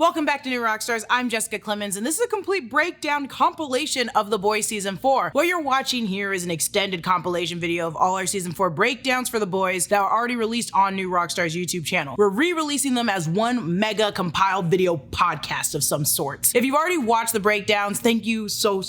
Welcome back to New Rockstars. I'm Jessica Clemons, and this is a complete breakdown compilation of The Boys Season 4. What you're watching here is an extended compilation video of all our Season 4 breakdowns for The Boys that are already released on New Rockstars YouTube channel. We're re-releasing them as one mega compiled video podcast of some sorts. If you've already watched the breakdowns, thank you so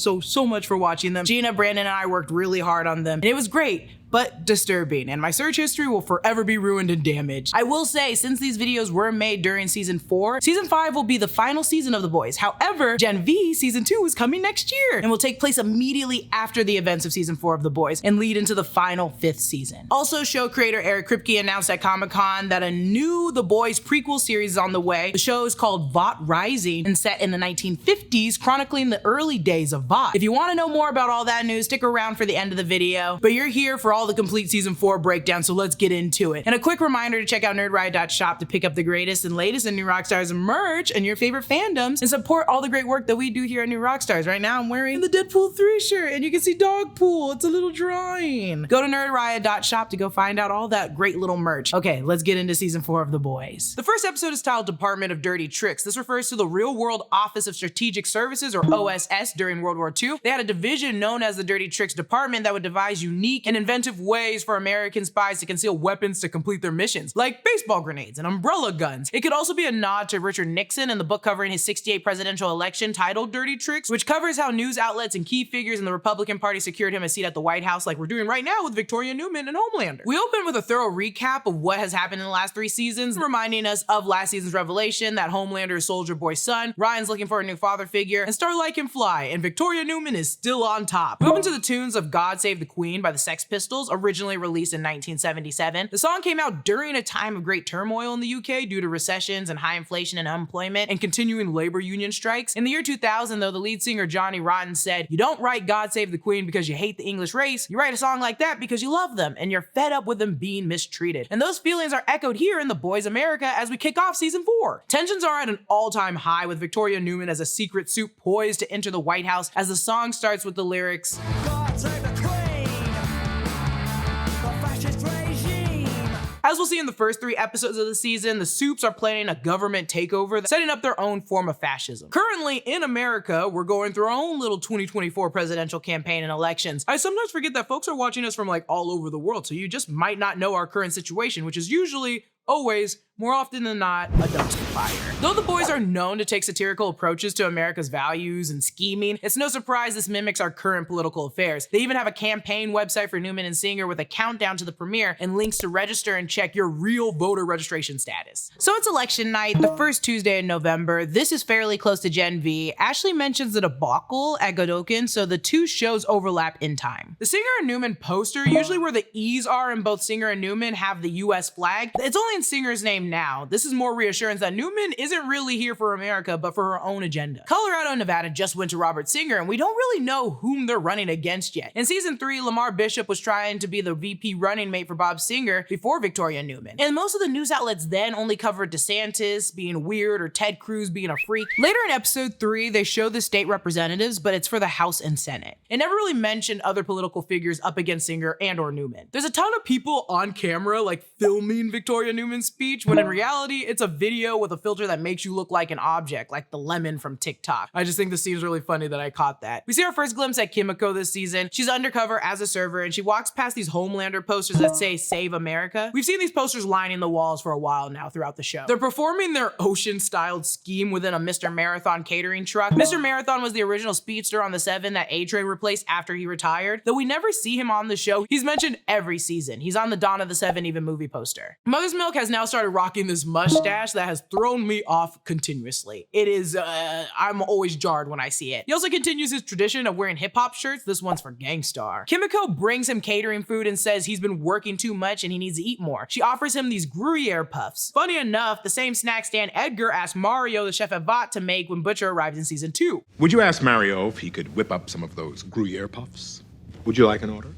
much for watching them. Gina, Brandon, and I worked really hard on them, and it was great, but disturbing, and my search history will forever be ruined and damaged. I will say, since these videos were made during Season 4, Season 5 will be the final season of The Boys. However, Gen V Season 2 is coming next year and will take place immediately after the events of Season 4 of The Boys and lead into the final 5th season. Also, show creator Eric Kripke announced at Comic-Con that a new The Boys prequel series is on the way. The show is called Vought Rising and set in the 1950s, chronicling the early days of Vought. If you want to know more about all that news, stick around for the end of the video, but you're here for all the complete Season 4 breakdown, so let's get into it. And a quick reminder to check out nerdriot.shop to pick up the greatest and latest in New Rockstars merch and your favorite fandoms and support all the great work that we do here at New Rockstars. Right now I'm wearing the Deadpool 3 shirt and you can see Dogpool. It's a little drawing. Go to nerdriot.shop to go find out all that great little merch. Okay, let's get into Season 4 of The Boys. The first episode is titled Department of Dirty Tricks. This refers to the Real World Office of Strategic Services, or OSS, during World War II. They had a division known as the Dirty Tricks Department that would devise unique and inventive ways for American spies to conceal weapons to complete their missions, like baseball grenades and umbrella guns. It could also be a nod to Richard Nixon and the book covering his '68 presidential election titled Dirty Tricks, which covers how news outlets and key figures in the Republican Party secured him a seat at the White House, like we're doing right now with Victoria Newman and Homelander. We open with a thorough recap of what has happened in the last 3 seasons, reminding us of last season's revelation that Homelander is Soldier Boy's son, Ryan's looking for a new father figure, and Starlight can fly, and Victoria Newman is still on top. We open to the tunes of God Save the Queen by the Sex Pistols, originally released in 1977. The song came out during a time of great turmoil in the UK due to recessions and high inflation and unemployment and continuing labor union strikes. In the year 2000, though, the lead singer Johnny Rotten said, "You don't write God Save the Queen because you hate the English race. You write a song like that because you love them and you're fed up with them being mistreated." And those feelings are echoed here in The Boys America as we kick off Season 4. Tensions are at an all-time high with Victoria Newman as a secret supe poised to enter the White House as the song starts with the lyrics, "God save the Queen. As we'll see in the first 3 episodes of the season, the Supes are planning a government takeover, setting up their own form of fascism. Currently, in America, we're going through our own little 2024 presidential campaign and elections. I sometimes forget that folks are watching us from like all over the world, so you just might not know our current situation, which is usually, always, more often than not, a dumpster fire. Though the boys are known to take satirical approaches to America's values and scheming, it's no surprise this mimics our current political affairs. They even have a campaign website for Newman and Singer with a countdown to the premiere and links to register and check your real voter registration status. So it's election night, the first Tuesday in November. This is fairly close to Gen V. Ashley mentions the debacle at Godolkin, so the 2 shows overlap in time. The Singer and Newman poster, usually where the E's are in both Singer and Newman, have the US flag. It's only in Singer's name now. This is more reassurance that Newman isn't really here for America, but for her own agenda. Colorado and Nevada just went to Robert Singer, and we don't really know whom they're running against yet. In Season 3, Lamar Bishop was trying to be the VP running mate for Bob Singer before Victoria Newman. And most of the news outlets then only covered DeSantis being weird or Ted Cruz being a freak. Later in episode 3, they show the state representatives, but it's for the House and Senate. It never really mentioned other political figures up against Singer and or Newman. There's a ton of people on camera like filming Victoria Newman's speech, when in reality, it's a video with a filter that makes you look like an object, like the lemon from TikTok. I just think this seems really funny that I caught that. We see our first glimpse at Kimiko this season. She's undercover as a server and she walks past these Homelander posters that say Save America. We've seen these posters lining the walls for a while now throughout the show. They're performing their ocean-styled scheme within a Mr. Marathon catering truck. Mr. Marathon was the original speedster on the 7 that A-Train replaced after he retired. Though we never see him on the show, he's mentioned every season. He's on the Dawn of the 7 even movie poster. Mother's Milk has now started rocking this mustache that has thrown me off continuously. It is, I'm always jarred when I see it. He also continues his tradition of wearing hip-hop shirts. This one's for Gangstar. Kimiko brings him catering food and says he's been working too much and he needs to eat more. She offers him these Gruyere puffs. Funny enough, the same snack stand Edgar asked Mario, the chef at Vought, to make when Butcher arrived in Season 2. Would you ask Mario if he could whip up some of those Gruyere puffs? Would you like an order?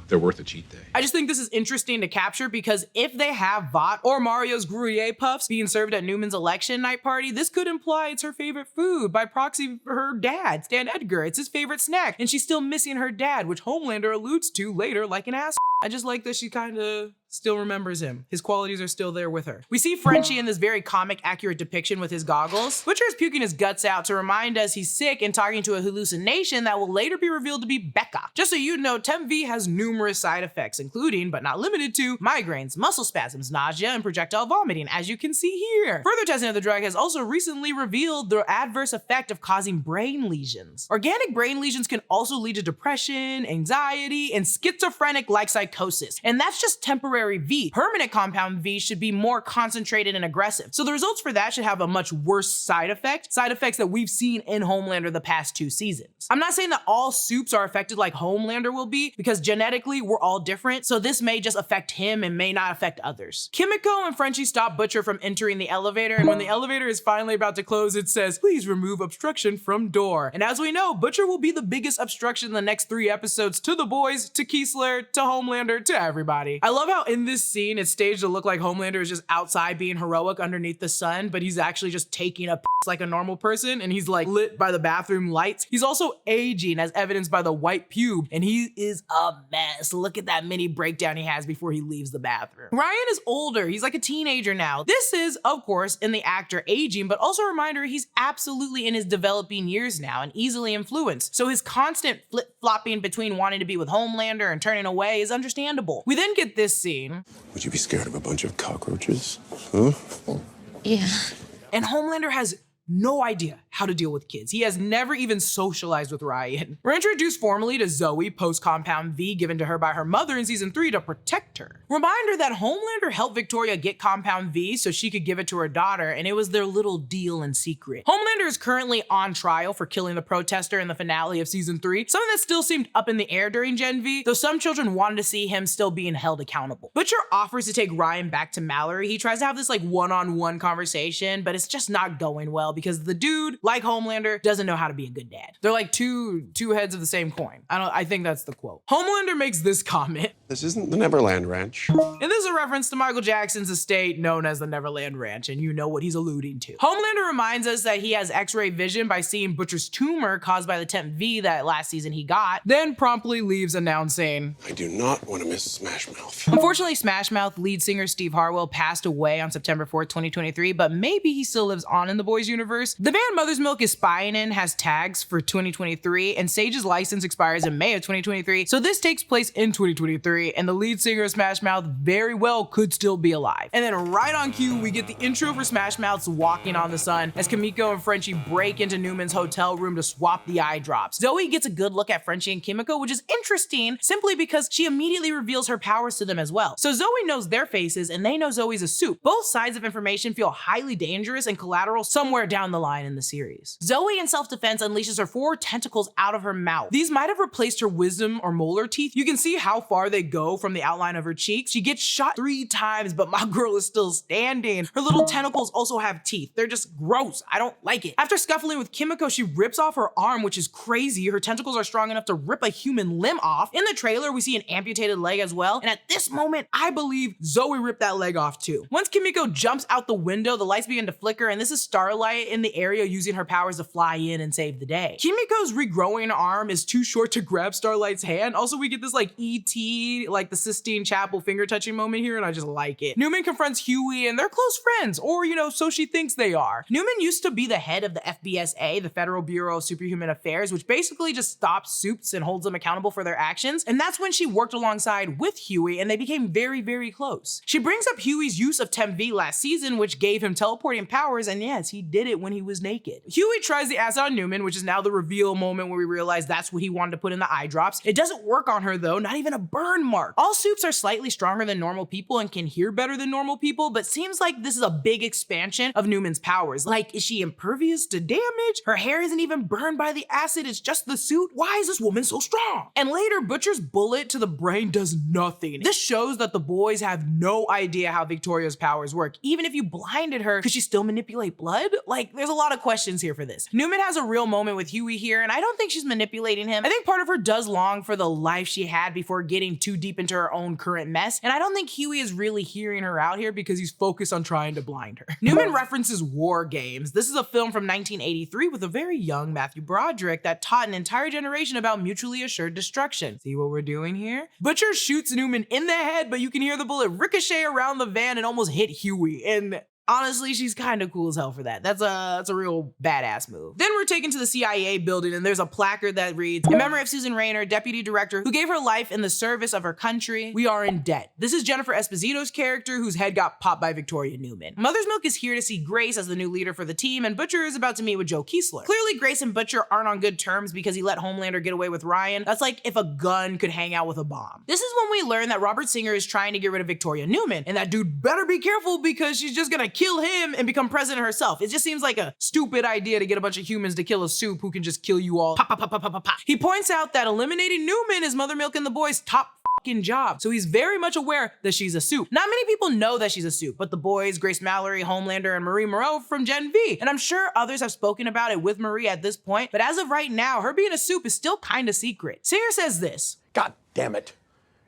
They're worth a cheat day. I just think this is interesting to capture because if they have Vought or Mario's Gruyere puffs being served at Newman's election night party, this could imply it's her favorite food, by proxy for her dad, Stan Edgar. It's his favorite snack, and she's still missing her dad, which Homelander alludes to later like an ass. I just like that she kind of still remembers him. His qualities are still there with her. We see Frenchie in this very comic accurate depiction with his goggles. Butcher is puking his guts out to remind us he's sick and talking to a hallucination that will later be revealed to be Becca. Just so you know, Temp V has numerous side effects, including, but not limited to, migraines, muscle spasms, nausea, and projectile vomiting, as you can see here. Further testing of the drug has also recently revealed the adverse effect of causing brain lesions. Organic brain lesions can also lead to depression, anxiety, and schizophrenic-like psychosis. And that's just temporary V. Permanent compound V should be more concentrated and aggressive. So the results for that should have a much worse side effects that we've seen in Homelander the past 2 seasons. I'm not saying that all Supes are affected like Homelander will be, because genetically we're all different, so this may just affect him and may not affect others. Kimiko and Frenchie stop Butcher from entering the elevator, and when the elevator is finally about to close, it says, "Please remove obstruction from door." And as we know, Butcher will be the biggest obstruction in the next 3 episodes to the boys, to Kiesler, to Homelander, to everybody. I love how in this scene it's staged to look like Homelander is just outside being heroic underneath the sun, but he's actually just taking a piss like a normal person, and he's like lit by the bathroom lights. He's also aging, as evidenced by the white pube, and he is a mess. Look at that mini breakdown he has before he leaves the bathroom. Ryan is older. He's like a teenager now. This is, of course, in the actor aging, but also a reminder he's absolutely in his developing years now and easily influenced. So his constant flip-flopping between wanting to be with Homelander and turning away is understandable. We then get this scene. Would you be scared of a bunch of cockroaches? Huh? Yeah. And Homelander has no idea how to deal with kids. He has never even socialized with Ryan. We're introduced formally to Zoe post-Compound V given to her by her mother in season 3 to protect her. Reminder that Homelander helped Victoria get Compound V so she could give it to her daughter, and it was their little deal in secret. Homelander is currently on trial for killing the protester in the finale of season 3, something that still seemed up in the air during Gen V, though some children wanted to see him still being held accountable. Butcher offers to take Ryan back to Mallory. He tries to have this like one-on-one conversation, but it's just not going well because the dude, like Homelander, doesn't know how to be a good dad. They're like two heads of the same coin. I think that's the quote. Homelander makes this comment. This isn't the Neverland Ranch. And this is a reference to Michael Jackson's estate known as the Neverland Ranch, and you know what he's alluding to. Homelander reminds us that he has X-ray vision by seeing Butcher's tumor caused by the Temp V that last season he got, then promptly leaves announcing, I do not want to miss Smash Mouth. Unfortunately, Smash Mouth lead singer Steve Harwell passed away on September 4th, 2023, but maybe he still lives on in the boys universe. The band Mother's Milk is spying in has tags for 2023, and Sage's license expires in May of 2023, so this takes place in 2023, and the lead singer of Smash Mouth very well could still be alive. And then right on cue, we get the intro for Smash Mouth's Walking on the Sun as Kimiko and Frenchie break into Newman's hotel room to swap the eye drops. Zoe gets a good look at Frenchie and Kimiko, which is interesting simply because she immediately reveals her powers to them as well. So Zoe knows their faces and they know Zoe's a Supe. Both sides of information feel highly dangerous and collateral somewhere down the line in the series. Zoe in self-defense unleashes her 4 tentacles out of her mouth. These might have replaced her wisdom or molar teeth. You can see how far they go from the outline of her cheeks. She gets shot 3 times, but my girl is still standing. Her little tentacles also have teeth. They're just gross. I don't like it. After scuffling with Kimiko, she rips off her arm, which is crazy. Her tentacles are strong enough to rip a human limb off. In the trailer, we see an amputated leg as well. And at this moment, I believe Zoe ripped that leg off too. Once Kimiko jumps out the window, the lights begin to flicker, and this is Starlight in the area using her powers to fly in and save the day. Kimiko's regrowing arm is too short to grab Starlight's hand. Also, we get this like E.T., like the Sistine Chapel finger touching moment here, and I just like it. Newman confronts Huey, and they're close friends, or so she thinks they are. Newman used to be the head of the FBSA, the Federal Bureau of Superhuman Affairs, which basically just stops Supes and holds them accountable for their actions, and that's when she worked alongside with Huey, and they became very, very close. She brings up Huey's use of Temp V last season, which gave him teleporting powers, and yes, he did it when he was naked. Huey tries the acid on Newman, which is now the reveal moment where we realize that's what he wanted to put in the eye drops. It doesn't work on her though, not even a burn mark. All Supes are slightly stronger than normal people and can hear better than normal people, but seems like this is a big expansion of Newman's powers. Like, is she impervious to damage? Her hair isn't even burned by the acid, it's just the suit? Why is this woman so strong? And later, Butcher's bullet to the brain does nothing. This shows that the boys have no idea how Victoria's powers work. Even if you blinded her, could she still manipulate blood? Like, there's a lot of questions questions here for this. Newman has a real moment with Huey here, and I don't think she's manipulating him. I think part of her does long for the life she had before getting too deep into her own current mess, and I don't think Huey is really hearing her out here because he's focused on trying to blind her. Newman references War Games. This is a film from 1983 with a very young Matthew Broderick that taught an entire generation about mutually assured destruction. See what we're doing here? Butcher shoots Newman in the head, but you can hear the bullet ricochet around the van and almost hit Huey. And honestly, she's kind of cool as hell for that. That's a real badass move. Then we're taken to the CIA building and there's a placard that reads, "In memory of Susan Rayner, deputy director who gave her life in the service of her country, we are in debt." This is Jennifer Esposito's character whose head got popped by Victoria Newman. Mother's Milk is here to see Grace as the new leader for the team, and Butcher is about to meet with Joe Kiesler. Clearly, Grace and Butcher aren't on good terms because he let Homelander get away with Ryan. That's like if a gun could hang out with a bomb. This is when we learn that Robert Singer is trying to get rid of Victoria Newman, and that dude better be careful because she's just gonna kill him and become president herself. It just seems like a stupid idea to get a bunch of humans to kill a Supe who can just kill you all. Pop, pop, pop, pop, pop, pop. He points out that eliminating Newman is Mother Milk and the boys' top fucking job, so he's very much aware that she's a Supe. Not many people know that she's a Supe, but the boys, Grace Mallory, Homelander, and Marie Moreau from Gen V. And I'm sure others have spoken about it with Marie at this point, but as of right now, her being a Supe is still kind of secret. Singer says this. God damn it.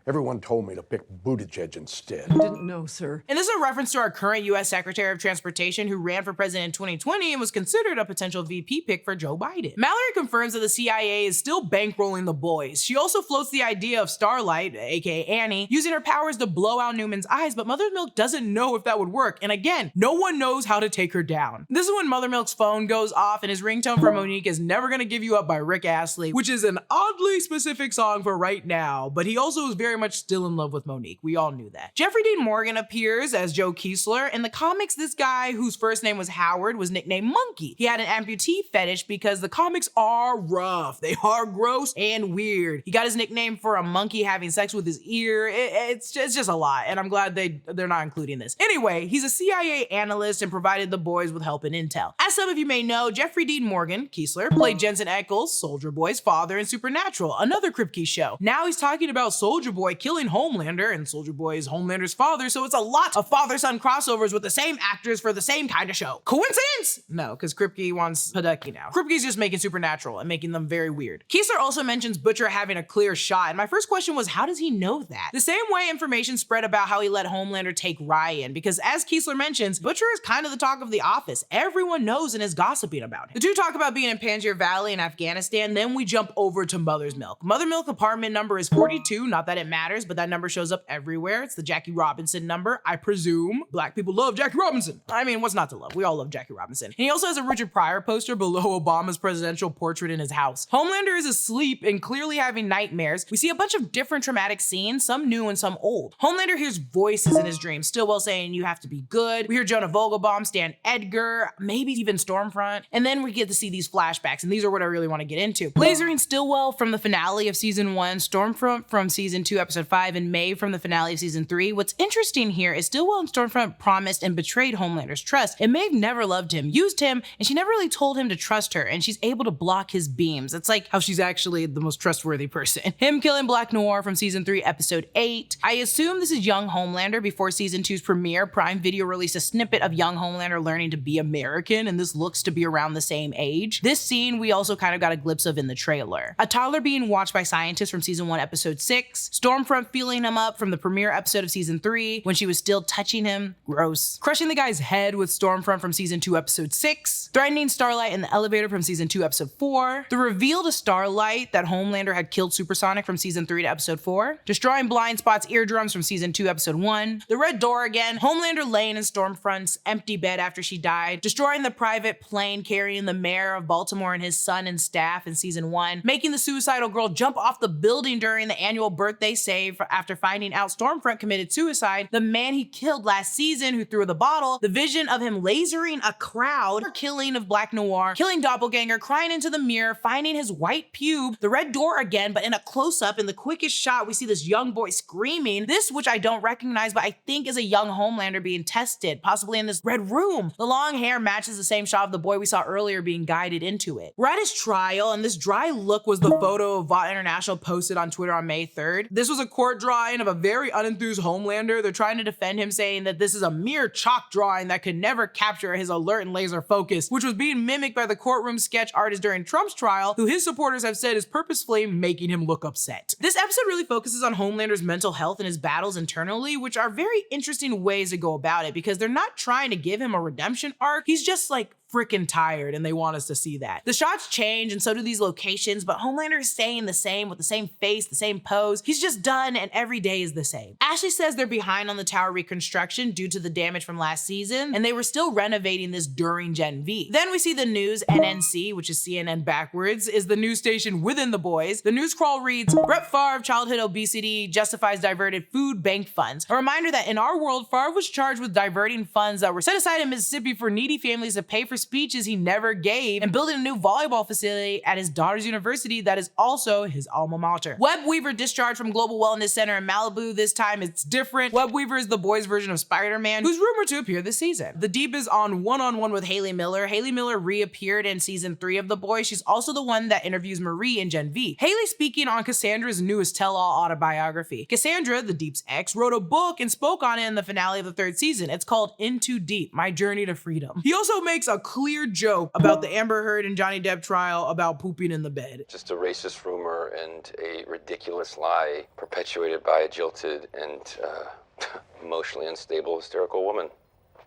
Everyone told me to pick Buttigieg instead. I didn't know, sir. And this is a reference to our current US Secretary of Transportation who ran for president in 2020 and was considered a potential VP pick for Joe Biden. Mallory confirms that the CIA is still bankrolling the boys. She also floats the idea of Starlight, aka Annie, using her powers to blow out Newman's eyes, but Mother Milk doesn't know if that would work. And again, no one knows how to take her down. This is when Mother Milk's phone goes off and his ringtone for Monique is Never Gonna Give You Up by Rick Astley, which is an oddly specific song for right now, but he also is very much still in love with Monique. We all knew that. Jeffrey Dean Morgan appears as Joe Kiesler. In the comics, this guy, whose first name was Howard, was nicknamed Monkey. He had an amputee fetish because the comics are rough. They are gross and weird. He got his nickname for a monkey having sex with his ear. It's just a lot, and I'm glad they're not including this. Anyway, he's a CIA analyst and provided the boys with help and intel. As some of you may know, Jeffrey Dean Morgan, Kiesler, played Jensen Ackles, Soldier Boy's father in Supernatural, another Kripke show. Now he's talking about Soldier Boy killing Homelander, and Soldier Boy is Homelander's father, so it's a lot of father-son crossovers with the same actors for the same kind of show. Coincidence? No, because Kripke wants Hideki now. Kripke's just making Supernatural and making them very weird. Kiesler also mentions Butcher having a clear shot, and my first question was, how does he know that? The same way information spread about how he let Homelander take Ryan, because as Kiesler mentions, Butcher is kind of the talk of the office. Everyone knows and is gossiping about him. The two talk about being in Panjshir Valley in Afghanistan, then we jump over to Mother's Milk. Mother Milk apartment number is 42, not that it matters, but that number shows up everywhere. It's the Jackie Robinson number, I presume. Black people love Jackie Robinson. I mean, what's not to love? We all love Jackie Robinson. And he also has a Richard Pryor poster below Obama's presidential portrait in his house. Homelander is asleep and clearly having nightmares. We see a bunch of different traumatic scenes, some new and some old. Homelander hears voices in his dreams, Stillwell saying, "You have to be good." We hear Jonah Vogelbaum, Stan Edgar, maybe even Stormfront. And then we get to see these flashbacks, and these are what I really want to get into. Lasering Stillwell from the finale of season 1, Stormfront from season 2, episode 5, and May from the finale of season 3. What's interesting here is Stillwell and Stormfront promised and betrayed Homelander's trust, and Maeve never loved him, used him, and she never really told him to trust her, and she's able to block his beams. It's like how she's actually the most trustworthy person. Him killing Black Noir from season 3, episode 8. I assume this is young Homelander. Before season 2's premiere, Prime Video released a snippet of young Homelander learning to be American, and this looks to be around the same age. This scene we also kind of got a glimpse of in the trailer. A toddler being watched by scientists from season 1, episode 6. Stormfront feeling him up from the premiere episode of season 3 when she was still touching him. Gross. Crushing the guy's head with Stormfront from season 2, episode 6. Threatening Starlight in the elevator from season 2, episode 4. The reveal to Starlight that Homelander had killed Supersonic from season 3 to episode 4. Destroying Blind Spot's eardrums from season 2, episode 1. The Red Door again. Homelander laying in Stormfront's empty bed after she died. Destroying the private plane carrying the mayor of Baltimore and his son and staff in season 1. Making the suicidal girl jump off the building during the annual birthday save after finding out Stormfront committed suicide. The man he killed last season who threw the bottle. The vision of him lasering a crowd. Killing of Black Noir. Killing Doppelganger. Crying into the mirror. Finding his white pube. The Red Door again, but in a close-up, in the quickest shot, we see this young boy screaming. This, which I don't recognize, but I think is a young Homelander being tested, possibly in this red room. The long hair matches the same shot of the boy we saw earlier being guided into it. We're at his trial, and this dry look was the photo of Vought International posted on Twitter on May 3rd. This This was a court drawing of a very unenthused Homelander. They're trying to defend him, saying that this is a mere chalk drawing that could never capture his alert and laser focus, which was being mimicked by the courtroom sketch artist during Trump's trial, who his supporters have said is purposefully making him look upset. This episode really focuses on Homelander's mental health and his battles internally, which are very interesting ways to go about it, because they're not trying to give him a redemption arc. He's just like freaking tired, and they want us to see that. The shots change and so do these locations, but Homelander is staying the same with the same face, the same pose. He's just done, and every day is the same. Ashley says they're behind on the tower reconstruction due to the damage from last season, and they were still renovating this during Gen V. Then we see the news. NNC, which is CNN backwards, is the news station within The Boys. The news crawl reads, Brett Favre, childhood obesity, justifies diverted food bank funds. A reminder that in our world, Favre was charged with diverting funds that were set aside in Mississippi for needy families to pay for speeches he never gave, and building a new volleyball facility at his daughter's university that is also his alma mater. Web Weaver discharged from Global Wellness Center in Malibu. This time it's different. Web Weaver is the Boys' version of Spider-Man, who's rumored to appear this season. The Deep is on one-on-one with Haley Miller. Haley Miller reappeared in season 3 of The Boys. She's also the one that interviews Marie in Gen V. Haley speaking on Cassandra's newest tell-all autobiography. Cassandra, the Deep's ex, wrote a book and spoke on it in the finale of the 3rd season. It's called Into Deep, My Journey to Freedom. He also makes a clear joke about the Amber Heard and Johnny Depp trial about pooping in the bed. Just a racist rumor and a ridiculous lie perpetuated by a jilted and emotionally unstable, hysterical woman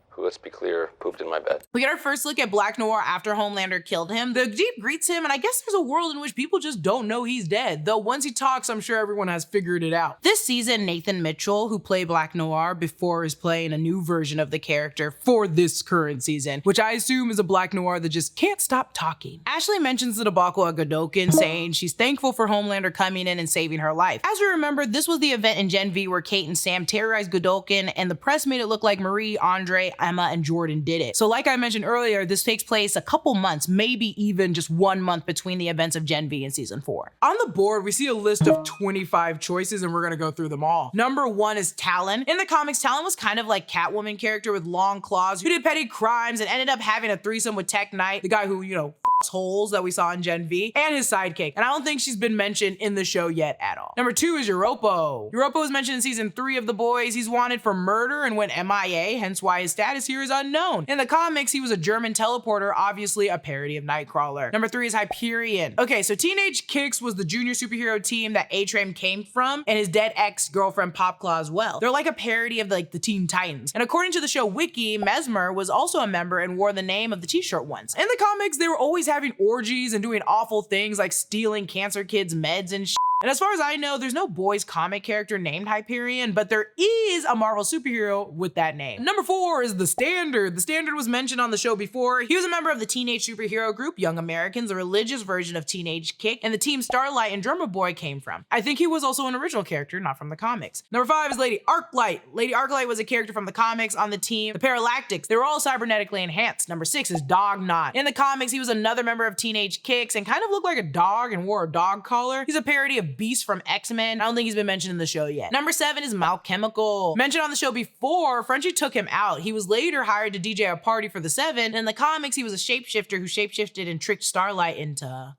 who, let's be clear, pooped in my bed. We get our first look at Black Noir after Homelander killed him. The Deep greets him, and I guess there's a world in which people just don't know he's dead, though once he talks, I'm sure everyone has figured it out. This season, Nathan Mitchell, who played Black Noir before, is playing a new version of the character for this current season, which I assume is a Black Noir that just can't stop talking. Ashley mentions the debacle at Godolkin, saying she's thankful for Homelander coming in and saving her life. As we remember, this was the event in Gen V where Kate and Sam terrorized Godolkin, and the press made it look like Marie, Andre, Emma, and Jordan did it. So like I mentioned earlier, this takes place a couple months, maybe even just 1 month between the events of Gen V and season 4. On the board, we see a list of 25 choices, and we're gonna go through them all. Number 1 is Talon. In the comics, Talon was kind of like Catwoman character with long claws who did petty crimes and ended up having a threesome with Tech Knight, the guy who, you know, holes that we saw in Gen V, and his sidekick. And I don't think she's been mentioned in the show yet at all. Number 2 is Europo. Europo was mentioned in season 3 of The Boys. He's wanted for murder and went MIA, hence why his status here is unknown. In the comics, he was a German teleporter, obviously a parody of Nightcrawler. Number 3 is Hyperion. Okay, so Teenage Kicks was the junior superhero team that A-Train came from, and his dead ex-girlfriend Popclaw as well. They're like a parody of the Teen Titans. And according to the show Wiki, Mesmer was also a member and wore the name of the t-shirt once. In the comics, they were always having orgies and doing awful things like stealing cancer kids' meds and shit. And as far as I know, there's no Boys comic character named Hyperion, but there is a Marvel superhero with that name. Number 4 is The Standard. The Standard was mentioned on the show before. He was a member of the teenage superhero group Young Americans, a religious version of Teenage Kick, and the team Starlight and Drummer Boy came from. I think he was also an original character, not from the comics. Number 5 is Lady Arclight. Lady Arclight was a character from the comics on the team The Paralactics. They were all cybernetically enhanced. Number 6 is Dog Knot. In the comics, he was another member of Teenage Kicks and kind of looked like a dog and wore a dog collar. He's a parody of Beast from X-Men. I don't think he's been mentioned in the show yet. Number 7 is Malchemical. Mentioned on the show before, Frenchie took him out. He was later hired to DJ a party for the 7. And in the comics, he was a shapeshifter who shapeshifted and tricked Starlight into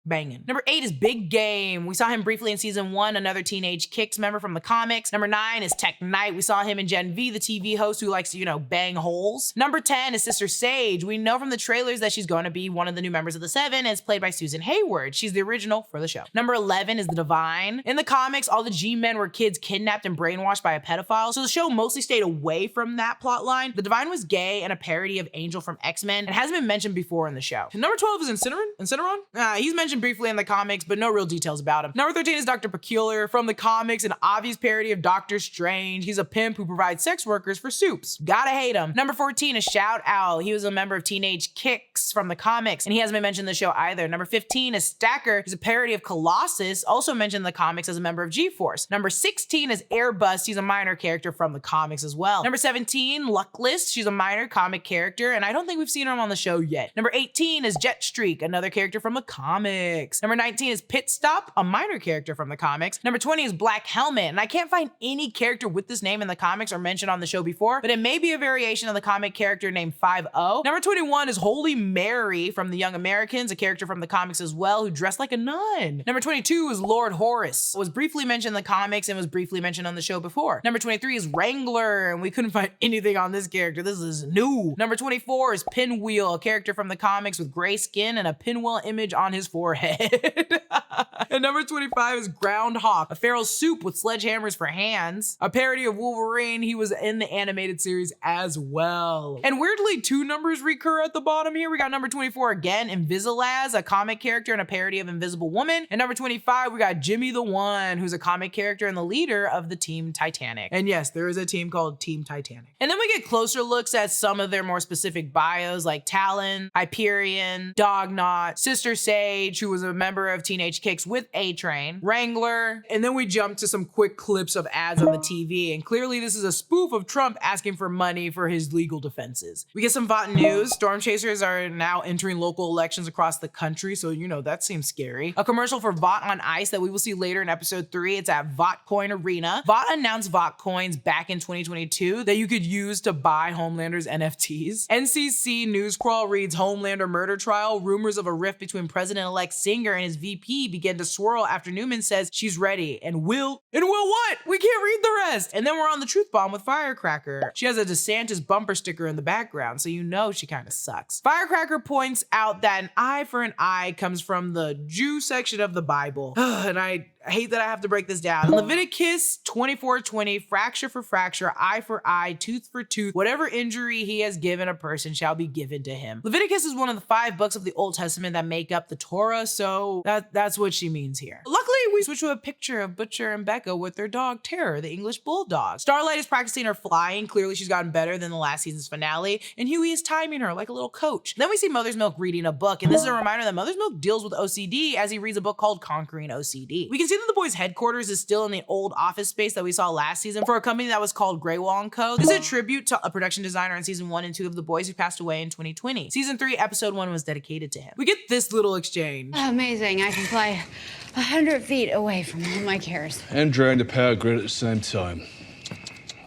banging. Number 8 is Big Game. We saw him briefly in season 1, another Teenage Kicks member from the comics. Number 9 is Tech Knight. We saw him in Gen V, the TV host who likes to, you know, bang holes. Number 10 is Sister Sage. We know from the trailers that she's going to be one of the new members of the 7, and it's played by Susan Hayward. She's the original for the show. Number 11 is The Divine. In the comics, all the G-men were kids kidnapped and brainwashed by a pedophile, so the show mostly stayed away from that plot line. The Divine was gay and a parody of Angel from X-Men and hasn't been mentioned before in the show. Number 12 is Incineron. He's mentioned briefly in the comics, but no real details about him. Number 13 is Dr. Peculiar. From the comics, an obvious parody of Doctor Strange. He's a pimp who provides sex workers for Supes. Gotta hate him. Number 14 is Shout Owl. He was a member of Teenage Kicks from the comics, and he hasn't been mentioned in the show either. Number 15 is Stacker. He's a parody of Colossus, also mentioned in the comics as a member of G-Force. Number 16 is Airbus. He's a minor character from the comics as well. Number 17, Luckless. She's a minor comic character, and I don't think we've seen her on the show yet. Number 18 is Jetstreak, another character from the comics. comics. Number 19 is Pit Stop, a minor character from the comics. Number 20 is Black Helmet, and I can't find any character with this name in the comics or mentioned on the show before, but it may be a variation of the comic character named 5-0. Number 21 is Holy Mary from The Young Americans, a character from the comics as well who dressed like a nun. Number 22 is Lord Horus, was briefly mentioned in the comics and was briefly mentioned on the show before. Number 23 is Wrangler, and we couldn't find anything on this character. This is new. Number 24 is Pinwheel, a character from the comics with gray skin and a pinwheel image on his forehead. And number 25 is Groundhog, a feral soup with sledgehammers for hands, a parody of Wolverine. He was in the animated series as well. And weirdly, 2 numbers recur at the bottom here. We got number 24 again, Invisilaz, a comic character and a parody of Invisible Woman. And number 25, we got Jimmy the One, who's a comic character and the leader of the Team Titanic. And yes, there is a team called Team Titanic. And then we get closer looks at some of their more specific bios like Talon, Hyperion, Dognaught, Sister Sage, who was a member of Teenage Kicks with A-Train, Wrangler, and then we jump to some quick clips of ads on the TV, and clearly this is a spoof of Trump asking for money for his legal defenses. We get some Vought news. Storm chasers are now entering local elections across the country, so you know, that seems scary. A commercial for Vought on Ice that we will see later in episode 3. It's at Vought Coin Arena. Vought announced Vought coins back in 2022 that you could use to buy Homelander's NFTs. NCC News Crawl reads, Homelander murder trial, rumors of a rift between President-elect Singer and his VP begin to swirl after Newman says she's ready and will what? We can't read the rest. And then we're on the truth bomb with Firecracker. She has a DeSantis bumper sticker in the background, so you know she kind of sucks. Firecracker points out that an eye for an eye comes from the Jew section of the Bible. And I hate that I have to break this down. In Leviticus 24:20, fracture for fracture, eye for eye, tooth for tooth, whatever injury he has given a person shall be given to him. Leviticus is one of the 5 books of the Old Testament that make up the Torah, so that's what she means here. Luckily, we switch to a picture of Butcher and Becca with their dog Terror, the English bulldog. Starlight is practicing her flying. Clearly, she's gotten better than the last season's finale, and Huey is timing her like a little coach. Then we see Mother's Milk reading a book, and this is a reminder that Mother's Milk deals with OCD as he reads a book called Conquering OCD. We can see that the boys' headquarters is still in the old office space that we saw last season for a company that was called Graywall & Co. This is a tribute to a production designer in season 1 and 2 of The Boys who passed away in 2020. Season 3, episode 1 was dedicated to him. We get this little exchange. Amazing, I can fly 100 feet away from all my cares. And drain the power grid at the same time.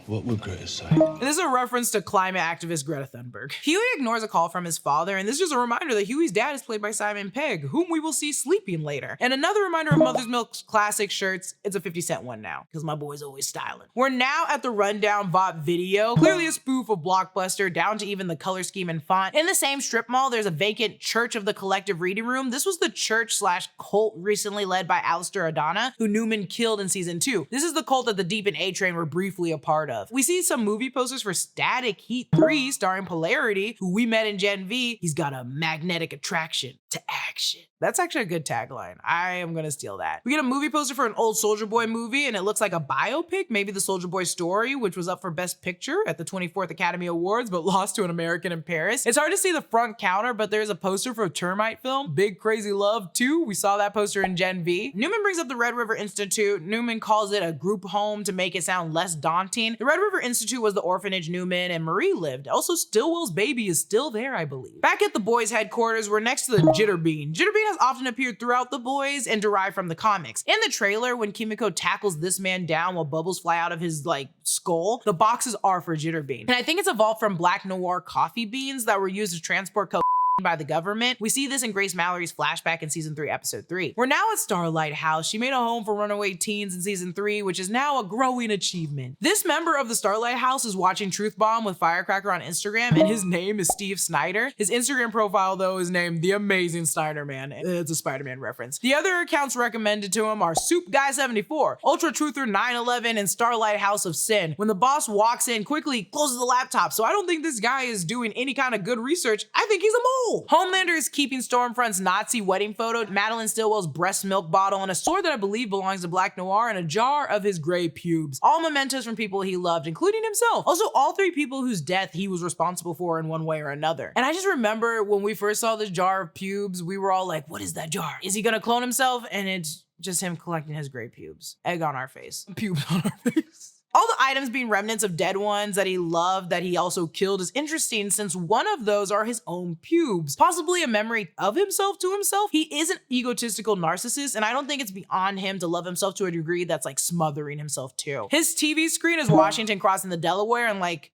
What would Greta say? And this is a reference to climate activist Greta Thunberg. Huey ignores a call from his father, and this is just a reminder that Huey's dad is played by Simon Pegg, whom we will see sleeping later. And another reminder of Mother's Milk's classic shirts. It's a 50-cent one now, because my boy's always styling. We're now at the rundown Vought video, clearly a spoof of Blockbuster, down to even the color scheme and font. In the same strip mall, there's a vacant Church of the Collective Reading Room. This was the church/cult recently led by Alistair Adana, who Newman killed in season 2. This is the cult that the Deep and A-Train were briefly a part of. We see some movie posters for Static Heat 3 starring Polarity, who we met in Gen V. He's got a magnetic attraction to action. That's actually a good tagline. I am gonna steal that. We get a movie poster for an old Soulja Boy movie, and it looks like a biopic, maybe the Soulja Boy story, which was up for Best Picture at the 24th Academy Awards, but lost to An American in Paris. It's hard to see the front counter, but there's a poster for a Termite film, Big Crazy Love 2. We saw that poster in Gen V. Newman brings up the Red River Institute. Newman calls it a group home to make it sound less daunting. The Red River Institute was the orphanage Newman and Marie lived. Also, Stillwell's baby is still there, I believe. Back at the boys' headquarters, we're next to the Jitterbean. Jitterbean has often appeared throughout the boys and derived from the comics. In the trailer, when Kimiko tackles this man down while bubbles fly out of his skull, the boxes are for Jitterbean. And I think it's evolved from Black Noir coffee beans that were used to transport cocaine by the government. We see this in Grace Mallory's flashback in season 3, episode 3. We're now at Starlight House. She made a home for runaway teens in season 3, which is now a growing achievement. This member of the Starlight House is watching Truth Bomb with Firecracker on Instagram, and his name is Steve Snyder. His Instagram profile, though, is named The Amazing Snyder-Man. It's a Spider-Man reference. The other accounts recommended to him are Soup Guy 74, Ultra Truther 911, and Starlight House of Sin. When the boss walks in, quickly closes the laptop, so I don't think this guy is doing any kind of good research. I think he's a mole. Homelander is keeping Stormfront's Nazi wedding photo, Madeline Stillwell's breast milk bottle, and a sword that I believe belongs to Black Noir, and a jar of his gray pubes. All mementos from people he loved, including himself. Also, all 3 people whose death he was responsible for in one way or another. And I just remember when we first saw this jar of pubes, we were all like, what is that jar? Is he gonna clone himself? And it's just him collecting his gray pubes. Egg on our face. Pubes on our face. All the items being remnants of dead ones that he loved that he also killed is interesting since one of those are his own pubes, possibly a memory of himself to himself. He is an egotistical narcissist, and I don't think it's beyond him to love himself to a degree that's like smothering himself too. His TV screen is Washington crossing the Delaware, and like,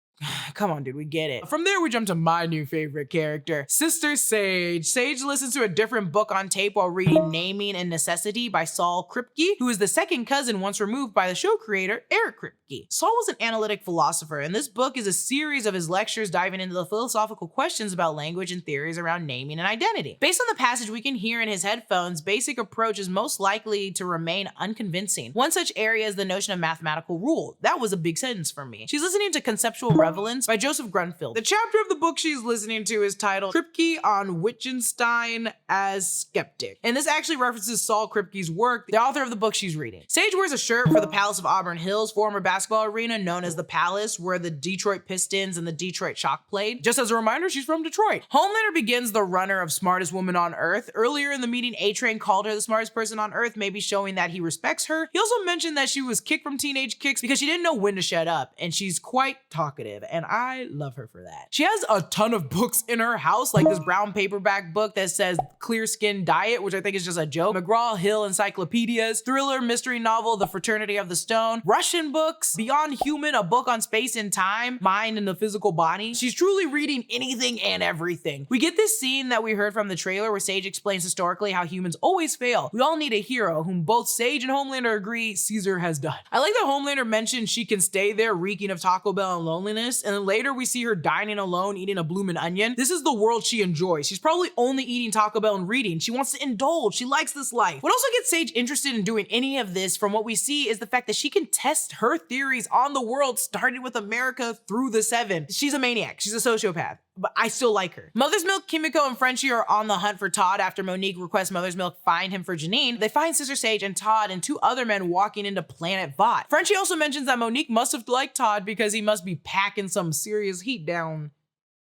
come on, dude, we get it. From there, we jump to my new favorite character, Sister Sage. Sage listens to a different book on tape while reading Naming and Necessity by Saul Kripke, who is the second cousin once removed by the show creator, Eric Kripke. Saul was an analytic philosopher, and this book is a series of his lectures diving into the philosophical questions about language and theories around naming and identity. Based on the passage we can hear in his headphones, basic approach is most likely to remain unconvincing. One such area is the notion of mathematical rule. That was a big sentence for me. She's listening to Conceptual Relevance by Joseph Grunfeld. The chapter of the book she's listening to is titled Kripke on Wittgenstein as Skeptic, and this actually references Saul Kripke's work, the author of the book she's reading. Sage wears a shirt for the Palace of Auburn Hills, former basketball arena known as the Palace, where the Detroit Pistons and the Detroit Shock played. Just as a reminder, she's from Detroit. Homelander begins the runner of smartest woman on Earth. Earlier in the meeting, A-Train called her the smartest person on Earth, maybe showing that he respects her. He also mentioned that she was kicked from Teenage Kicks because she didn't know when to shut up, and she's quite talkative, and I love her for that. She has a ton of books in her house, like this brown paperback book that says Clear Skin Diet, which I think is just a joke, McGraw-Hill encyclopedias, thriller mystery novel The Fraternity of the Stone, Russian books, Beyond Human, a book on space and time, mind and the physical body. She's truly reading anything and everything. We get this scene that we heard from the trailer where Sage explains historically how humans always fail. We all need a hero, whom both Sage and Homelander agree Caesar has done. I like that Homelander mentioned she can stay there reeking of Taco Bell and loneliness, and then later we see her dining alone eating a bloomin' onion. This is the world she enjoys. She's probably only eating Taco Bell and reading. She wants to indulge. She likes this life. What also gets Sage interested in doing any of this from what we see is the fact that she can test her theories on the world, starting with America through the Seven. She's a maniac. She's a sociopath, but I still like her. Mother's Milk, Kimiko, and Frenchie are on the hunt for Todd after Monique requests Mother's Milk find him for Janine. They find Sister Sage and Todd and two other men walking into Planet Vought. Frenchie also mentions that Monique must have liked Todd because he must be packing some serious heat down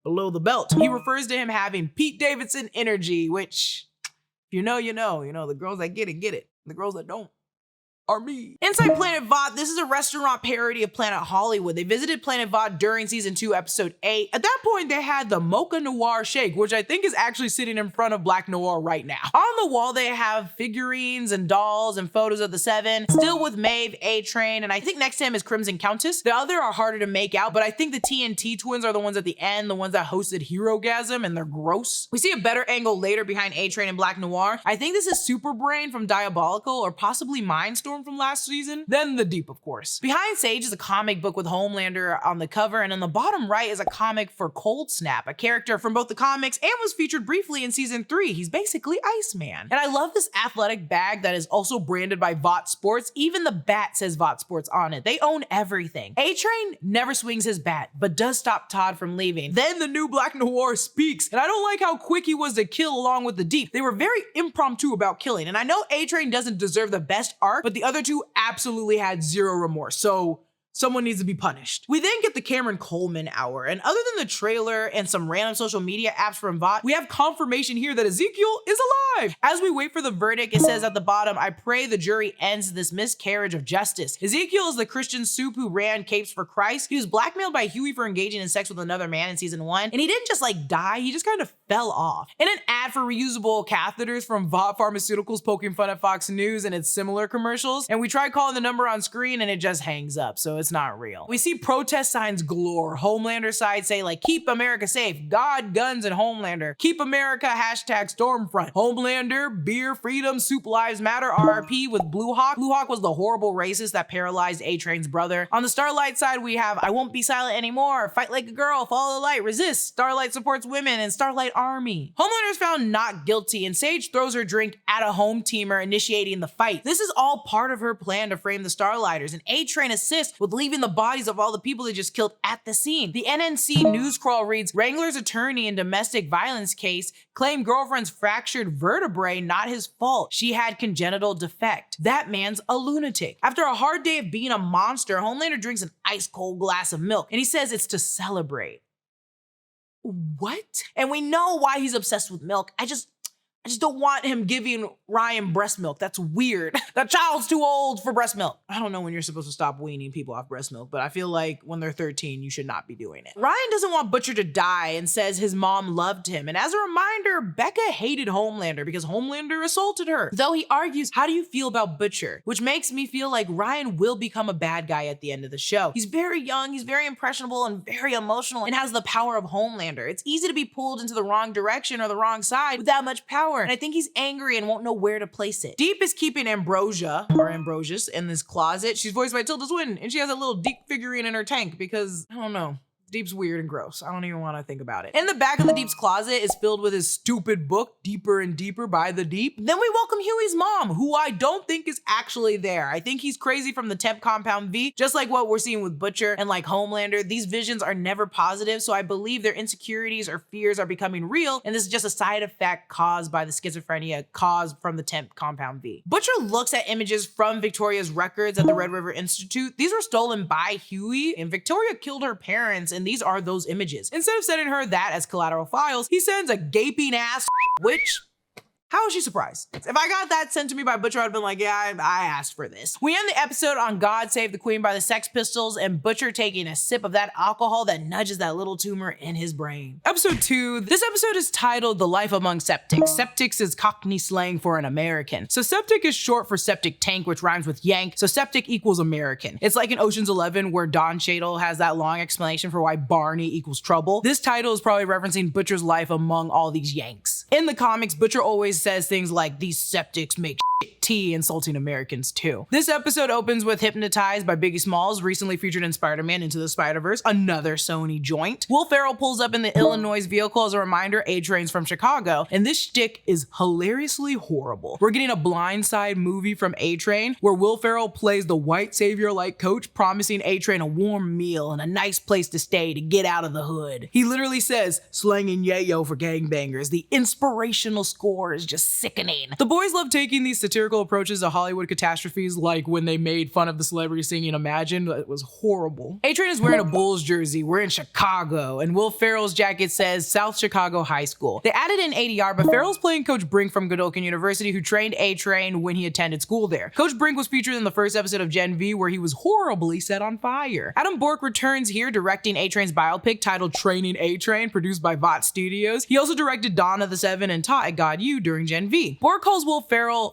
below the belt. He refers to him having Pete Davidson energy, which, if you know, you know. You know, the girls that get it. The girls that don't are me. Inside Planet Vought, this is a restaurant parody of Planet Hollywood. They visited Planet Vought during season 2, episode 8. At that point, they had the Mocha Noir Shake, which I think is actually sitting in front of Black Noir right now. On the wall, they have figurines and dolls and photos of the Seven, still with Maeve, A-Train, and I think next to him is Crimson Countess. The other are harder to make out, but I think the TNT twins are the ones at the end, the ones that hosted Herogasm, and they're gross. We see a better angle later behind A-Train and Black Noir. I think this is Superbrain from Diabolical, or possibly Mindstorm from last season, then The Deep, of course. Behind Sage is a comic book with Homelander on the cover, and on the bottom right is a comic for Cold Snap, a character from both the comics and was featured briefly in season 3. He's basically Iceman. And I love this athletic bag that is also branded by Vought Sports. Even the bat says Vought Sports on it. They own everything. A-Train never swings his bat, but does stop Todd from leaving. Then the new Black Noir speaks, and I don't like how quick he was to kill along with the Deep. They were very impromptu about killing, and I know A-Train doesn't deserve the best arc, but the other two absolutely had zero remorse, so someone needs to be punished. We then get the Cameron Coleman hour, and other than the trailer and some random social media apps from Vought, we have confirmation here that Ezekiel is alive. As we wait for the verdict, it says at the bottom, I pray the jury ends this miscarriage of justice. Ezekiel is the Christian Supe who ran Capes for Christ. He was blackmailed by Huey for engaging in sex with another man in season 1, and he didn't just like die, he just kind of fell off. In an ad for reusable catheters from Vought Pharmaceuticals poking fun at Fox News and its similar commercials, and we tried calling the number on screen and it just hangs up, so it's not real. We see protest signs galore. Homelander side say like, keep America safe, God, guns, and Homelander. Keep America, hashtag Stormfront. Homelander, beer, freedom, Soup Lives Matter, RRP with Blue Hawk. Blue Hawk was the horrible racist that paralyzed A-Train's brother. On the Starlight side, we have I won't be silent anymore, fight like a girl, follow the light, resist, Starlight supports women, and Starlight Army. Homelander is found not guilty, and Sage throws her drink at a home teamer initiating the fight. This is all part of her plan to frame the Starlighters, and A-Train assists with leaving the bodies of all the people they just killed at the scene. The NNC news crawl reads, Wrangler's attorney in domestic violence case claimed girlfriend's fractured vertebrae not his fault. She had congenital defect. That man's a lunatic. After a hard day of being a monster, Homelander drinks an ice cold glass of milk, and he says it's to celebrate. What? And we know why he's obsessed with milk. I I just don't want him giving Ryan breast milk. That's weird. That child's too old for breast milk. I don't know when you're supposed to stop weaning people off breast milk, but I feel like when they're 13, you should not be doing it. Ryan doesn't want Butcher to die and says his mom loved him. And as a reminder, Becca hated Homelander because Homelander assaulted her. Though he argues, how do you feel about Butcher? Which makes me feel like Ryan will become a bad guy at the end of the show. He's very young, he's very impressionable and very emotional and has the power of Homelander. It's easy to be pulled into the wrong direction or the wrong side with that much power. And I think he's angry and won't know where to place it. Deep is keeping Ambrosia, or Ambrosius, in this closet. She's voiced by Tilda Swinton, and she has a little Deep figurine in her tank because, I don't know, Deep's weird and gross. I don't even want to think about it. In the back of the Deep's closet is filled with his stupid book, Deeper and Deeper by the Deep. Then we welcome Huey's mom, who I don't think is actually there. I think he's crazy from the temp compound V, just like what we're seeing with Butcher and like Homelander. These visions are never positive, so I believe their insecurities or fears are becoming real, and this is just a side effect caused by the schizophrenia caused from the temp compound V. Butcher looks at images from Victoria's records at the Red River Institute. These were stolen by Huey, and Victoria killed her parents, and these are those images. Instead of sending her that as collateral files, he sends a gaping ass, which, how is she surprised? If I got that sent to me by Butcher, I'd been like, yeah, I asked for this. We end the episode on God Save the Queen by the Sex Pistols and Butcher taking a sip of that alcohol that nudges that little tumor in his brain. Episode 2. This episode is titled The Life Among Septics. Septics is Cockney slang for an American. So septic is short for septic tank, which rhymes with yank, so septic equals American. It's like in Ocean's 11 where Don Cheadle has that long explanation for why Barney equals trouble. This title is probably referencing Butcher's life among all these yanks. In the comics, Butcher always says things like, these septics make shit tea, insulting Americans too. This episode opens with Hypnotized by Biggie Smalls, recently featured in Spider-Man Into the Spider-Verse, another Sony joint. Will Ferrell pulls up in the Illinois vehicle as a reminder A-Train's from Chicago, and this shtick is hilariously horrible. We're getting a Blind Side movie from A-Train where Will Ferrell plays the white savior-like coach, promising A-Train a warm meal and a nice place to stay to get out of the hood. He literally says, slanging yayo for gangbangers. The inspirational score is just sickening. The boys love taking these satirical approaches to Hollywood catastrophes, like when they made fun of the celebrity singing Imagine. It was horrible. A-Train is wearing a Bulls jersey. We're in Chicago, and Will Ferrell's jacket says South Chicago High School. They added in ADR, but Ferrell's playing Coach Brink from Godolkin University, who trained A-Train when he attended school there. Coach Brink was featured in the first episode of Gen V, where he was horribly set on fire. Adam Bork returns here, directing A-Train's biopic titled Training A-Train, produced by Vought Studios. He also directed Dawn of the Seven and taught at God U during Gen V. Bork calls Will Ferrell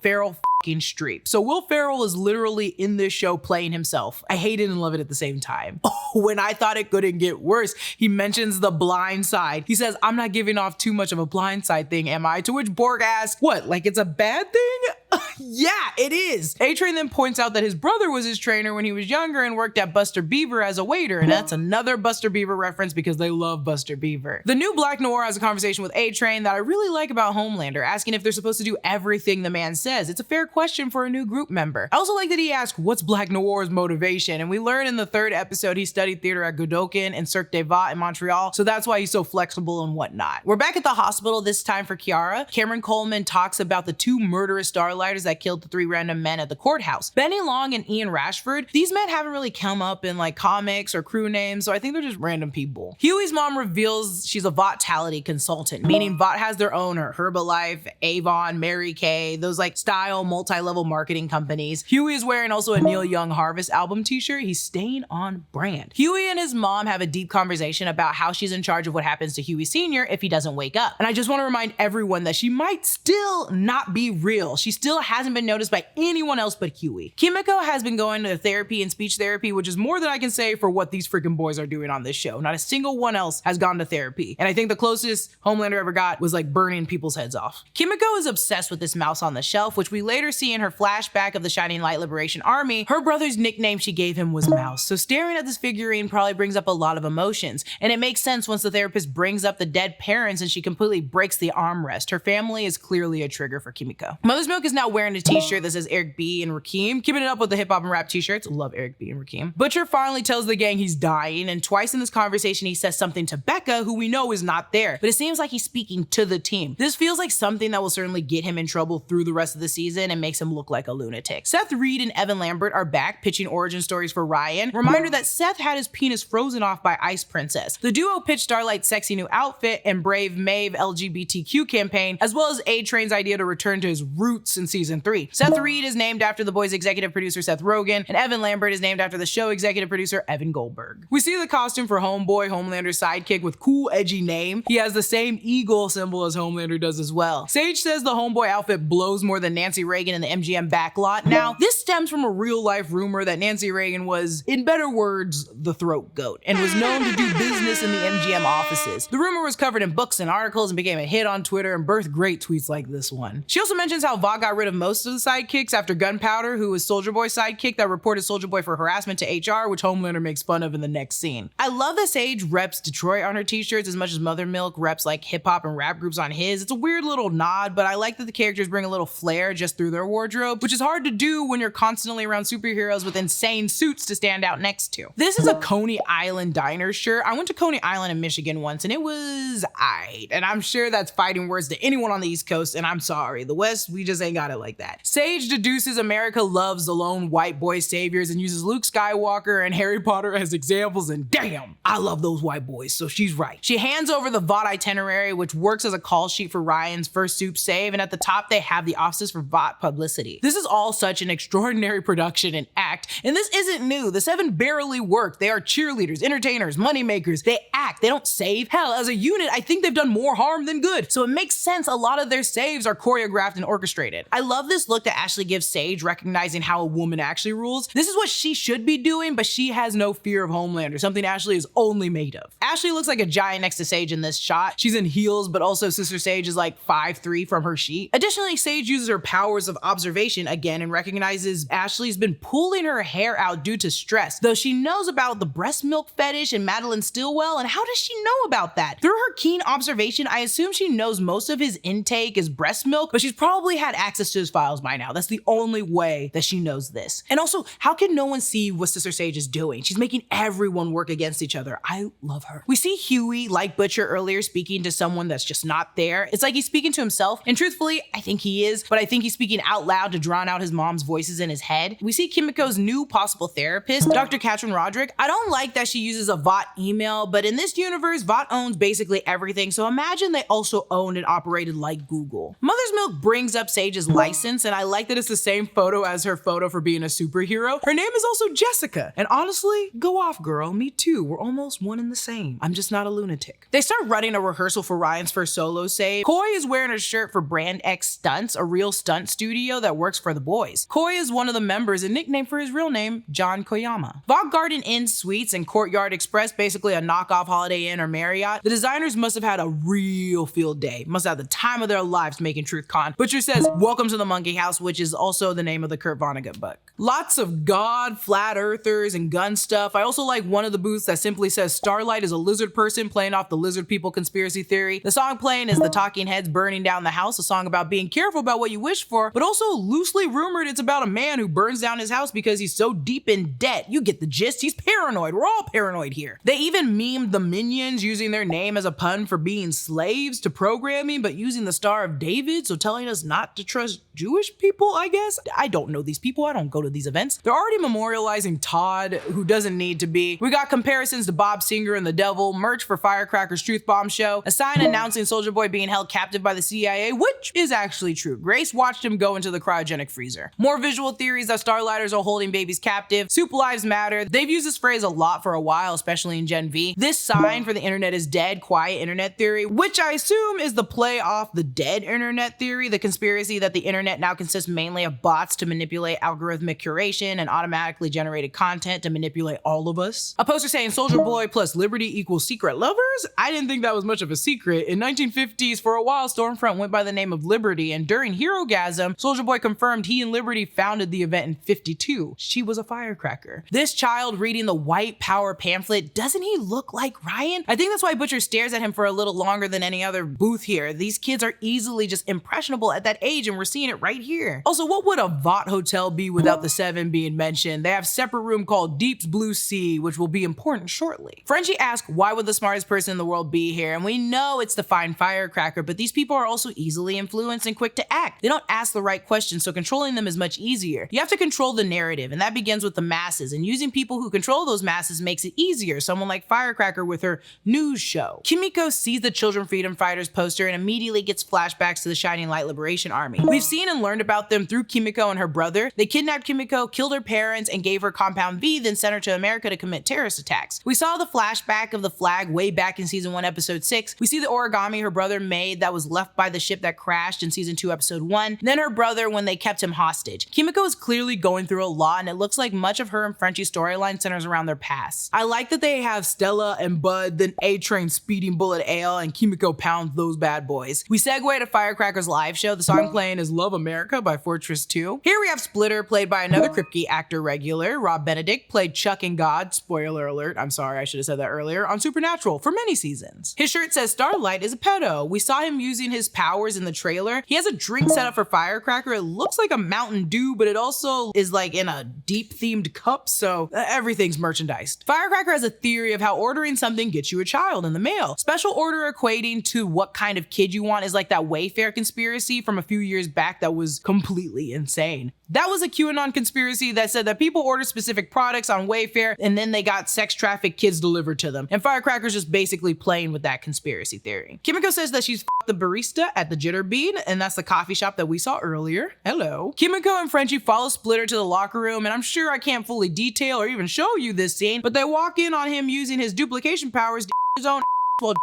Streep. So Will Ferrell is literally in this show playing himself. I hate it and love it at the same time. When I thought it couldn't get worse, he mentions the blind side. He says, I'm not giving off too much of a blind side thing, am I? To which Borg asks, what, like it's a bad thing? Yeah, it is. A-Train then points out that his brother was his trainer when he was younger and worked at Buster Beaver as a waiter, and that's another Buster Beaver reference because they love Buster Beaver. The new Black Noir has a conversation with A-Train that I really like about Homelander, asking if they're supposed to do everything the man says. It's a fair question for a new group member. I also like that he asked, what's Black Noir's motivation? And we learn in the third episode he studied theater at Godolkin and Cirque de Vought in Montreal, so that's why he's so flexible and whatnot. We're back at the hospital, this time for Kiara. Cameron Coleman talks about the two murderous starlighters that killed the 3 random men at the courthouse. Benny Long and Ian Rashford, these men haven't really come up in like comics or crew names, so I think they're just random people. Huey's mom reveals she's a Voughtality consultant, meaning Vought has their own Herbalife, Avon, Mary Kay, those like style multi-level marketing companies. Huey is wearing also a Neil Young Harvest album t-shirt. He's staying on brand. Huey and his mom have a deep conversation about how she's in charge of what happens to Huey Sr. if he doesn't wake up. And I just want to remind everyone that she might still not be real. She still hasn't been noticed by anyone else but Huey. Kimiko has been going to therapy and speech therapy, which is more than I can say for what these freaking boys are doing on this show. Not a single one else has gone to therapy. And I think the closest Homelander ever got was like burning people's heads off. Kimiko is obsessed with this mouse on the shelf, which we later see in her flashback of the Shining Light Liberation Army. Her brother's nickname she gave him was Mouse. So staring at this figurine probably brings up a lot of emotions. And it makes sense once the therapist brings up the dead parents and she completely breaks the armrest. Her family is clearly a trigger for Kimiko. Mother's Milk is now wearing wearing a t-shirt that says Eric B and Rakim, keeping it up with the hip hop and rap t-shirts. Love Eric B and Rakim. Butcher finally tells the gang he's dying, and twice in this conversation he says something to Becca, who we know is not there, but it seems like he's speaking to the team. This feels like something that will certainly get him in trouble through the rest of the season and makes him look like a lunatic. Seth Reed and Evan Lambert are back pitching origin stories for Ryan. Reminder that Seth had his penis frozen off by Ice Princess. The duo pitched Starlight's sexy new outfit and Brave Maeve LGBTQ campaign, as well as A-Train's idea to return to his roots in season 3. Seth Reed is named after The Boys executive producer Seth Rogen, and Evan Lambert is named after the show executive producer Evan Goldberg. We see the costume for Homeboy, Homelander's sidekick, with cool edgy name. He has the same eagle symbol as Homelander does as well. Sage says the Homeboy outfit blows more than Nancy Reagan in the MGM backlot. Now, this stems from a real life rumor that Nancy Reagan was, in better words, the throat goat, and was known to do business in the MGM offices. The rumor was covered in books and articles and became a hit on Twitter and birthed great tweets like this one. She also mentions how Vought got rid of most of the sidekicks after Gunpowder, who was Soulja Boy's sidekick that reported Soulja Boy for harassment to HR, which Homelander makes fun of in the next scene. I love that Sage reps Detroit on her t-shirts as much as Mother Milk reps like hip hop and rap groups on his. It's a weird little nod, but I like that the characters bring a little flair just through their wardrobe, which is hard to do when you're constantly around superheroes with insane suits to stand out next to. This is a Coney Island diner shirt. I went to Coney Island in Michigan once and it was aight, and I'm sure that's fighting words to anyone on the East Coast, and I'm sorry. The West, we just ain't got it like that. Sage deduces America loves the lone white boy saviors and uses Luke Skywalker and Harry Potter as examples, and damn, I love those white boys, so she's right. She hands over the Vought itinerary, which works as a call sheet for Ryan's first Supes save, and at the top they have the offices for Vought publicity. This is all such an extraordinary production and act, and this isn't new. The 7 barely work. They are cheerleaders, entertainers, moneymakers. They act, they don't save. Hell, as a unit, I think they've done more harm than good, so it makes sense a lot of their saves are choreographed and orchestrated. I love this look that Ashley gives Sage, recognizing how a woman actually rules. This is what she should be doing, but she has no fear of Homelander, something Ashley is only made of. Ashley looks like a giant next to Sage in this shot. She's in heels, but also Sister Sage is like 5'3" from her sheet. Additionally, Sage uses her powers of observation again and recognizes Ashley's been pulling her hair out due to stress, though she knows about the breast milk fetish and Madeline Stillwell, and how does she know about that? Through her keen observation, I assume she knows most of his intake is breast milk, but she's probably had access to his files by now. That's the only way that she knows this. And also, how can no one see what Sister Sage is doing? She's making everyone work against each other. I love her. We see Huey, like Butcher earlier, speaking to someone that's just not there. It's like he's speaking to himself, and truthfully, I think he is, but I think he's speaking out loud to drown out his mom's voices in his head. We see Kimiko's new possible therapist, Dr. Katrin Roderick. I don't like that she uses a Vought email, but in this universe, Vought owns basically everything, so imagine they also owned and operated like Google. Mother's Milk brings up Sage's license, and I like that it's the same photo as her photo for being a superhero. Her name is also Jessica, and honestly, go off, girl. Me too. We're almost one and the same. I'm just not a lunatic. They start running a rehearsal for Ryan's first solo save. Coy is wearing a shirt for Brand X Stunts, a real stunt studio that works for the boys. Coy is one of the members and nicknamed for his real name, John Koyama. Vought Garden Inn Suites and Courtyard Express, basically a knockoff Holiday Inn or Marriott. The designers must have had a real field day. Must have the time of their lives making TruthCon. Butcher says, "Welcome to the Monkey House," which is also the name of the Kurt Vonnegut book. Lots of God, flat earthers, and gun stuff. I also like one of the booths that simply says Starlight is a lizard person, playing off the lizard people conspiracy theory. The song playing is the Talking Heads Burning Down the House, a song about being careful about what you wish for, but also loosely rumored it's about a man who burns down his house because he's so deep in debt. You get the gist. He's paranoid. We're all paranoid here. They even memed the Minions using their name as a pun for being slaves to programming, but using the Star of David, so telling us not to trust Jewish people, I guess? I don't know these people. I don't go to these events. They're already memorializing Todd, who doesn't need to be. We got comparisons to Bob Singer and the Devil, merch for Firecracker's Truth Bomb show, a sign announcing Soulja Boy being held captive by the CIA, which is actually true. Grace watched him go into the cryogenic freezer. More visual theories that Starlighters are holding babies captive. Soup Lives Matter. They've used this phrase a lot for a while, especially in Gen V. This sign for the internet is dead, quiet internet theory, which I assume is the play off the dead internet theory, the conspiracy that the internet now consists mainly of bots to manipulate algorithmic curation and automatically generated content to manipulate all of us. A poster saying Soulja Boy plus Liberty equals secret lovers? I didn't think that was much of a secret. In 1950s, for a while, Stormfront went by the name of Liberty, and during Herogasm, Soulja Boy confirmed he and Liberty founded the event in 52. She was a firecracker. This child reading the white power pamphlet, doesn't he look like Ryan? I think that's why Butcher stares at him for a little longer than any other booth here. These kids are easily just impressionable at that age, and we're seeing it right here. Also, what would a Vought hotel be without the 7 being mentioned? They have a separate room called Deep's Blue Sea, which will be important shortly. Frenchie asks, why would the smartest person in the world be here? And we know it's the fine Firecracker, but these people are also easily influenced and quick to act. They don't ask the right questions, so controlling them is much easier. You have to control the narrative, and that begins with the masses, and using people who control those masses makes it easier. Someone like Firecracker with her news show. Kimiko sees the Children Freedom Fighters poster and immediately gets flashbacks to the Shining Light Liberation Army. We've seen and learned about them through Kimiko and her brother. They kidnapped Kimiko, killed her parents, and gave her Compound V, then sent her to America to commit terrorist attacks. We saw the flashback of the flag way back in season 1, episode 6. We see the origami her brother made that was left by the ship that crashed in season 2, episode 1. Then her brother when they kept him hostage. Kimiko is clearly going through a lot, and it looks like much of her and Frenchie's storyline centers around their past. I like that they have Stella and Bud, then A-Train speeding Bullet Ale, and Kimiko pounds those bad boys. We segue to Firecracker's live show. The song playing is Love America by Fortress 2. Here we have Splitter, played by another Kripke actor regular. Rob Benedict played Chuck and God, spoiler alert, I'm sorry, I should have said that earlier, on Supernatural for many seasons. His shirt says Starlight is a pedo. We saw him using his powers in the trailer. He has a drink set up for Firecracker. It looks like a Mountain Dew, but it also is like in a deep themed cup, so everything's merchandised. Firecracker has a theory of how ordering something gets you a child in the mail. Special order equating to what kind of kid you want is like that Wayfair conspiracy from a few years back that was completely insane. That was a QAnon conspiracy that said that people order specific products on Wayfair and then they got sex trafficked kids delivered to them. And Firecracker's just basically playing with that conspiracy theory. Kimiko says that she's the barista at the Jitterbean, and that's the coffee shop that we saw earlier. Hello. Kimiko and Frenchie follow Splitter to the locker room, and I'm sure I can't fully detail or even show you this scene, but they walk in on him using his duplication powers to his own well.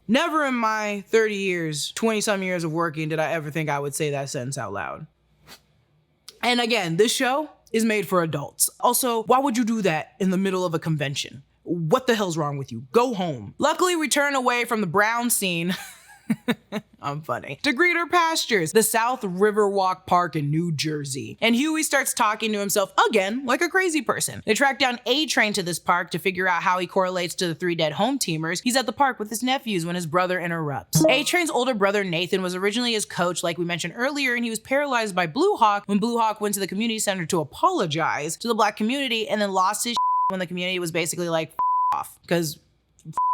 Never in my 30 years, 20 some years of working did I ever think I would say that sentence out loud. And again, this show is made for adults. Also, why would you do that in the middle of a convention? What the hell's wrong with you? Go home. Luckily, we turn away from the Brown scene. I'm funny. To Greener Pastures, the South Riverwalk Park in New Jersey. And Huey starts talking to himself again like a crazy person. They track down A-Train to this park to figure out how he correlates to the 3 dead home teamers. He's at the park with his nephews when his brother interrupts. A-Train's older brother Nathan was originally his coach like we mentioned earlier, and he was paralyzed by Blue Hawk when Blue Hawk went to the community center to apologize to the black community and then lost his when the community was basically like f off, because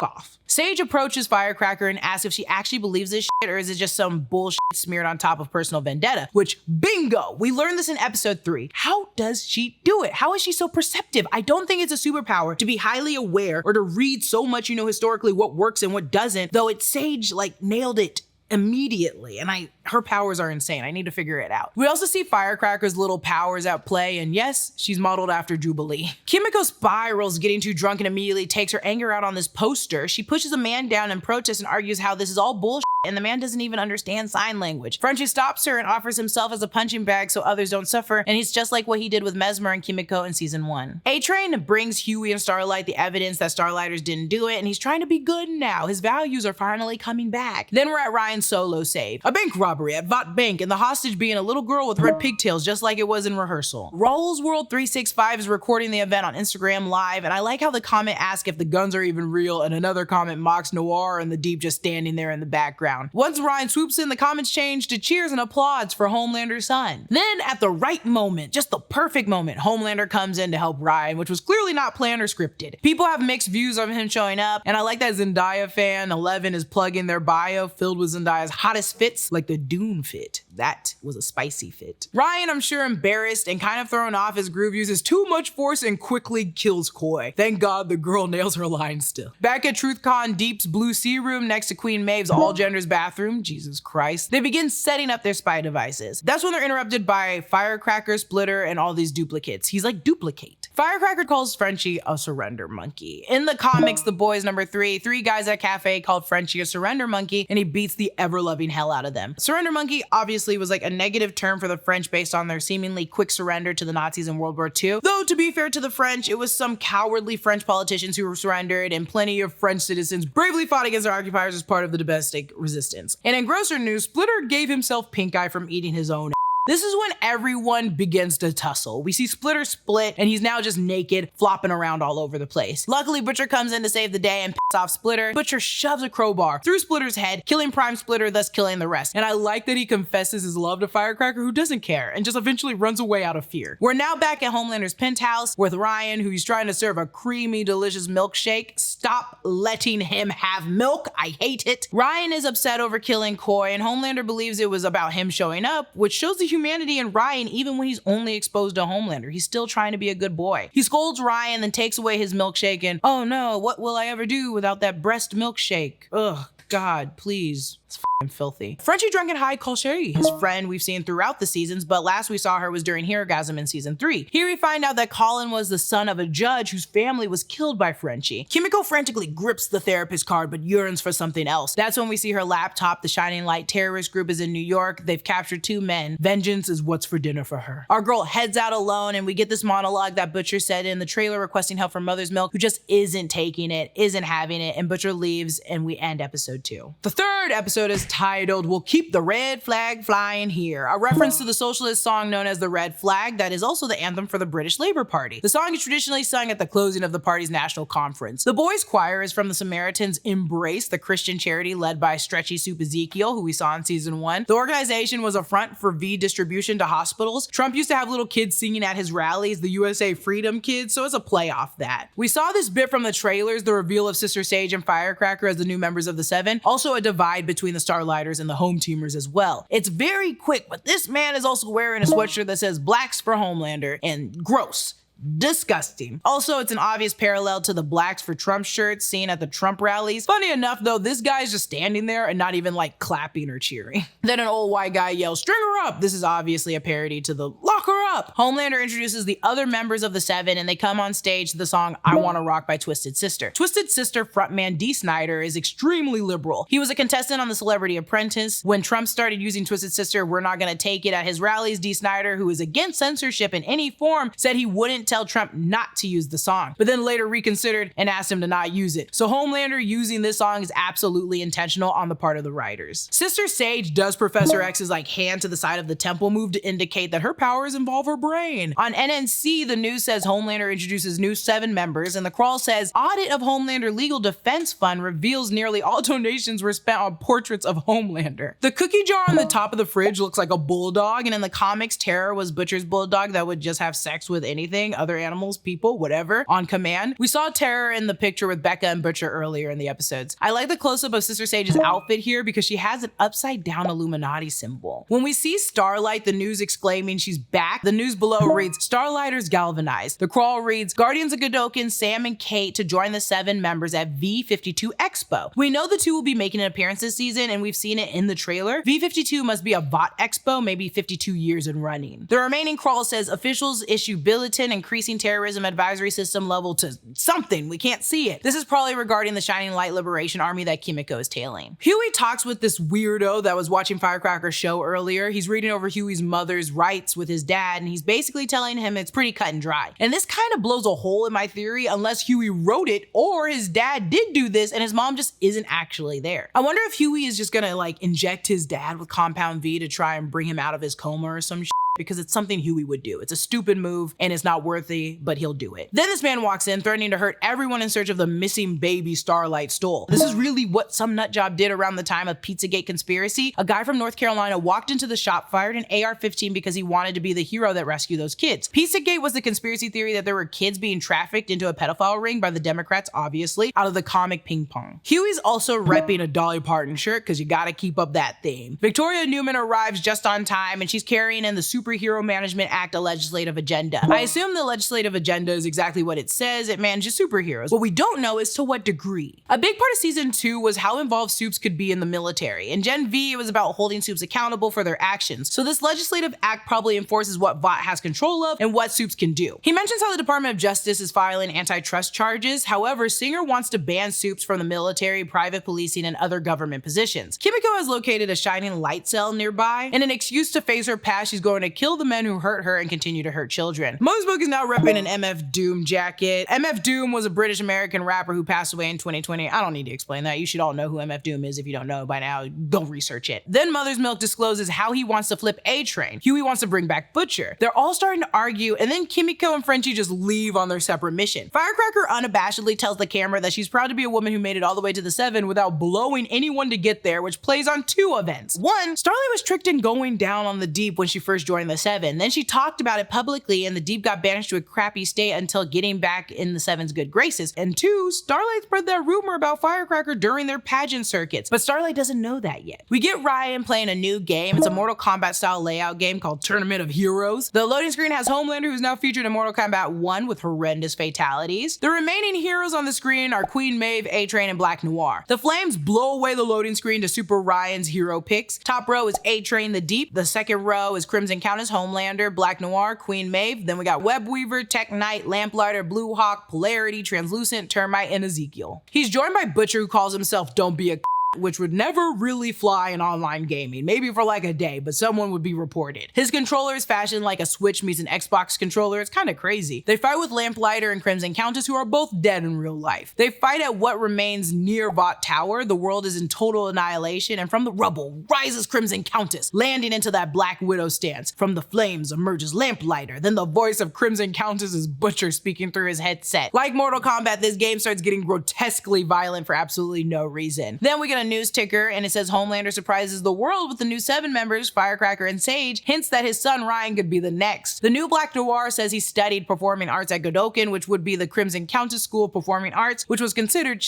off. Sage approaches Firecracker and asks if she actually believes this shit or is it just some bullshit smeared on top of personal vendetta, which bingo, we learned this in episode 3. How does she do it? How is she so perceptive? I don't think it's a superpower to be highly aware or to read so much, historically what works and what doesn't, though it's Sage like nailed it immediately, and her powers are insane. I need to figure it out. We also see Firecracker's little powers at play, and yes, she's modeled after Jubilee. Kimiko spirals, getting too drunk, and immediately takes her anger out on this poster. She pushes a man down in protest and argues how this is all bullshit, and the man doesn't even understand sign language. Frenchie stops her and offers himself as a punching bag so others don't suffer, and he's just like what he did with Mesmer and Kimiko in season 1. A-Train brings Huey and Starlight the evidence that Starlighters didn't do it, and he's trying to be good now. His values are finally coming back. Then we're at Ryan's solo save. A bank robbery at Vought Bank, and the hostage being a little girl with red pigtails just like it was in rehearsal. Raoul's World 365 is recording the event on Instagram Live, and I like how the comment asks if the guns are even real, and another comment mocks Noir and the Deep just standing there in the background. Once Ryan swoops in, the comments change to cheers and applause for Homelander's son. Then at the right moment, just the perfect moment, Homelander comes in to help Ryan, which was clearly not planned or scripted. People have mixed views of him showing up, and I like that Zendaya fan 11 is plugging their bio filled with Zendaya's hottest fits, like the Dune fit. That was a spicy fit. Ryan, I'm sure embarrassed and kind of thrown off as Groove uses too much force and quickly kills Coy. Thank God the girl nails her line still. Back at TruthCon Deep's Blue Sea Room next to Queen Maeve's all genders bathroom, Jesus Christ, they begin setting up their spy devices. That's when they're interrupted by Firecracker, Splitter, and all these duplicates. He's like, duplicate. Firecracker calls Frenchie a surrender monkey. In the comics, The Boys number 3, 3 guys at a cafe called Frenchie a surrender monkey, and he beats the ever-loving hell out of them. Surrender monkey obviously was like a negative term for the French based on their seemingly quick surrender to the Nazis in World War II. Though to be fair to the French, it was some cowardly French politicians who were surrendered, and plenty of French citizens bravely fought against their occupiers as part of the domestic resistance. And in grosser news, Splitter gave himself pink eye from eating his own This is when everyone begins to tussle. We see Splitter split, and he's now just naked, flopping around all over the place. Luckily, Butcher comes in to save the day and pisses off Splitter. Butcher shoves a crowbar through Splitter's head, killing Prime Splitter, thus killing the rest. And I like that he confesses his love to Firecracker, who doesn't care, and just eventually runs away out of fear. We're now back at Homelander's penthouse with Ryan, who he's trying to serve a creamy, delicious milkshake. Stop letting him have milk. I hate it. Ryan is upset over killing Coy, and Homelander believes it was about him showing up, which shows the humanity in Ryan even when he's only exposed to Homelander. He's still trying to be a good boy. He scolds Ryan, then takes away his milkshake and, oh no, what will I ever do without that breast milkshake? Ugh, God, please. It's f***ing filthy. Frenchie Drunken High calls Sherry his friend we've seen throughout the seasons, but last we saw her was during Herogasm in season 3. Here we find out that Colin was the son of a judge whose family was killed by Frenchie. Kimiko frantically grips the therapist card but yearns for something else. That's when we see her laptop. The Shining Light terrorist group is in New York. They've captured 2 men. Vengeance is what's for dinner for her. Our girl heads out alone, and we get this monologue that Butcher said in the trailer requesting help from Mother's Milk, who just isn't taking it, isn't having it, and Butcher leaves, and we end episode 2. The third episode is titled "We'll Keep the Red Flag Flying Here," a reference to the socialist song known as the Red Flag that is also the anthem for the British Labour Party. The song is traditionally sung at the closing of the party's national conference. The boys' choir is from the Samaritans Embrace, the Christian charity led by Stretchy Soup Ezekiel, who we saw in season 1. The organization was a front for V distribution to hospitals. Trump used to have little kids singing at his rallies, the USA Freedom Kids, so it's a play off that. We saw this bit from the trailers, the reveal of Sister Sage and Firecracker as the new members of the Seven, also a divide between the Starlighters and the Home Teamers as well. It's very quick, but this man is also wearing a sweatshirt that says Blacks for Homelander, and gross. Disgusting. Also, it's an obvious parallel to the Blacks for Trump shirts seen at the Trump rallies. Funny enough though, this guy's just standing there and not even like clapping or cheering. Then an old white guy yells, "String her up!" This is obviously a parody to the "Lock her up!" Homelander introduces the other members of the Seven, and they come on stage to the song "I Wanna Rock" by Twisted Sister. Twisted Sister frontman Dee Snider is extremely liberal. He was a contestant on The Celebrity Apprentice. When Trump started using Twisted Sister, "We're not gonna take it" at his rallies, Dee Snider, who is against censorship in any form, said he wouldn't tell Trump not to use the song, but then later reconsidered and asked him to not use it. So Homelander using this song is absolutely intentional on the part of the writers. Sister Sage does Professor X's like hand to the side of the temple move to indicate that her powers involve her brain. On NNC, the news says Homelander introduces new 7 members, and the crawl says audit of Homelander Legal Defense Fund reveals nearly all donations were spent on portraits of Homelander. The cookie jar on the top of the fridge looks like a bulldog, and in the comics, Terra was Butcher's bulldog that would just have sex with anything, other animals, people, whatever, on command. We saw Terror in the picture with Becca and Butcher earlier in the episodes. I like the close-up of Sister Sage's outfit here because she has an upside-down Illuminati symbol. When we see Starlight, the news exclaiming she's back, the news below reads, "Starlighters galvanized." The crawl reads, "Guardians of Godolkin, Sam and Kate to join the 7 members at V52 Expo." We know the 2 will be making an appearance this season, and we've seen it in the trailer. V52 must be a Vought Expo, maybe 52 years in running. The remaining crawl says officials issue bulletin increasing terrorism advisory system level to something. We can't see it. This is probably regarding the Shining Light Liberation Army that Kimiko is tailing. Huey talks with this weirdo that was watching Firecracker's show earlier. He's reading over Huey's mother's rights with his dad, and he's basically telling him it's pretty cut and dry. And this kind of blows a hole in my theory unless Huey wrote it or his dad did do this and his mom just isn't actually there. I wonder if Huey is just gonna like inject his dad with Compound V to try and bring him out of his coma or some shit, because it's something Huey would do. It's a stupid move and it's not worthy, but he'll do it. Then this man walks in threatening to hurt everyone in search of the missing baby Starlight stole. This is really what some nutjob did around the time of Pizzagate conspiracy. A guy from North Carolina walked into the shop, fired an AR-15 because he wanted to be the hero that rescued those kids. Pizzagate was the conspiracy theory that there were kids being trafficked into a pedophile ring by the Democrats, obviously, out of the comic Ping Pong. Huey's also repping a Dolly Parton shirt because you gotta keep up that theme. Victoria Newman arrives just on time and she's carrying in the Superhero Management Act, a legislative agenda. I assume the legislative agenda is exactly what it says. It manages superheroes. What we don't know is to what degree. A big part of season 2 was how involved Supes could be in the military. In Gen V, it was about holding Supes accountable for their actions. So this legislative act probably enforces what Vought has control of and what Supes can do. He mentions how the Department of Justice is filing antitrust charges. However, Singer wants to ban Supes from the military, private policing, and other government positions. Kimiko has located a Shining Light cell nearby. In an excuse to face her past, she's going to to kill the men who hurt her and continue to hurt children. Mother's Milk is now repping an MF Doom jacket. MF Doom was a British American rapper who passed away in 2020. I don't need to explain that. You should all know who MF Doom is. If you don't know by now, go research it. Then Mother's Milk discloses how he wants to flip A-Train. Huey wants to bring back Butcher. They're all starting to argue, and then Kimiko and Frenchie just leave on their separate mission. Firecracker unabashedly tells the camera that she's proud to be a woman who made it all the way to the 7 without blowing anyone to get there, which plays on 2 events. 1, Starlight was tricked in going down on the Deep when she first joined the 7. Then she talked about it publicly, and the Deep got banished to a crappy state until getting back in the 7's good graces. And 2, Starlight spread that rumor about Firecracker during their pageant circuits, but Starlight doesn't know that yet. We get Ryan playing a new game. It's a Mortal Kombat style layout game called Tournament of Heroes. The loading screen has Homelander, who's now featured in Mortal Kombat 1 with horrendous fatalities. The remaining heroes on the screen are Queen Maeve, A-Train, and Black Noir. The flames blow away the loading screen to Super Ryan's hero picks. Top row is A-Train the Deep. The second row is Crimson Countess, Homelander, Black Noir, Queen Maeve. Then we got Webweaver, Tech Knight, Lamplighter, Blue Hawk, Polarity, Translucent, Termite, and Ezekiel. He's joined by Butcher, who calls himself Don't Be a which would never really fly in online gaming, maybe for like a day, but someone would be reported. His controller is fashioned like a Switch meets an Xbox controller. It's kind of crazy. They fight with Lamplighter and Crimson Countess, who are both dead in real life. They fight at what remains near Vought Tower. The world is in total annihilation, and from the rubble rises Crimson Countess, landing into that Black Widow stance. From the flames emerges Lamplighter. Then the voice of Crimson Countess is Butcher speaking through his headset. Like Mortal Kombat, this game starts getting grotesquely violent for absolutely no reason. Then we get a news ticker, and it says Homelander surprises the world with the new 7 members, Firecracker and Sage, hints that his son Ryan could be the next. The new Black Noir says he studied performing arts at Godolkin, which would be the Crimson Countess School of Performing Arts, which was considered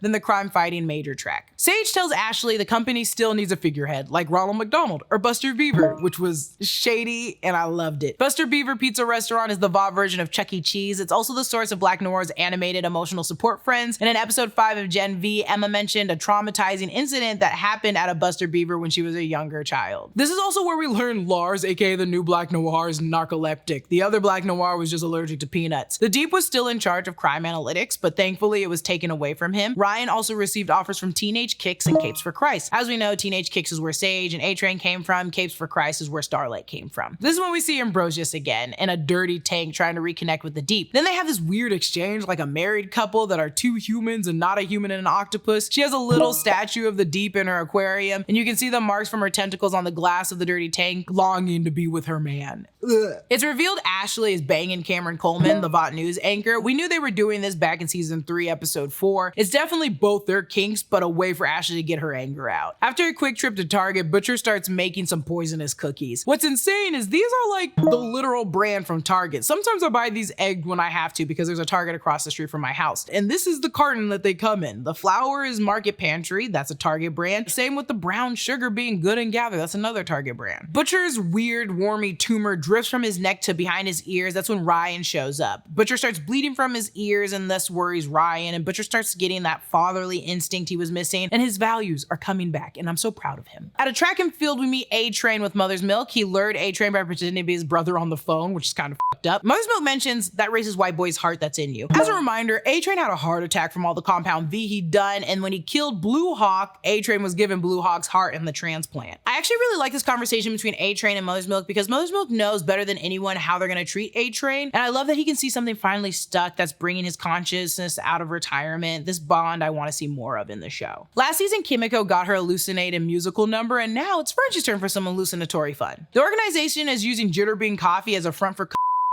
than the crime-fighting major track. Sage tells Ashley the company still needs a figurehead, like Ronald McDonald or Buster Beaver, which was shady, and I loved it. Buster Beaver Pizza Restaurant is the Vought version of Chuck E. Cheese. It's also the source of Black Noir's animated emotional support friends. And in episode 5 of Gen V, Emma mentioned a traumatizing incident that happened at a Buster Beaver when she was a younger child. This is also where we learn Lars, aka the new Black Noir, is narcoleptic. The other Black Noir was just allergic to peanuts. The Deep was still in charge of crime analytics, but thankfully it was taken away from him. Ryan also received offers from Teenage Kicks and Capes for Christ. As we know, Teenage Kicks is where Sage and A-Train came from. Capes for Christ is where Starlight came from. This is when we see Ambrosius again in a dirty tank trying to reconnect with the Deep. Then they have this weird exchange, like a married couple that are 2 humans and not a human and an octopus. She has a little statue of the Deep in her aquarium, and you can see the marks from her tentacles on the glass of the dirty tank, longing to be with her man. Ugh. It's revealed Ashley is banging Cameron Coleman, the Vought News anchor. We knew they were doing this back in season 3, episode 4. It's definitely both their kinks, but a way for Ashley to get her anger out. After a quick trip to Target, Butcher starts making some poisonous cookies. What's insane is these are like the literal brand from Target. Sometimes I buy these egged when I have to because there's a Target across the street from my house. And this is the carton that they come in. The flour is Market Pantry, that's a Target brand. Same with the brown sugar being Good and Gather, that's another Target brand. Butcher's weird, wormy tumor drifts from his neck to behind his ears. That's when Ryan shows up. Butcher starts bleeding from his ears and thus worries Ryan, and Butcher starts getting that fatherly instinct he was missing, and his values are coming back, and I'm so proud of him. At a track and field, we meet A-Train with Mother's Milk. He lured A-Train by pretending to be his brother on the phone, which is kind of fucked up. Mother's Milk mentions that raises white boy's heart that's in you. As a reminder, A-Train had a heart attack from all the Compound V he'd done, and when he killed Blue Hawk, A-Train was given Blue Hawk's heart in the transplant. I actually really like this conversation between A-Train and Mother's Milk because Mother's Milk knows better than anyone how they're gonna treat A-Train, and I love that he can see something finally stuck that's bringing his consciousness out of retirement. This bond I want to see more of in the show. Last season, Kimiko got her hallucinate and musical number, and now it's Frenchie's turn for some hallucinatory fun. The organization is using Jitterbean coffee as a front for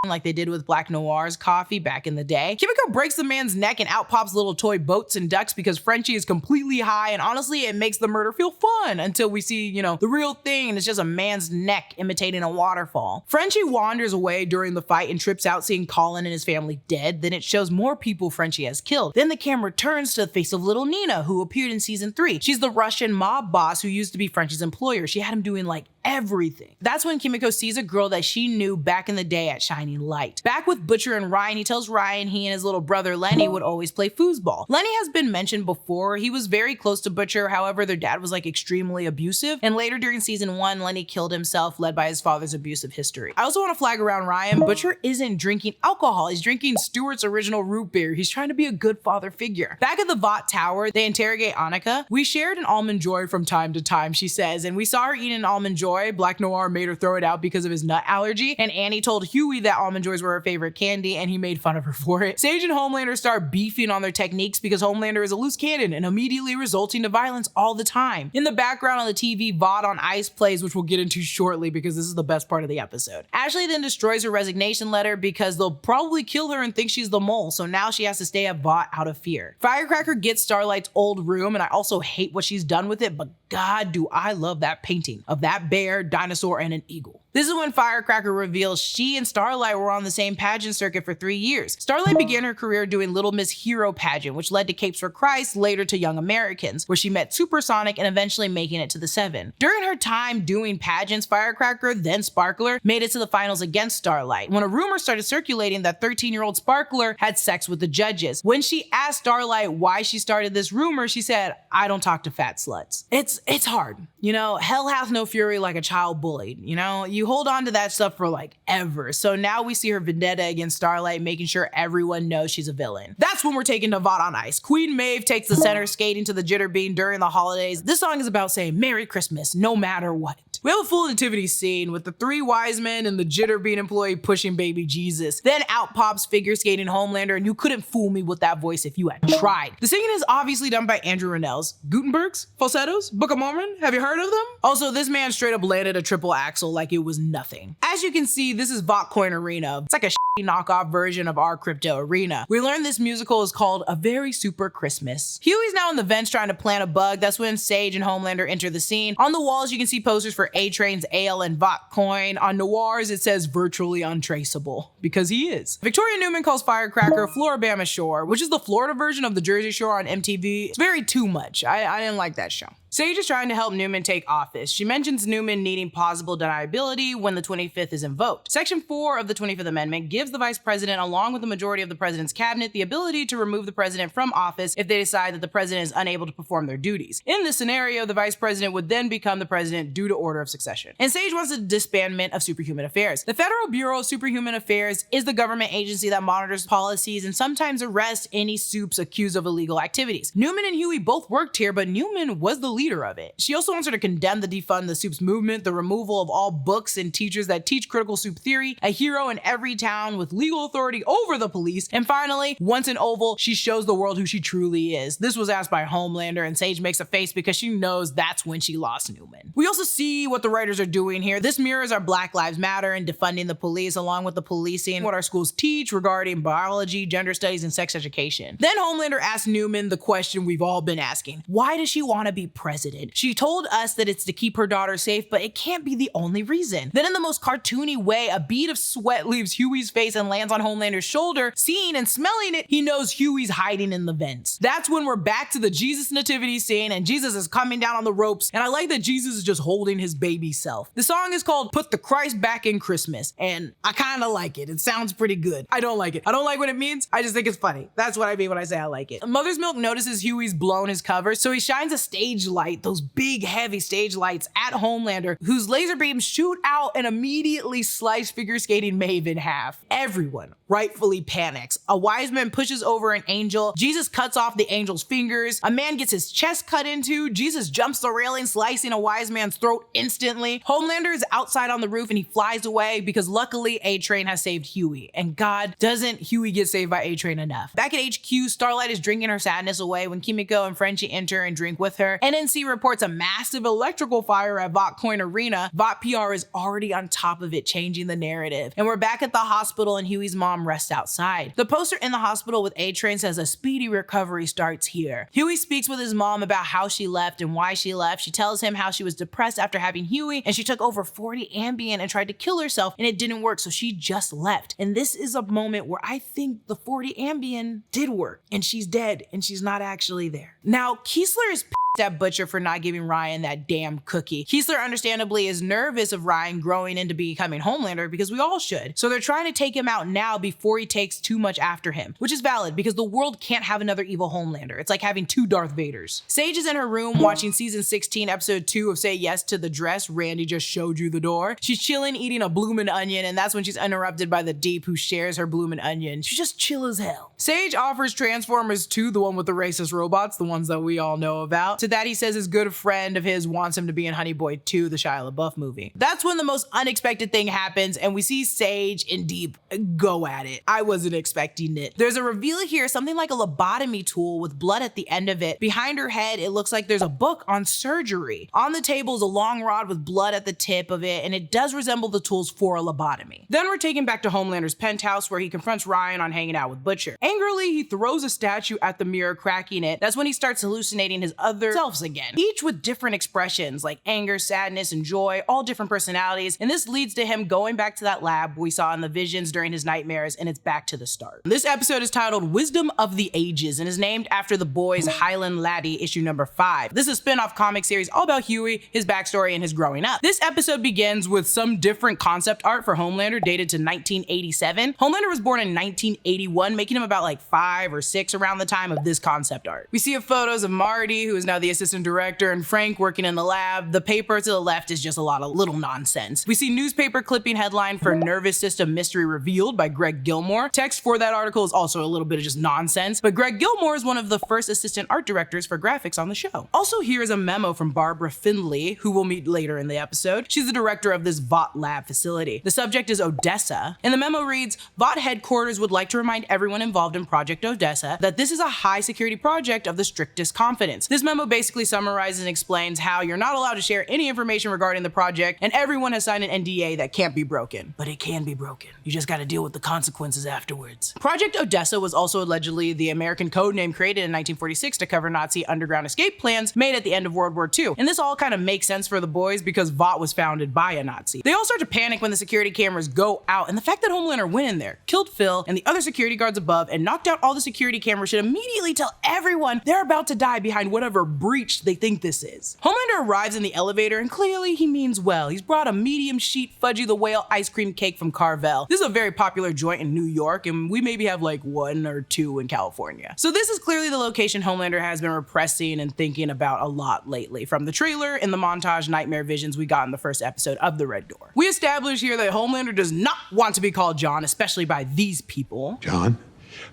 like they did with Black Noir's coffee back in the day. Kimiko breaks the man's neck and out pops little toy boats and ducks because Frenchie is completely high, and honestly it makes the murder feel fun until we see, you know, the real thing and it's just a man's neck imitating a waterfall. Frenchie wanders away during the fight and trips out seeing Colin and his family dead. Then it shows more people Frenchie has killed. Then the camera turns to the face of little Nina, who appeared in season 3. She's the Russian mob boss who used to be Frenchie's employer. She had him doing like everything. That's when Kimiko sees a girl that she knew back in the day at Shining Light. Back with Butcher and Ryan, he tells Ryan he and his little brother Lenny would always play foosball. Lenny has been mentioned before. He was very close to Butcher, however their dad was like extremely abusive, and later during season 1, Lenny killed himself, led by his father's abusive history. I also want to flag around Ryan, Butcher isn't drinking alcohol, he's drinking Stewart's original root beer. He's trying to be a good father figure. Back at the Vought Tower, they interrogate Annika. We shared an almond joy from time to time, she says, and we saw her eat an almond joy Joy. Black Noir made her throw it out because of his nut allergy, and Annie told Huey that almond joys were her favorite candy, and he made fun of her for it. Sage and Homelander start beefing on their techniques because Homelander is a loose cannon and immediately resulting to violence all the time. In the background on the TV, Vought on Ice plays, which we'll get into shortly because this is the best part of the episode. Ashley then destroys her resignation letter because they'll probably kill her and think she's the mole, so now she has to stay at Vought out of fear. Firecracker gets Starlight's old room, and I also hate what she's done with it, but God, do I love that painting of that bear, dinosaur, and an eagle. This is when Firecracker reveals she and Starlight were on the same pageant circuit for 3 years. Starlight began her career doing Little Miss Hero pageant, which led to Capes for Christ, later to Young Americans, where she met Supersonic and eventually making it to the 7. During her time doing pageants, Firecracker, then Sparkler, made it to the finals against Starlight, when a rumor started circulating that 13-year-old Sparkler had sex with the judges. When she asked Starlight why she started this rumor, she said, "I don't talk to fat sluts." It's hard. You know, hell hath no fury like a child bullied. You know, you hold on to that stuff for like ever. So now we see her vendetta against Starlight, making sure everyone knows she's a villain. That's when we're taken to Vought on Ice. Queen Maeve takes the center skating to the Jitterbean during the holidays. This song is about saying Merry Christmas no matter what. We have a full nativity scene with the 3 wise men and the Jitterbean employee pushing baby Jesus. Then out pops figure skating Homelander, and you couldn't fool me with that voice if you had tried. The singing is obviously done by Andrew Rannells. Gutenbergs? Falsettos? Book of Mormon? Have you heard of them? Also, this man straight up landed a triple axel like it was nothing. As you can see, this is Vought Coin Arena. It's like a shitty knockoff version of our crypto arena. We learned this musical is called A Very Super Christmas. Huey's now in the vents trying to plant a bug. That's when Sage and Homelander enter the scene. On the walls, you can see posters for A-Train's Ale and Vought Coin. On Noir's, it says virtually untraceable, because he is. Victoria Newman calls Firecracker Floribama Shore, which is the Florida version of the Jersey Shore on MTV. It's very too much. I didn't like that show. Sage is trying to help Newman take office. She mentions Newman needing plausible deniability when the 25th is invoked. Section 4 of the 25th Amendment gives the vice president, along with the majority of the president's cabinet, the ability to remove the president from office if they decide that the president is unable to perform their duties. In this scenario, the vice president would then become the president due to order of succession. And Sage wants a disbandment of Superhuman Affairs. The Federal Bureau of Superhuman Affairs is the government agency that monitors policies and sometimes arrests any Supes accused of illegal activities. Newman and Huey both worked here, but Newman was the leader of it. She also wants her to condemn the defund the Supes movement, the removal of all books and teachers that teach critical Supe theory, a hero in every town with legal authority over the police, and finally, once in Oval, she shows the world who she truly is. This was asked by Homelander, and Sage makes a face because she knows that's when she lost Newman. We also see what the writers are doing here. This mirrors our Black Lives Matter and defunding the police, along with the policing, what our schools teach regarding biology, gender studies, and sex education. Then Homelander asks Newman the question we've all been asking. Why does she want to be president? She told us that it's to keep her daughter safe, but it can't be the only reason. Then in the most cartoony way, a bead of sweat leaves Huey's face and lands on Homelander's shoulder. Seeing and smelling it, he knows Huey's hiding in the vents. That's when we're back to the Jesus nativity scene, and Jesus is coming down on the ropes, and I like that Jesus is just holding his baby self. The song is called Put the Christ Back in Christmas, and I kind of like it. It sounds pretty good. I don't like it. I don't like what it means. I just think it's funny. That's what I mean when I say I like it. Mother's Milk notices Huey's blown his cover, so he shines a stage light, those big heavy stage lights, at Homelander, whose laser beams shoot out and immediately slice figure skating Maeve in half. Everyone rightfully panics. A wise man pushes over an angel. Jesus cuts off the angel's fingers. A man gets his chest cut into. Jesus jumps the railing, slicing a wise man's throat instantly. Homelander is outside on the roof and he flies away because luckily A-Train has saved Huey. And God, doesn't Huey get saved by A-Train enough? Back at HQ, Starlight is drinking her sadness away when Kimiko and Frenchie enter and drink with her. NNC reports a massive electrical fire at Vought Coin Arena. Vought PR is already on top of it, changing the narrative. And we're back at the hospital and Huey's mom rests outside. The poster in the hospital with A-Train says a speedy recovery starts here. Huey speaks with his mom about how she left and why she left. She tells him how she was depressed after having Huey and she took over 40 Ambien and tried to kill herself and it didn't work, so she just left. And this is a moment where I think the 40 Ambien did work and she's dead and she's not actually there. Now, Keesler is at Butcher for not giving Ryan that damn cookie. Keesler understandably is nervous of Ryan growing into becoming Homelander because we all should. So they're trying to take him out now before he takes too much after him, which is valid because the world can't have another evil Homelander. It's like having 2 Darth Vaders. Sage is in her room watching season 16, episode 2 of Say Yes to the Dress. Randy just showed you the door. She's chilling, eating a bloomin' onion, and that's when she's interrupted by the Deep, who shares her bloomin' onion. She's just chill as hell. Sage offers Transformers 2, the one with the racist robots, the ones that we all know about. To that he says says his good friend of his wants him to be in Honey Boy 2, the Shia LaBeouf movie. That's when the most unexpected thing happens and we see Sage and Deep go at it. I wasn't expecting it. There's a reveal here, something like a lobotomy tool with blood at the end of it. Behind her head, it looks like there's a book on surgery. On the table is a long rod with blood at the tip of it, and it does resemble the tools for a lobotomy. Then we're taken back to Homelander's penthouse where he confronts Ryan on hanging out with Butcher. Angrily, he throws a statue at the mirror, cracking it. That's when he starts hallucinating his other selves again, each with different expressions like anger, sadness, and joy, all different personalities, and this leads to him going back to that lab we saw in the visions during his nightmares, and it's back to the start. This episode is titled Wisdom of the Ages and is named after the boys Highland Laddie issue number 5. This is a spin-off comic series all about Huey, his backstory, and his growing up. This episode begins with some different concept art for Homelander dated to 1987. Homelander was born in 1981, making him about like 5 or 6 around the time of this concept art. We see photos of Marty, who is now the assistant director, and Frank working in the lab. The paper to the left is just a lot of little nonsense. We see newspaper clipping headline for Nervous System Mystery Revealed by Greg Gilmore. Text for that article is also a little bit of just nonsense, but Greg Gilmore is one of the first assistant art directors for graphics on the show. Also, here is a memo from Barbara Finley, who we'll meet later in the episode. She's the director of this Vought lab facility. The subject is Odessa, and the memo reads, Vought headquarters would like to remind everyone involved in Project Odessa that this is a high security project of the strictest confidence. This memo basically summarizes and explains how you're not allowed to share any information regarding the project, and everyone has signed an NDA that can't be broken. But it can be broken. You just gotta deal with the consequences afterwards. Project Odessa was also allegedly the American code name created in 1946 to cover Nazi underground escape plans made at the end of World War II. And this all kind of makes sense for the boys because Vought was founded by a Nazi. They all start to panic when the security cameras go out, and the fact that Homelander went in there, killed Phil and the other security guards above, and knocked out all the security cameras should immediately tell everyone they're about to die behind whatever breach they think this is. Homelander arrives in the elevator, and clearly he means well. He's brought a medium sheet Fudgy the Whale ice cream cake from Carvel. This is a very popular joint in New York, and we maybe have like 1 or 2 in California. So this is clearly the location Homelander has been repressing and thinking about a lot lately, from the trailer and the montage nightmare visions we got in the first episode of The Red Door. We establish here that Homelander does not want to be called John, especially by these people. John?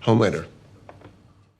Homelander.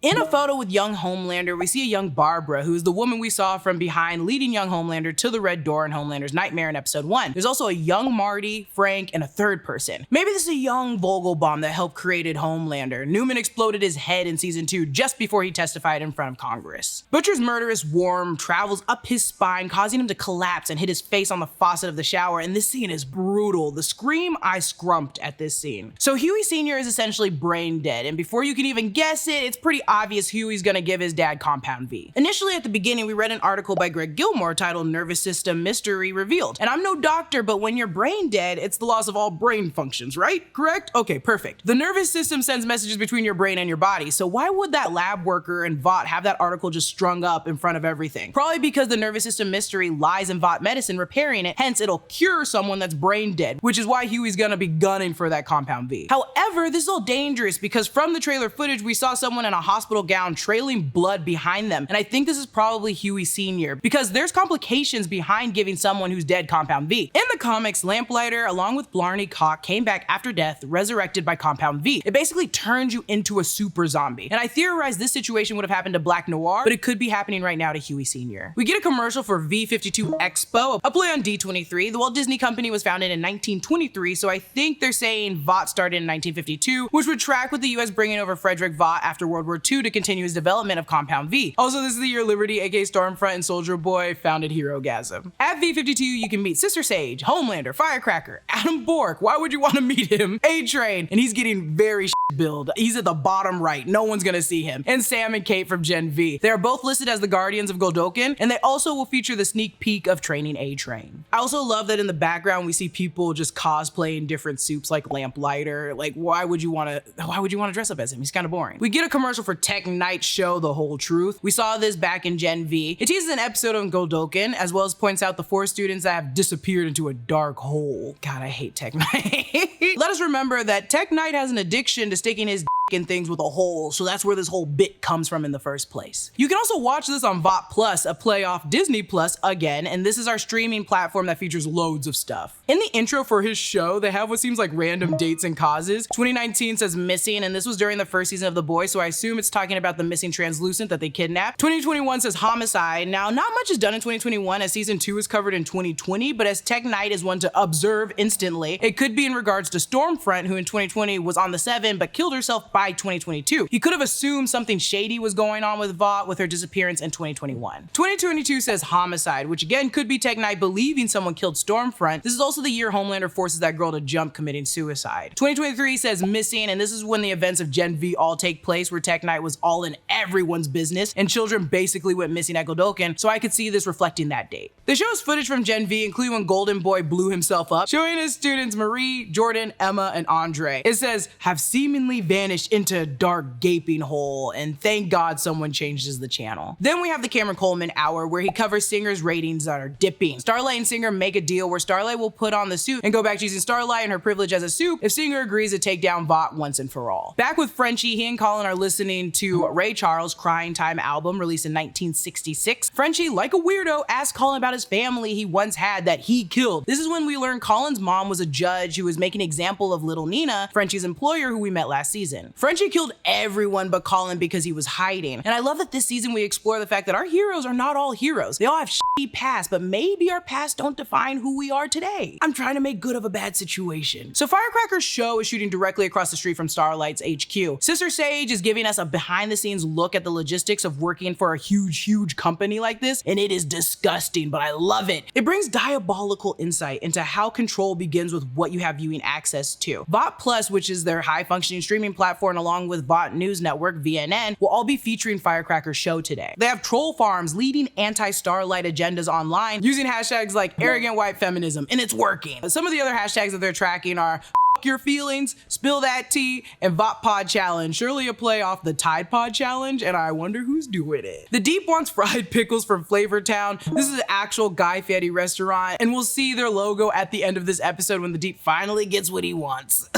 In a photo with young Homelander, we see a young Barbara, who is the woman we saw from behind leading young Homelander to the Red Door in Homelander's Nightmare in episode 1. There's also a young Marty, Frank, and a third person. Maybe this is a young Vogelbaum that helped created Homelander. Newman exploded his head in season 2 just before he testified in front of Congress. Butcher's murderous worm travels up his spine, causing him to collapse and hit his face on the faucet of the shower, and this scene is brutal. The scream I scrumped at this scene. So Huey Sr. is essentially brain dead, and before you can even guess it, it's pretty obvious Huey's gonna give his dad Compound V. Initially at the beginning, we read an article by Greg Gilmore titled Nervous System Mystery Revealed. And I'm no doctor, but when you're brain dead, it's the loss of all brain functions, right? Correct? Okay, perfect. The nervous system sends messages between your brain and your body, so why would that lab worker in Vought have that article just strung up in front of everything? Probably because the nervous system mystery lies in Vought medicine repairing it, hence it'll cure someone that's brain dead, which is why Huey's gonna be gunning for that Compound V. However, this is all dangerous because from the trailer footage, we saw someone in a hospital gown trailing blood behind them, and I think this is probably Huey Sr. because there's complications behind giving someone who's dead Compound V. In the comics, Lamplighter, along with Blarney Cock, came back after death, resurrected by Compound V. It basically turns you into a super zombie, and I theorize this situation would have happened to Black Noir, but it could be happening right now to Huey Sr. We get a commercial for V52 Expo, a play on D23. The Walt Disney Company was founded in 1923, so I think they're saying Vought started in 1952, which would track with the US bringing over Frederick Vought after World War II to continue his development of Compound V. Also, this is the year Liberty, aka Stormfront and Soldier Boy, founded Herogasm. At V52, you can meet Sister Sage, Homelander, Firecracker, Adam Bork. Why would you want to meet him? A-Train, and he's getting very build. He's at the bottom right. No one's gonna see him. And Sam and Kate from Gen V. They are both listed as the Guardians of Godolkin, and they also will feature the sneak peek of training A-Train. I also love that in the background we see people just cosplaying different Supes like Lamplighter. Like, why would you want to dress up as him? He's kind of boring. We get a commercial for Tech Knight Show The Whole Truth. We saw this back in Gen V. It teases an episode on Godolkin, as well as points out the 4 students that have disappeared into a dark hole. God, I hate Tech Knight. Let us remember that Tech Knight has an addiction to sticking his things with a hole, so that's where this whole bit comes from in the first place. You can also watch this on Vought Plus, a play off Disney Plus again, and this is our streaming platform that features loads of stuff. In the intro for his show, they have what seems like random dates and causes. 2019 says missing, and this was during the first season of The Boys, so I assume it's talking about the missing translucent that they kidnapped. 2021 says homicide. Now, not much is done in 2021 as season 2 is covered in 2020, but as Tech Knight is one to observe instantly, it could be in regards to Stormfront, who in 2020 was on the 7 but killed herself by 2022. He could have assumed something shady was going on with Vought with her disappearance in 2021. 2022 says homicide, which again could be Tech Knight believing someone killed Stormfront. This is also the year Homelander forces that girl to jump committing suicide. 2023 says missing, and this is when the events of Gen V all take place, where Tech Knight was all in everyone's business and children basically went missing at Godolkin, so I could see this reflecting that date. They show us footage from Gen V, including when Golden Boy blew himself up, showing his students Marie, Jordan, Emma, and Andre. It says, have seemingly vanished into a dark gaping hole, and thank God someone changes the channel. Then we have the Cameron Coleman hour, where he covers Singer's ratings that are dipping. Starlight and Singer make a deal where Starlight will put on the suit and go back to using Starlight and her privilege as a supe if Singer agrees to take down Vought once and for all. Back with Frenchie, he and Colin are listening to Ray Charles' Crying Time album released in 1966. Frenchie, like a weirdo, asks Colin about his family he once had that he killed. This is when we learn Colin's mom was a judge who was making an example of little Nina, Frenchie's employer who we met last season. Frenchie killed everyone but Colin because he was hiding. And I love that this season we explore the fact that our heroes are not all heroes. They all have shitty past, but maybe our past don't define who we are today. I'm trying to make good of a bad situation. So Firecracker's show is shooting directly across the street from Starlight's HQ. Sister Sage is giving us a behind the scenes look at the logistics of working for a huge company like this, and it is disgusting, but I love it. It brings diabolical insight into how control begins with what you have viewing access to. Vought Plus, which is their high functioning streaming platform, along with Vought News Network, VNN, will all be featuring Firecracker's show today. They have troll farms leading anti-Starlight agendas online using hashtags like arrogant white feminism, and it's working. Some of the other hashtags that they're tracking are your feelings, spill that tea, and Vought Pod Challenge, surely a play off the Tide Pod Challenge, and I wonder who's doing it. The Deep wants fried pickles from Flavor Town. This is an actual Guy Fieri restaurant, and we'll see their logo at the end of this episode when the Deep finally gets what he wants.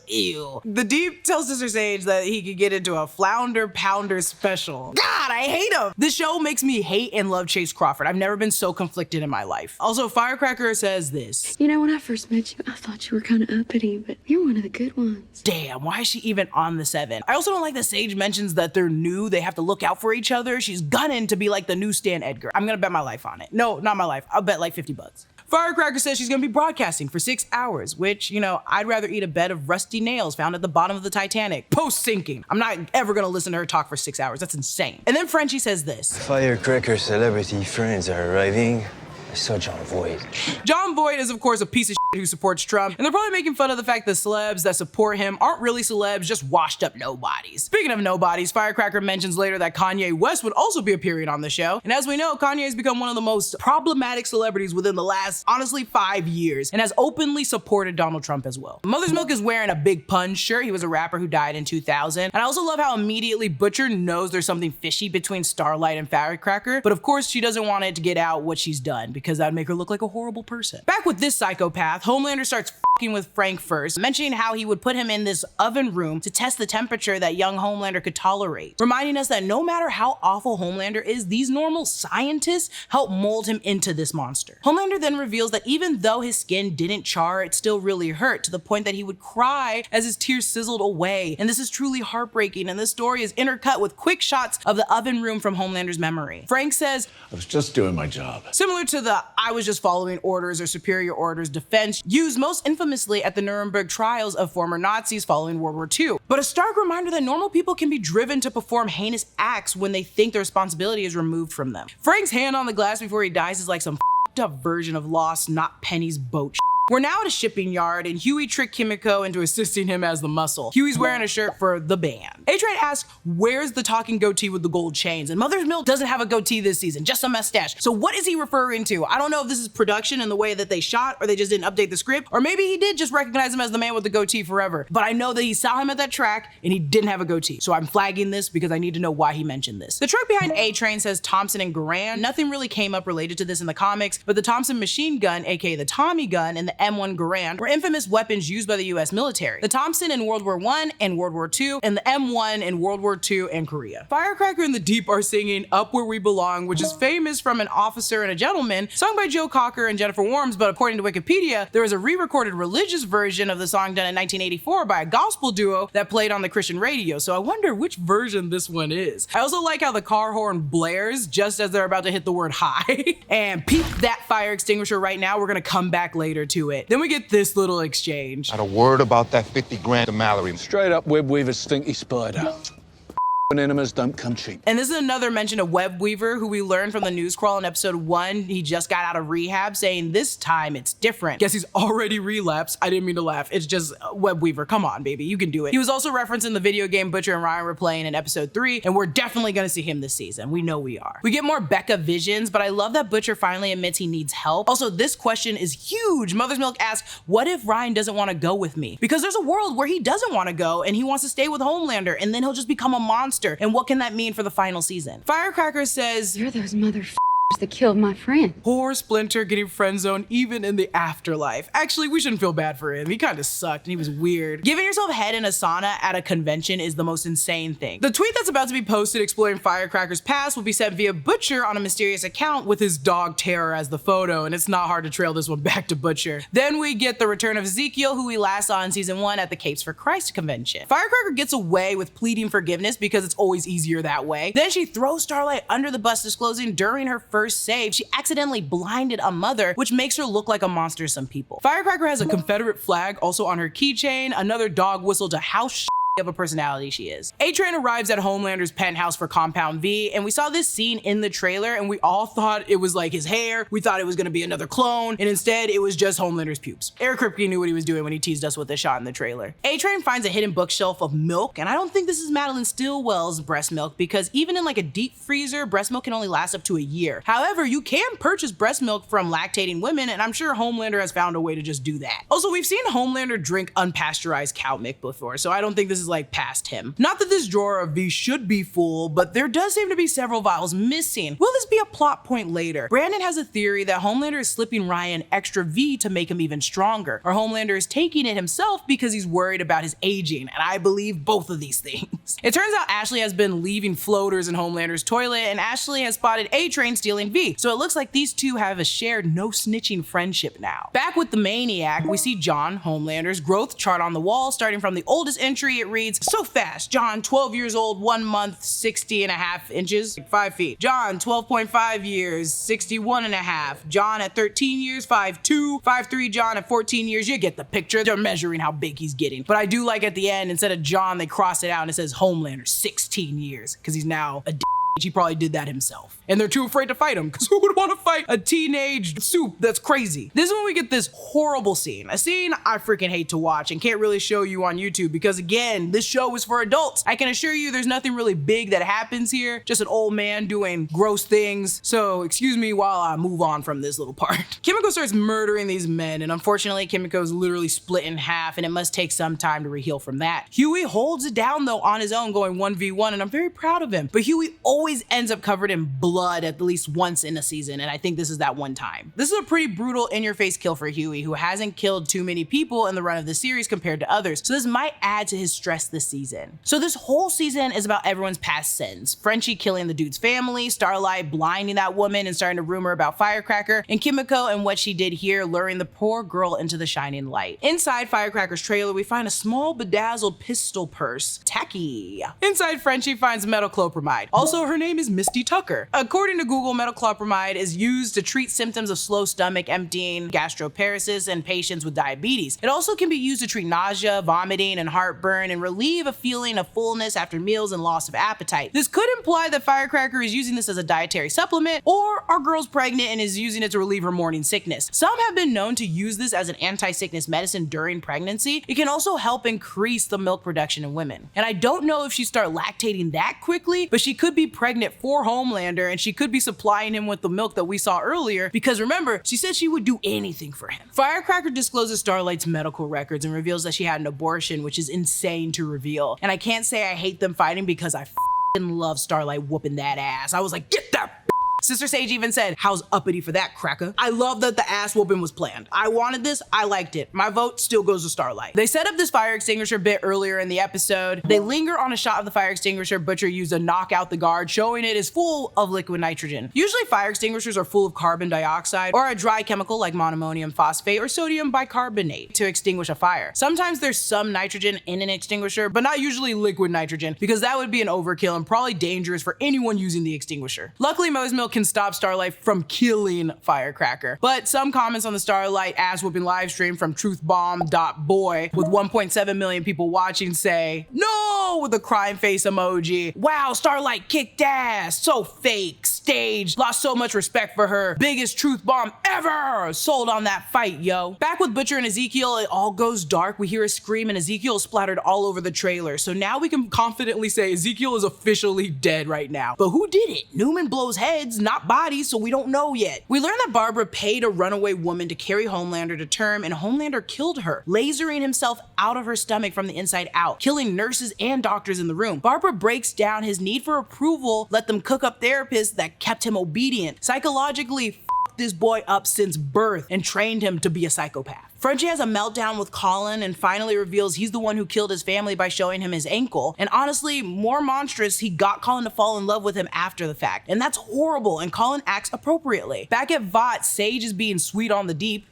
Ew. The Deep tells Sister Sage that he could get into a Flounder Pounder special. God, I hate him. This show makes me hate and love Chase Crawford. I've never been so conflicted in my life. Also, Firecracker says this. You know, when I first met you, I thought you were kind of uppity, but you're one of the good ones. Damn, why is she even on the 7? I also don't like that Sage mentions that they're new, they have to look out for each other. She's gunning to be like the new Stan Edgar. I'm gonna bet my life on it. No, not my life. I'll bet like 50 bucks. Firecracker says she's gonna be broadcasting for 6 hours, which, you know, I'd rather eat a bed of rusty nails found at the bottom of the Titanic, post-sinking. I'm not ever gonna listen to her talk for 6 hours. That's insane. And then Frenchie says this. Firecracker celebrity friends are arriving. I saw John Voight. John Voight is, of course, a piece of shit who supports Trump, and they're probably making fun of the fact that celebs that support him aren't really celebs, just washed up nobodies. Speaking of nobodies, Firecracker mentions later that Kanye West would also be appearing on the show, and as we know, Kanye has become one of the most problematic celebrities within the last, honestly, 5 years, and has openly supported Donald Trump as well. Mother's Milk is wearing a Big Pun shirt. He was a rapper who died in 2000, and I also love how immediately Butcher knows there's something fishy between Starlight and Firecracker, but of course she doesn't want it to get out what she's done, because that would make her look like a horrible person. Back with this psychopath, Homelander starts fucking with Frank first, mentioning how he would put him in this oven room to test the temperature that young Homelander could tolerate, reminding us that no matter how awful Homelander is, these normal scientists help mold him into this monster. Homelander then reveals that even though his skin didn't char, it still really hurt, to the point that he would cry as his tears sizzled away, and this is truly heartbreaking, and this story is intercut with quick shots of the oven room from Homelander's memory. Frank says, I was just doing my job. Similar to the I was just following orders or superior orders defense used most infamously at the Nuremberg trials of former Nazis following World War II. But a stark reminder that normal people can be driven to perform heinous acts when they think their responsibility is removed from them. Frank's hand on the glass before he dies is like some f***ed up version of Lost, not Penny's boat. We're now at a shipping yard, and Huey tricked Kimiko into assisting him as the muscle. Huey's wearing a shirt for the band. A-Train asks, where's the talking goatee with the gold chains? And Mother's Milk doesn't have a goatee this season, just a mustache. So what is he referring to? I don't know if this is production and the way that they shot, or they just didn't update the script, or maybe he did just recognize him as the man with the goatee forever. But I know that he saw him at that track, and he didn't have a goatee. So I'm flagging this because I need to know why he mentioned this. The truck behind A-Train says Thompson and Garand. Nothing really came up related to this in the comics, but the Thompson machine gun, aka the Tommy gun, and the the M1 Garand were infamous weapons used by the US military. The Thompson in World War I and World War II, and the M1 in World War II and Korea. Firecracker and the Deep are singing Up Where We Belong, which is famous from An Officer and a Gentleman, sung by Joe Cocker and Jennifer Warnes, but according to Wikipedia, there was a re-recorded religious version of the song done in 1984 by a gospel duo that played on the Christian radio, so I wonder which version this one is. I also like how the car horn blares just as they're about to hit the word hi. And peep that fire extinguisher right now, we're gonna come back later to it. Then we get this little exchange. Not a word about that 50 grand to Mallory. Straight up web weaver stinky spider. Enemas don't come cheap. And this is another mention of Web Weaver, who we learned from the news crawl in episode 1. He just got out of rehab, saying this time it's different. Guess he's already relapsed. I didn't mean to laugh. It's just Web Weaver. Come on, baby, you can do it. He was also referenced in the video game Butcher and Ryan were playing in episode 3, and we're definitely gonna see him this season. We know we are. We get more Becca visions, but I love that Butcher finally admits he needs help. Also, this question is huge. Mother's Milk asks, what if Ryan doesn't want to go with me? Because there's a world where he doesn't want to go and he wants to stay with Homelander, and then he'll just become a monster. And what can that mean for the final season? Firecracker says, You're those motherfuckers that killed my friend. poor Splinter getting friend zoned even in the afterlife. Actually, we shouldn't feel bad for him. He kind of sucked and he was weird. Giving yourself head in a sauna at a convention is the most insane thing. The tweet that's about to be posted exploring Firecracker's past will be sent via Butcher on a mysterious account with his dog Terror as the photo, and it's not hard to trail this one back to Butcher. Then we get the return of Ezekiel, who we last saw in season 1 at the Capes for Christ convention. Firecracker gets away with pleading forgiveness because it's always easier that way. Then she throws Starlight under the bus, disclosing during her first save, she accidentally blinded a mother, which makes her look like a monster to some people. Firecracker has a Confederate flag also on her keychain, another dog whistle to how of a personality she is. A-Train arrives at Homelander's penthouse for Compound V, and we saw this scene in the trailer, and we all thought it was like his hair. We thought it was gonna be another clone, and instead it was just Homelander's pubes. Eric Kripke knew what he was doing when he teased us with this shot in the trailer. A-Train finds a hidden bookshelf of milk, and I don't think this is Madeline Stillwell's breast milk, because even in like a deep freezer, breast milk can only last up to a year. However, you can purchase breast milk from lactating women, and I'm sure Homelander has found a way to just do that. Also, we've seen Homelander drink unpasteurized cow milk before, so I don't think this is like past him. Not that this drawer of V should be full, but there does seem to be several vials missing. Will this be a plot point later? Brandon has a theory that Homelander is slipping Ryan extra V to make him even stronger, or Homelander is taking it himself because he's worried about his aging, and I believe both of these things. It turns out Ashley has been leaving floaters in Homelander's toilet, and Ashley has spotted A-Train stealing V, so it looks like these two have a shared no snitching friendship now. Back with the Maniac, we see John, Homelander's growth chart on the wall. Starting from the oldest entry, it reads, so fast, John, 12 years old, 1 month, 60.5 inches, 5 feet. John, 12.5 years, 61.5. John at 13 years, 5'2", 5'3". John at 14 years, you get the picture. They're measuring how big he's getting. But I do like at the end, instead of John, they cross it out and it says Homelander, 16 years, because he's now a he probably did that himself. And they're too afraid to fight him, because who would want to fight a teenage Supe that's crazy? This is when we get this horrible scene. A scene I freaking hate to watch and can't really show you on YouTube, because again, this show is for adults. I can assure you there's nothing really big that happens here, just an old man doing gross things. So excuse me while I move on from this little part. Kimiko starts murdering these men, and unfortunately Kimiko's literally split in half, and it must take some time to reheal from that. Huey holds it down though on his own, going 1v1, and I'm very proud of him. But Huey always ends up covered in blood at least once in a season, and I think this is that one time. This is a pretty brutal in-your-face kill for Huey, who hasn't killed too many people in the run of the series compared to others, so this might add to his stress this season. So this whole season is about everyone's past sins. Frenchie killing the dude's family, Starlight blinding that woman and starting to rumor about Firecracker, and Kimiko and what she did here, luring the poor girl into the shining light. Inside Firecracker's trailer, we find a small bedazzled pistol purse. Tacky. Inside, Frenchie finds metoclopramide. Also, her name is Misty Tucker. According to Google, metoclopramide is used to treat symptoms of slow stomach emptying, gastroparesis, and patients with diabetes. It also can be used to treat nausea, vomiting, and heartburn, and relieve a feeling of fullness after meals and loss of appetite. This could imply that Firecracker is using this as a dietary supplement, or our girl's pregnant and is using it to relieve her morning sickness. Some have been known to use this as an anti-sickness medicine during pregnancy. It can also help increase the milk production in women. And I don't know if she start lactating that quickly, but she could be pregnant for Homelander, and she could be supplying him with the milk that we saw earlier, because remember, she said she would do anything for him. Firecracker discloses Starlight's medical records and reveals that she had an abortion, which is insane to reveal. And I can't say I hate them fighting, because I love Starlight whooping that ass. I was like, get that Sister Sage even said, how's uppity for that, cracker? I love that the ass whooping was planned. I wanted this, I liked it. My vote still goes to Starlight. They set up this fire extinguisher bit earlier in the episode. They linger on a shot of the fire extinguisher Butcher used to knock out the guard, showing it is full of liquid nitrogen. Usually fire extinguishers are full of carbon dioxide or a dry chemical like monoammonium phosphate or sodium bicarbonate to extinguish a fire. Sometimes there's some nitrogen in an extinguisher, but not usually liquid nitrogen, because that would be an overkill and probably dangerous for anyone using the extinguisher. Luckily, Moe's Milk can stop Starlight from killing Firecracker, but some comments on the Starlight ass whooping live stream from truthbomb.boy with 1.7 million people watching say, no, with a crying face emoji. Wow, Starlight kicked ass. So fake, staged, lost so much respect for her. Biggest truth bomb ever. Sold on that fight, yo. Back with Butcher and Ezekiel, it all goes dark. We hear a scream and Ezekiel is splattered all over the trailer. So now we can confidently say Ezekiel is officially dead right now. But who did it? Newman blows heads, not bodies, so we don't know yet. We learn that Barbara paid a runaway woman to carry Homelander to term, and Homelander killed her, lasering himself out of her stomach from the inside out, killing nurses and doctors in the room. Barbara breaks down his need for approval, let them cook up therapists that kept him obedient. Psychologically, f***ed this boy up since birth and trained him to be a psychopath. Frenchie has a meltdown with Colin and finally reveals he's the one who killed his family by showing him his ankle. And honestly, more monstrous, he got Colin to fall in love with him after the fact. And that's horrible, and Colin acts appropriately. Back at Vought, Sage is being sweet on the deep.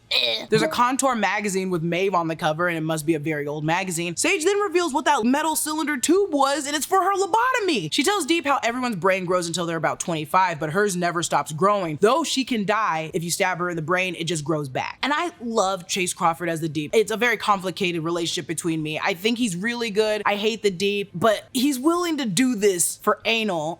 There's a Contour magazine with Maeve on the cover, and it must be a very old magazine. Sage then reveals what that metal cylinder tube was, and it's for her lobotomy. She tells Deep how everyone's brain grows until they're about 25, but hers never stops growing. Though she can die, if you stab her in the brain, it just grows back. And I love Chase Crawford as the Deep. It's a very complicated relationship between me. I think he's really good. I hate the Deep, but he's willing to do this for anal.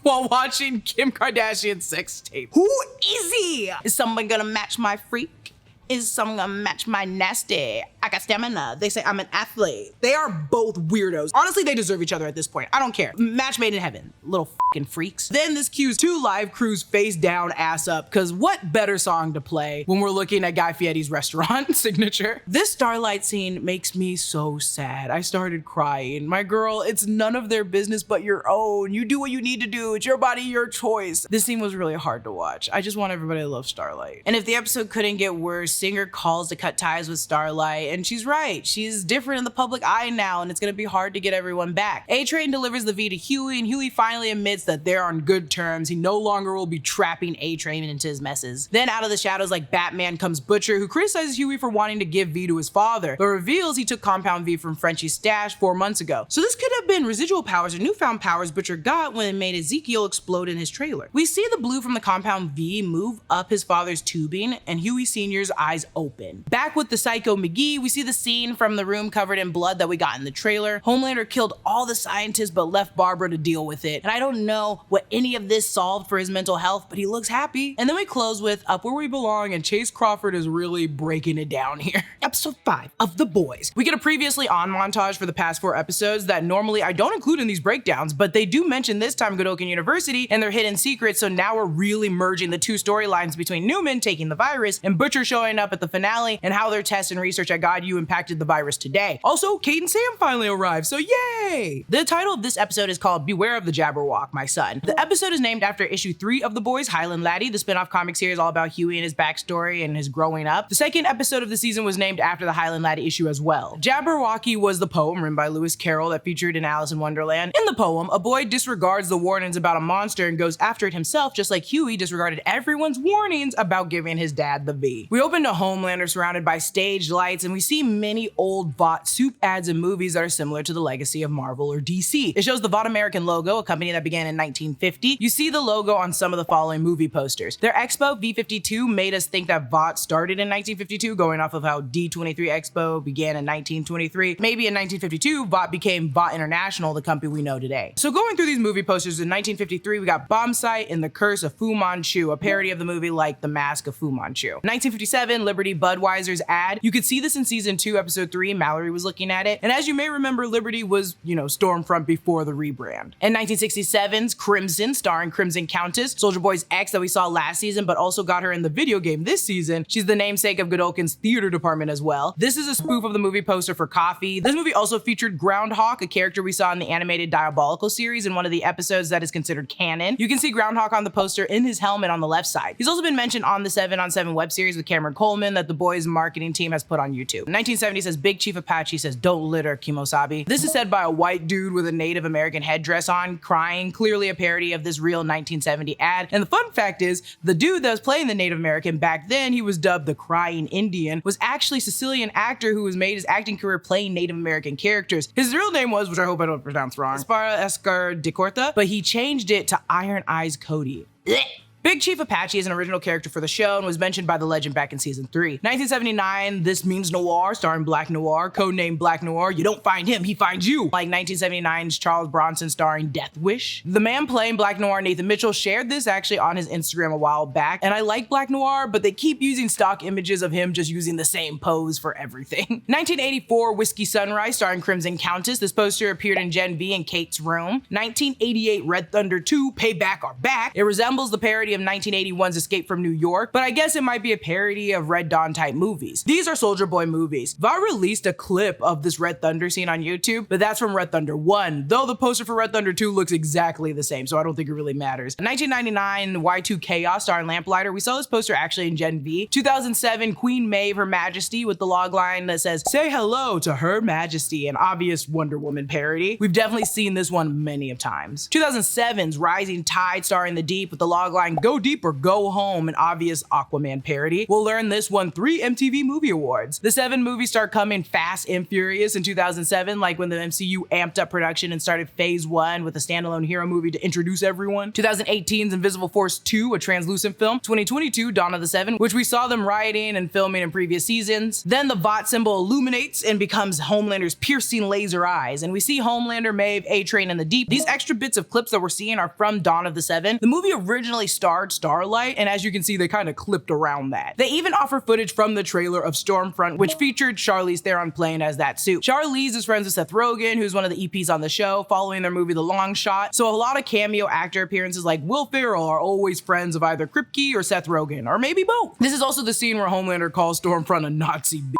While watching Kim Kardashian's sex tape. Who is he? Is someone gonna match my freak? Is someone gonna match my nasty? I got stamina. They say I'm an athlete. They are both weirdos. Honestly, they deserve each other at this point. I don't care. Match made in heaven. Little fucking freaks. Then this cues two live crews face down, ass up, cause what better song to play when we're looking at Guy Fieri's restaurant signature? This Starlight scene makes me so sad. I started crying. My girl, it's none of their business but your own. You do what you need to do. It's your body, your choice. This scene was really hard to watch. I just want everybody to love Starlight. And if the episode couldn't get worse, Singer calls to cut ties with Starlight, and she's right. She's different in the public eye now, and it's gonna be hard to get everyone back. A-Train delivers the V to Huey, and Huey finally admits that they're on good terms. He no longer will be trapping A-Train into his messes. Then out of the shadows like Batman comes Butcher, who criticizes Huey for wanting to give V to his father, but reveals he took Compound V from Frenchie's stash 4 months ago. So this could have been residual powers or newfound powers Butcher got when it made Ezekiel explode in his trailer. We see the blue from the Compound V move up his father's tubing, and Huey Sr.'s eyes open. Back with the Psycho McGee, we see the scene from the room covered in blood that we got in the trailer. Homelander killed all the scientists but left Barbara to deal with it. And I don't know what any of this solved for his mental health, but he looks happy. And then we close with Up Where We Belong, and Chase Crawford is really breaking it down here. Episode 5 of The Boys. We get a previously on montage for the past 4 episodes that normally I don't include in these breakdowns, but they do mention this time Godolkin University and their hidden secrets, so now we're really merging the two storylines between Newman taking the virus and Butcher showing up at the finale and how their tests and research at God U impacted the virus today. Also, Kate and Sam finally arrived, so yay! The title of this episode is called Beware of the Jabberwock, My Son. The episode is named after issue 3 of The Boys, Highland Laddie, the spin-off comic series all about Huey and his backstory and his growing up. The second episode of the season was named after the Highland Laddie issue as well. Jabberwocky was the poem written by Lewis Carroll that featured in Alice in Wonderland. In the poem, a boy disregards the warnings about a monster and goes after it himself, just like Huey disregarded everyone's warnings about giving his dad the V. We open to Homelander surrounded by staged lights, and we see many old Vought soup ads and movies that are similar to the legacy of Marvel or DC. It shows the Vought American logo, a company that began in 1950. You see the logo on some of the following movie posters. Their Expo V52 made us think that Vought started in 1952, going off of how D23 Expo began in 1923. Maybe in 1952, Vought became Vought International, the company we know today. So going through these movie posters, in 1953, we got Bomb Sight and The Curse of Fu Manchu, a parody of the movie like The Mask of Fu Manchu. 1957, 1987, Liberty Budweiser's ad. You could see this in season 2, episode 3. Mallory was looking at it. And as you may remember, Liberty was, Stormfront before the rebrand. In 1967's Crimson, starring Crimson Countess, Soldier Boy's ex that we saw last season, but also got her in the video game this season. She's the namesake of Godolkin's theater department as well. This is a spoof of the movie poster for Coffee. This movie also featured Groundhog, a character we saw in the animated Diabolical series in one of the episodes that is considered canon. You can see Groundhog on the poster in his helmet on the left side. He's also been mentioned on the 7 on 7 web series with Cameron Coleman that the boys' marketing team has put on YouTube. 1970 says Big Chief Apache says, "Don't litter, Kimosabi." This is said by a white dude with a Native American headdress on, crying, clearly a parody of this real 1970 ad. And the fun fact is, the dude that was playing the Native American back then, he was dubbed the Crying Indian, was actually a Sicilian actor who was made his acting career playing Native American characters. His real name was, which I hope I don't pronounce wrong, Spara Escar de Corta, but he changed it to Iron Eyes Cody. Blech. Big Chief Apache is an original character for the show and was mentioned by the legend back in season 3. 1979, This Means Noir, starring Black Noir, codenamed Black Noir. You don't find him, he finds you. Like 1979's Charles Bronson starring Death Wish. The man playing Black Noir, Nathan Mitchell, shared this actually on his Instagram a while back. And I like Black Noir, but they keep using stock images of him just using the same pose for everything. 1984, Whiskey Sunrise, starring Crimson Countess. This poster appeared in Gen V in Kate's room. 1988, Red Thunder 2, Payback Are Back. It resembles the parody of 1981's Escape from New York, but I guess it might be a parody of Red Dawn type movies. These are Soldier Boy movies. Vought released a clip of this Red Thunder scene on YouTube, but that's from Red Thunder 1, though the poster for Red Thunder 2 looks exactly the same, so I don't think it really matters. 1999, Y2 Chaos, starring Lamplighter. We saw this poster actually in Gen V. 2007, Queen Maeve, Her Majesty, with the logline that says, "Say hello to Her Majesty," an obvious Wonder Woman parody. We've definitely seen this one many of times. 2007's Rising Tide, starring The Deep, with the logline, "Go Deep or Go Home," an obvious Aquaman parody. We'll learn this won 3 MTV Movie Awards. The 7 movies start coming fast and furious in 2007, like when the MCU amped up production and started phase 1 with a standalone hero movie to introduce everyone. 2018's Invisible Force 2, a translucent film. 2022, Dawn of the Seven, which we saw them writing and filming in previous seasons. Then the Vought symbol illuminates and becomes Homelander's piercing laser eyes, and we see Homelander, Maeve, A-Train, and the Deep. These extra bits of clips that we're seeing are from Dawn of the Seven. The movie originally starred Starlight, and as you can see, they kind of clipped around that. They even offer footage from the trailer of Stormfront, which featured Charlize Theron playing as that suit. Charlize is friends with Seth Rogen, who's one of the EPs on the show, following their movie The Long Shot. So a lot of cameo actor appearances like Will Ferrell are always friends of either Kripke or Seth Rogen, or maybe both. This is also the scene where Homelander calls Stormfront a Nazi bitch.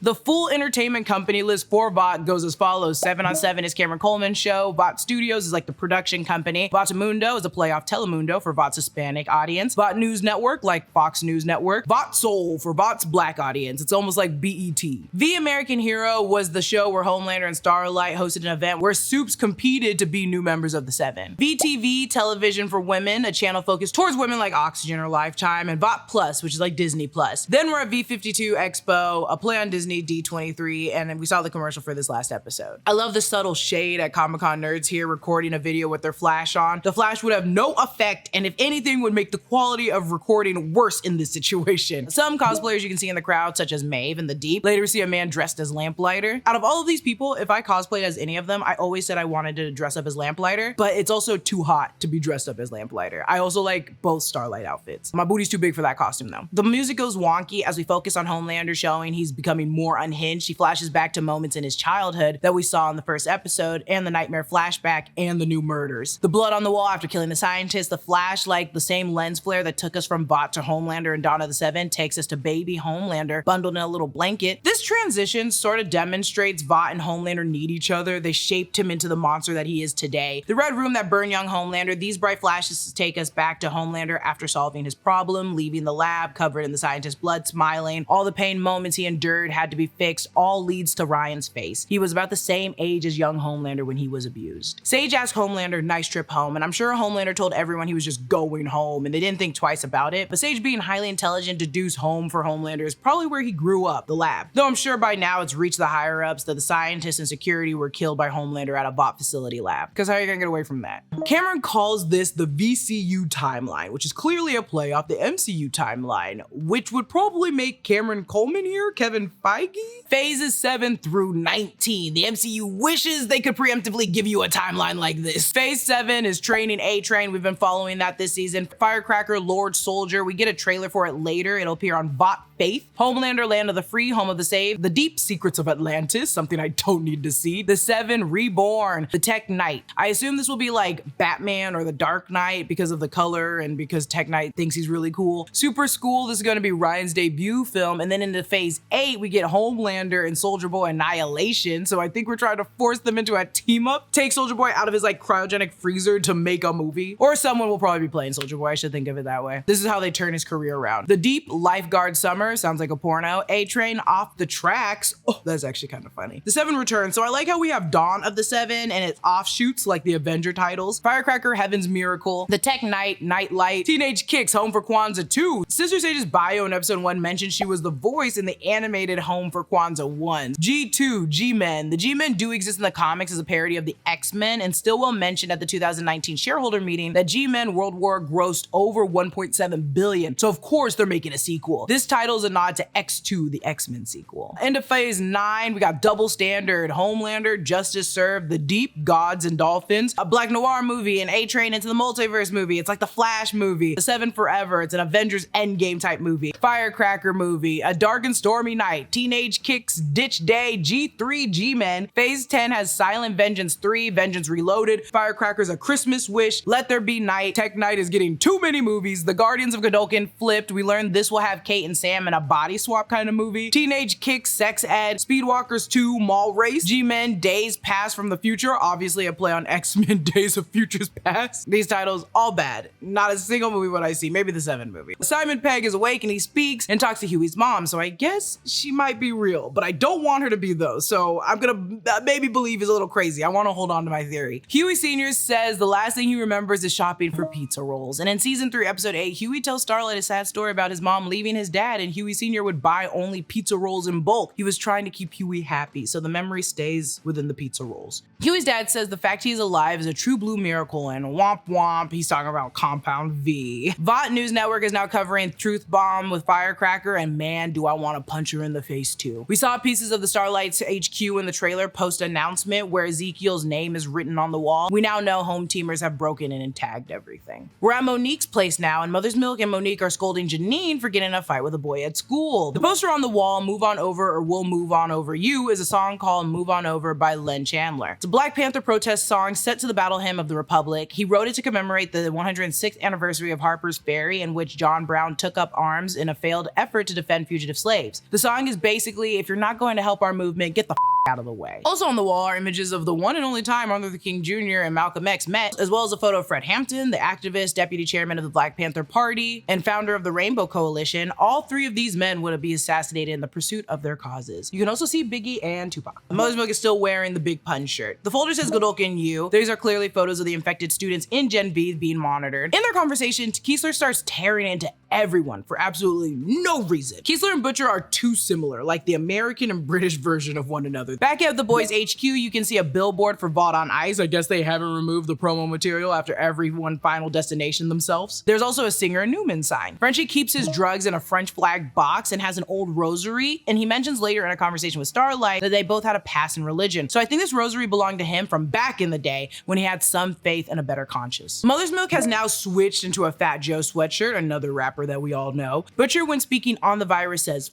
The full entertainment company list for Vought goes as follows. 7 on 7 is Cameron Coleman's show. Vought Studios is like the production company. Vought Mundo is a play off Telemundo for Vaught's Hispanic audience. Vought News Network, like Fox News Network. Vought Soul for Vaught's Black audience. It's almost like BET. The American Hero was the show where Homelander and Starlight hosted an event where Supes competed to be new members of the 7. VTV, Television for Women, a channel focused towards women like Oxygen or Lifetime, and Vought Plus, which is like Disney Plus. Then we're at V52 Expo, a play on Disney D23, and we saw the commercial for this last episode. I love the subtle shade at Comic-Con nerds here recording a video with their flash on. The flash would have no effect, and if anything would make the quality of recording worse in this situation. Some cosplayers you can see in the crowd, such as Maeve and The Deep. Later we see a man dressed as Lamplighter. Out of all of these people, if I cosplayed as any of them, I always said I wanted to dress up as Lamplighter, but it's also too hot to be dressed up as Lamplighter. I also like both Starlight outfits. My booty's too big for that costume though. The music goes wonky as we focus on Homelander, showing he's becoming more unhinged. He flashes back to moments in his childhood that we saw in the first episode, and the nightmare flashback, and the new murders. The blood on the wall after killing the scientist, the flash, like the same lens flare that took us from Vought to Homelander and Dawn of the Seven, takes us to baby Homelander bundled in a little blanket. This transition sort of demonstrates Vought and Homelander need each other. They shaped him into the monster that he is today. The red room that burned young Homelander, these bright flashes take us back to Homelander after solving his problem, leaving the lab covered in the scientist's blood, smiling. All the pain moments he endured had to be fixed. All leads to Ryan's face. He was about the same age as young Homelander when he was abused. Sage asked Homelander, "Nice trip home," and I'm sure Homelander told everyone he was just going home, and they didn't think twice about it, but Sage, being highly intelligent, deduced home for Homelander is probably where he grew up, the lab. Though I'm sure by now it's reached the higher ups that the scientists and security were killed by Homelander at a Vought facility lab, because how are you gonna get away from that? Cameron calls this the VCU timeline, which is clearly a play off the MCU timeline, which would probably make Cameron Coleman here, Kevin Feige? Phases 7 through 19. The MCU wishes they could preemptively give you a timeline like this. Phase 7 is training A-Train. We've been following that this season. Firecracker, Lord Soldier. We get a trailer for it later. It'll appear on Vought Faith. Homelander, Land of the Free, Home of the Saved. The Deep Secrets of Atlantis, something I don't need to see. The 7 Reborn. The Tech Knight. I assume this will be like Batman or the Dark Knight because of the color and because Tech Knight thinks he's really cool. Super School, this is going to be Ryan's debut film. And then into phase 8, we get Homelander and Soldier Boy Annihilation. So I think we're trying to force them into a team up. Take Soldier Boy out of his like cryogenic freezer to make a movie. Or someone will probably be playing Soldier Boy. I should think of it that way. This is how they turn his career around. The Deep Lifeguard Summer sounds like a porno. A-Train Off the Tracks. Oh, that's actually kind of funny. The 7 Returns. So I like how we have Dawn of the 7 and its offshoots like the Avenger titles. Firecracker, Heaven's Miracle. The Tech Knight, Nightlight. Teenage Kicks, Home for Kwanzaa 2. Sister Sage's bio in episode 1 mentioned she was the voice in the animated Home for Kwanzaa 1. G2, G-Men. The G-Men do exist in the comics as a parody of the X-Men, and Stillwell mentioned at the 2019 shareholder meeting that G-Men World War grossed over 1.7 billion. So of course they're making a sequel. This title is a nod to X2, the X-Men sequel. Into phase 9, we got Double Standard, Homelander, Justice Served, The Deep, Gods and Dolphins, a Black Noir movie, an A-Train Into the Multiverse movie. It's like the Flash movie. The 7 Forever. It's an Avengers Endgame type movie. Firecracker movie, A Dark and Stormy Night, Teenage Kicks, Ditch Day, G3, G-Men. Phase 10 has Silent Vengeance 3, Vengeance Reloaded, Firecracker's A Christmas Wish, Let There Be Night. Tech Knight is getting too many movies. The Guardians of Godolkin flipped. We learned this will have Kate and Sam in a body swap kind of movie. Teenage Kicks, Sex Ed, Speedwalkers 2, Mall Race, G-Men, Days Past from the Future, obviously a play on X-Men Days of Futures Past. These titles, all bad. Not a single movie would I see, maybe the 7 movie. Simon Pegg is awake and he speaks and talks to Huey's mom, so I guess she might be real, but I don't want her to be though, so I'm gonna maybe believe is a little crazy. I want to hold on to my theory. Huey Sr. says the last thing he remembers is shopping for pizza rolls, and in season 3, episode 8, Huey tells Starlight a sad story about his mom leaving his dad, and Huey Sr. would buy only pizza rolls in bulk. He was trying to keep Huey happy, so the memory stays within the pizza rolls. Huey's dad says the fact he's alive is a true blue miracle, and womp womp, he's talking about Compound V. Vought News Network is now covering Truth Bomb with Firecracker, and man, do I want to punch her in the face too. We saw pieces of the Starlight's HQ in the trailer post-announcement where Ezekiel's name is written on the wall. We now know home teamers have broken in and tagged everything. We're at Monique's place now, and Mother's Milk and Monique are scolding Janine for getting in a fight with a boy at school. The poster on the wall, Move On Over or We'll Move On Over You, is a song called Move On Over by Len Chandler. It's a Black Panther protest song set to the battle hymn of the Republic. He wrote it to commemorate the 106th anniversary of Harper's Ferry, in which John Brown took up arms in a failed effort to defend fugitive slaves. The song is basically, if you're not going to help our movement, get the out of the way. Also on the wall are images of the one and only time Martin Luther King Jr. and Malcolm X met, as well as a photo of Fred Hampton, the activist, deputy chairman of the Black Panther Party, and founder of the Rainbow Coalition. All 3 of these men would be assassinated in the pursuit of their causes. You can also see Biggie and Tupac. Mother's Milk is still wearing the Big Pun shirt. The folder says Godolkin U. These are clearly photos of the infected students in Gen V being monitored. In their conversation, Keesler starts tearing into everyone for absolutely no reason. Keesler and Butcher are too similar, like the American and British version of one another. Back at the boys' HQ, you can see a billboard for Vought on Ice. I guess they haven't removed the promo material after everyone Final Destination themselves. There's also a Singer and Newman sign. Frenchie keeps his drugs in a French flag box and has an old rosary, and he mentions later in a conversation with Starlight that they both had a past in religion. So I think this rosary belonged to him from back in the day when he had some faith and a better conscience. Mother's Milk has now switched into a Fat Joe sweatshirt, another rapper that we all know. Butcher, when speaking on the virus, says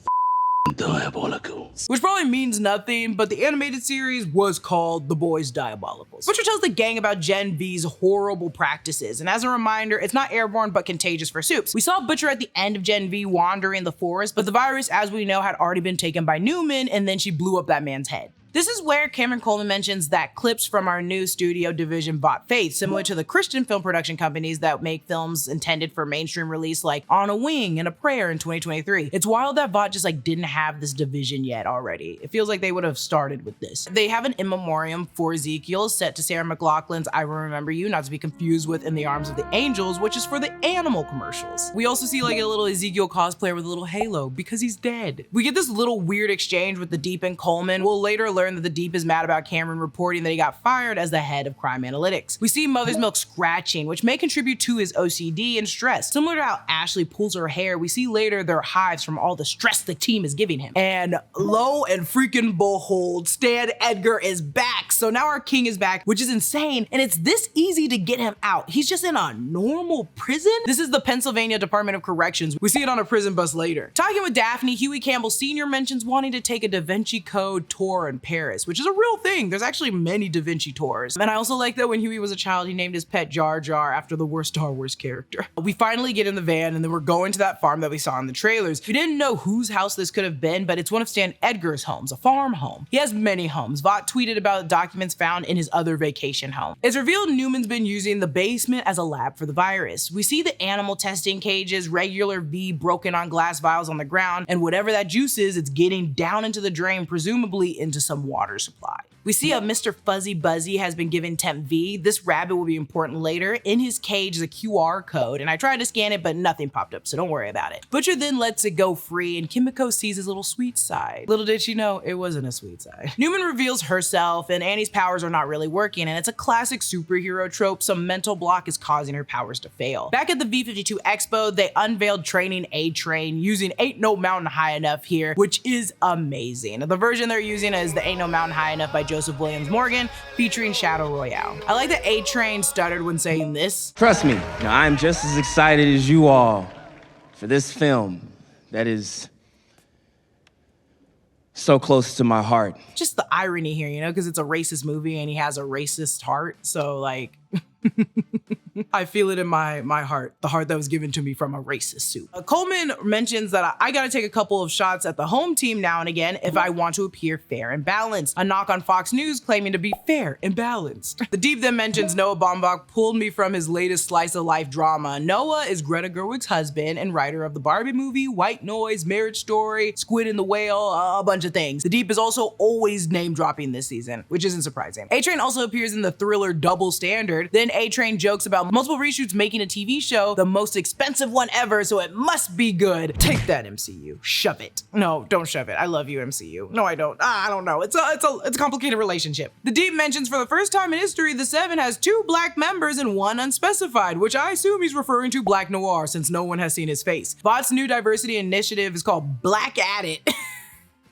Diabolicals, which probably means nothing, but the animated series was called The Boys Diabolicals. Butcher tells the gang about Gen V's horrible practices, and as a reminder, it's not airborne but contagious for Supes. We saw Butcher at the end of Gen V wandering the forest, but the virus, as we know, had already been taken by Newman, and then she blew up that man's head. This is where Cameron Coleman mentions that clips from our new studio division Vought Faith, similar to the Christian film production companies that make films intended for mainstream release like On a Wing and A Prayer in 2023. It's wild that Vought just didn't have this division yet already. It feels like they would have started with this. They have an in memoriam for Ezekiel set to Sarah McLachlan's I Will Remember You, not to be confused with In the Arms of the Angels, which is for the animal commercials. We also see a little Ezekiel cosplayer with a little halo because he's dead. We get this little weird exchange with the Deep and Coleman. We'll later learn learn that the Deep is mad about Cameron reporting that he got fired as the head of crime analytics. We see Mother's Milk scratching, which may contribute to his OCD and stress. Similar to how Ashley pulls her hair, we see later there are hives from all the stress the team is giving him. And lo and freaking behold, Stan Edgar is back. So now our king is back, which is insane, and it's this easy to get him out. He's just in a normal prison? This is the Pennsylvania Department of Corrections. We see it on a prison bus later. Talking with Daphne, Huey Campbell Sr. mentions wanting to take a Da Vinci Code tour in Paris, which is a real thing. There's actually many Da Vinci tours. And I also like that when Huey was a child, he named his pet Jar Jar after the worst Star Wars character. We finally get in the van and then we're going to that farm that we saw in the trailers. We didn't know whose house this could have been, but it's one of Stan Edgar's homes, a farm home. He has many homes. Vought tweeted about documents found in his other vacation home. It's revealed Newman's been using the basement as a lab for the virus. We see the animal testing cages, regular V broken on glass vials on the ground, and whatever that juice is, it's getting down into the drain, presumably into some water supply. We see a Mr. Fuzzy Buzzy has been given Temp V. This rabbit will be important later. In his cage is a QR code, and I tried to scan it, but nothing popped up, so don't worry about it. Butcher then lets it go free, and Kimiko sees his little sweet side. Little did she know, it wasn't a sweet side. Newman reveals herself, and Annie's powers are not really working, and it's a classic superhero trope. Some mental block is causing her powers to fail. Back at the V-52 Expo, they unveiled training A-Train using Ain't No Mountain High Enough here, which is amazing. The version they're using is the Ain't No Mountain High Enough by Joseph Williams Morgan, featuring Shadow Royale. I like that A-Train stuttered when saying this. Trust me, I'm just as excited as you all for this film that is so close to my heart. Just the irony here, you know, because it's a racist movie and he has a racist heart, so like... I feel it in my heart, the heart that was given to me from a racist suit. Coleman mentions that I gotta take a couple of shots at the home team now and again if I want to appear fair and balanced. A knock on Fox News claiming to be fair and balanced. The Deep then mentions Noah Baumbach pulled me from his latest slice of life drama. Noah is Greta Gerwig's husband and writer of the Barbie movie, White Noise, Marriage Story, Squid and the Whale, a bunch of things. The Deep is also always name dropping this season, which isn't surprising. A-Train also appears in the thriller Double Standard. Then A-Train jokes about multiple reshoots making a TV show, the most expensive one ever, so it must be good. Take that, MCU. Shove it. No, don't shove it. I love you, MCU. No, I don't. I don't know. It's a complicated relationship. The Deep mentions for the first time in history, the Seven has 2 black members and 1 unspecified, which I assume he's referring to Black Noir since no one has seen his face. Vought's new diversity initiative is called Black at It.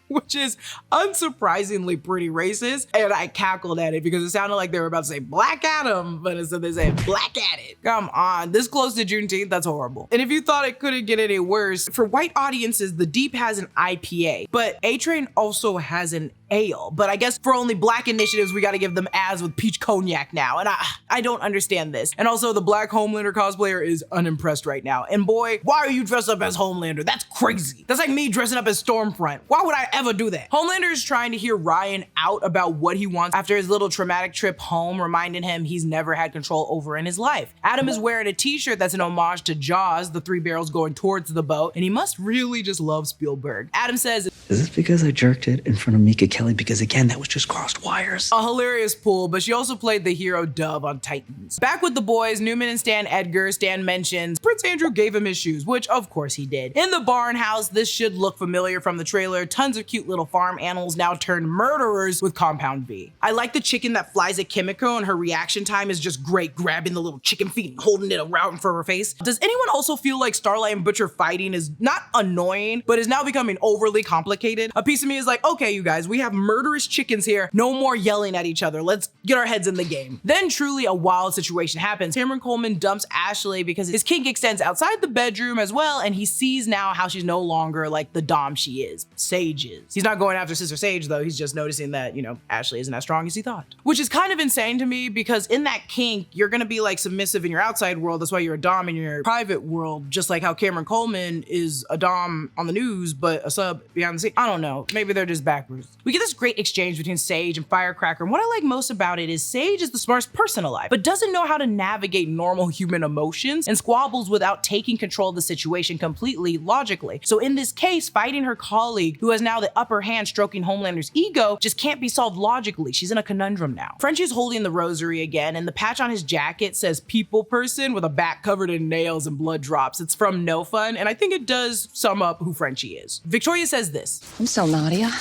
Which is unsurprisingly pretty racist, and I cackled at it because it sounded like they were about to say Black Adam, but instead they said Black at It. Come on, this close to Juneteenth, that's horrible. And if you thought it couldn't get any worse, for white audiences, the Deep has an IPA, but A-Train also has an ale. But I guess for only black initiatives, we gotta give them as with peach cognac now, and I don't understand this. And also, the black Homelander cosplayer is unimpressed right now. And boy, why are you dressed up as Homelander? That's crazy. That's like me dressing up as Stormfront. Why would I ever do that? Homelander is trying to hear Ryan out about what he wants after his little traumatic trip home, reminding him he's never had control over in his life. Adam is wearing a t-shirt that's an homage to Jaws, the 3 barrels going towards the boat, and he must really just love Spielberg. Adam says, "Is this because I jerked it in front of Mika Kelly? Because again, that was just crossed wires." A hilarious pull, but she also played the hero Dove on Titans. Back with the boys, Newman and Stan Edgar. Stan mentions Prince Andrew gave him his shoes, which of course he did. In the barn house, this should look familiar from the trailer. Tons of cute little farm animals now turned murderers with Compound V. I like the chicken that flies at Kimiko, and her reaction time is just great, grabbing the little chicken feet and holding it around for her face. Does anyone also feel like Starlight and Butcher fighting is not annoying, but is now becoming overly complicated? A piece of me is like, okay, you guys, we have murderous chickens here. No more yelling at each other. Let's get our heads in the game. Then truly a wild situation happens. Cameron Coleman dumps Ashley because his kink extends outside the bedroom as well, and he sees now how she's no longer like the dom she is. Sage is. He's not going after Sister Sage though. He's just noticing that, you know, Ashley isn't as strong as he thought. Which is kind of insane to me because in that kink, you're gonna be like submissive in your outside world. That's why you're a dom in your private world, just like how Cameron Coleman is a dom on the news, but a sub behind the scenes. I don't know. Maybe they're just backwards. We get this great exchange between Sage and Firecracker, and what I like most about it is Sage is the smartest person alive, but doesn't know how to navigate normal human emotions and squabbles without taking control of the situation completely logically. So in this case, fighting her colleague, who has now the upper hand stroking Homelander's ego, just can't be solved logically. She's in a conundrum now. Frenchie's holding the rosary again, and the patch on his jacket says people person with a back covered in nails and blood drops. It's from No Fun, and I think it does sum up who Frenchie is. Victoria says this. I'm so Nadia.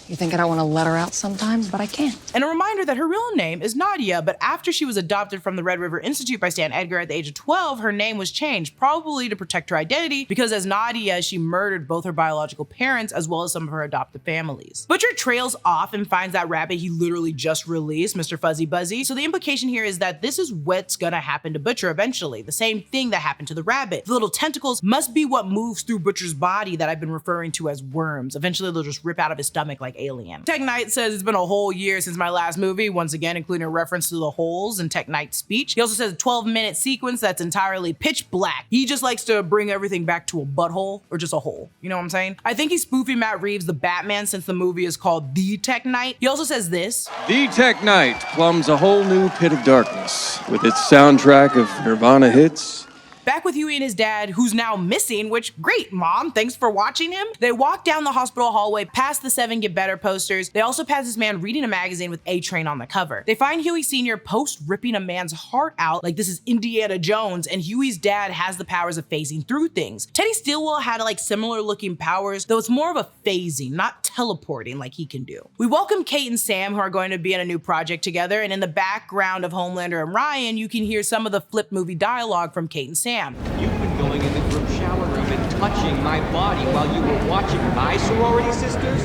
You think I don't want to let her out sometimes, but I can't. And a reminder that her real name is Nadia, but after she was adopted from the Red River Institute by Stan Edgar at the age of 12, her name was changed, probably to protect her identity, because as Nadia, she murdered both her biological parents as well as some of her adoptive families. Butcher trails off and finds that rabbit he literally just released, Mr. Fuzzy Buzzy. So the implication here is that this is what's gonna happen to Butcher eventually. The same thing that happened to the rabbit. The little tentacles must be what moves through Butcher's body that I've been referring to as worms. Eventually they'll just rip out of his stomach like Alien. Tech Knight says it's been a whole year since my last movie, once again including a reference to the holes in Tech Knight's speech. He also says a 12-minute sequence that's entirely pitch black. He just likes to bring everything back to a butthole or just a hole. You know what I'm saying? I think he's spoofing Matt Reeves' The Batman since the movie is called The Tech Knight. He also says this. The Tech Knight plumbs a whole new pit of darkness with its soundtrack of Nirvana hits. Back with Huey and his dad, who's now missing, which, great, Mom, thanks for watching him. They walk down the hospital hallway past the 7 Get Better posters. They also pass this man reading a magazine with A-Train on the cover. They find Huey Sr. post ripping a man's heart out like this is Indiana Jones, and Huey's dad has the powers of phasing through things. Teddy Stillwell had like similar looking powers, though it's more of a phasing, not teleporting like he can do. We welcome Kate and Sam, who are going to be in a new project together, and in the background of Homelander and Ryan, you can hear some of the Flip movie dialogue from Kate and Sam. You've been going in the group shower room and touching my body while you were watching my sorority sisters?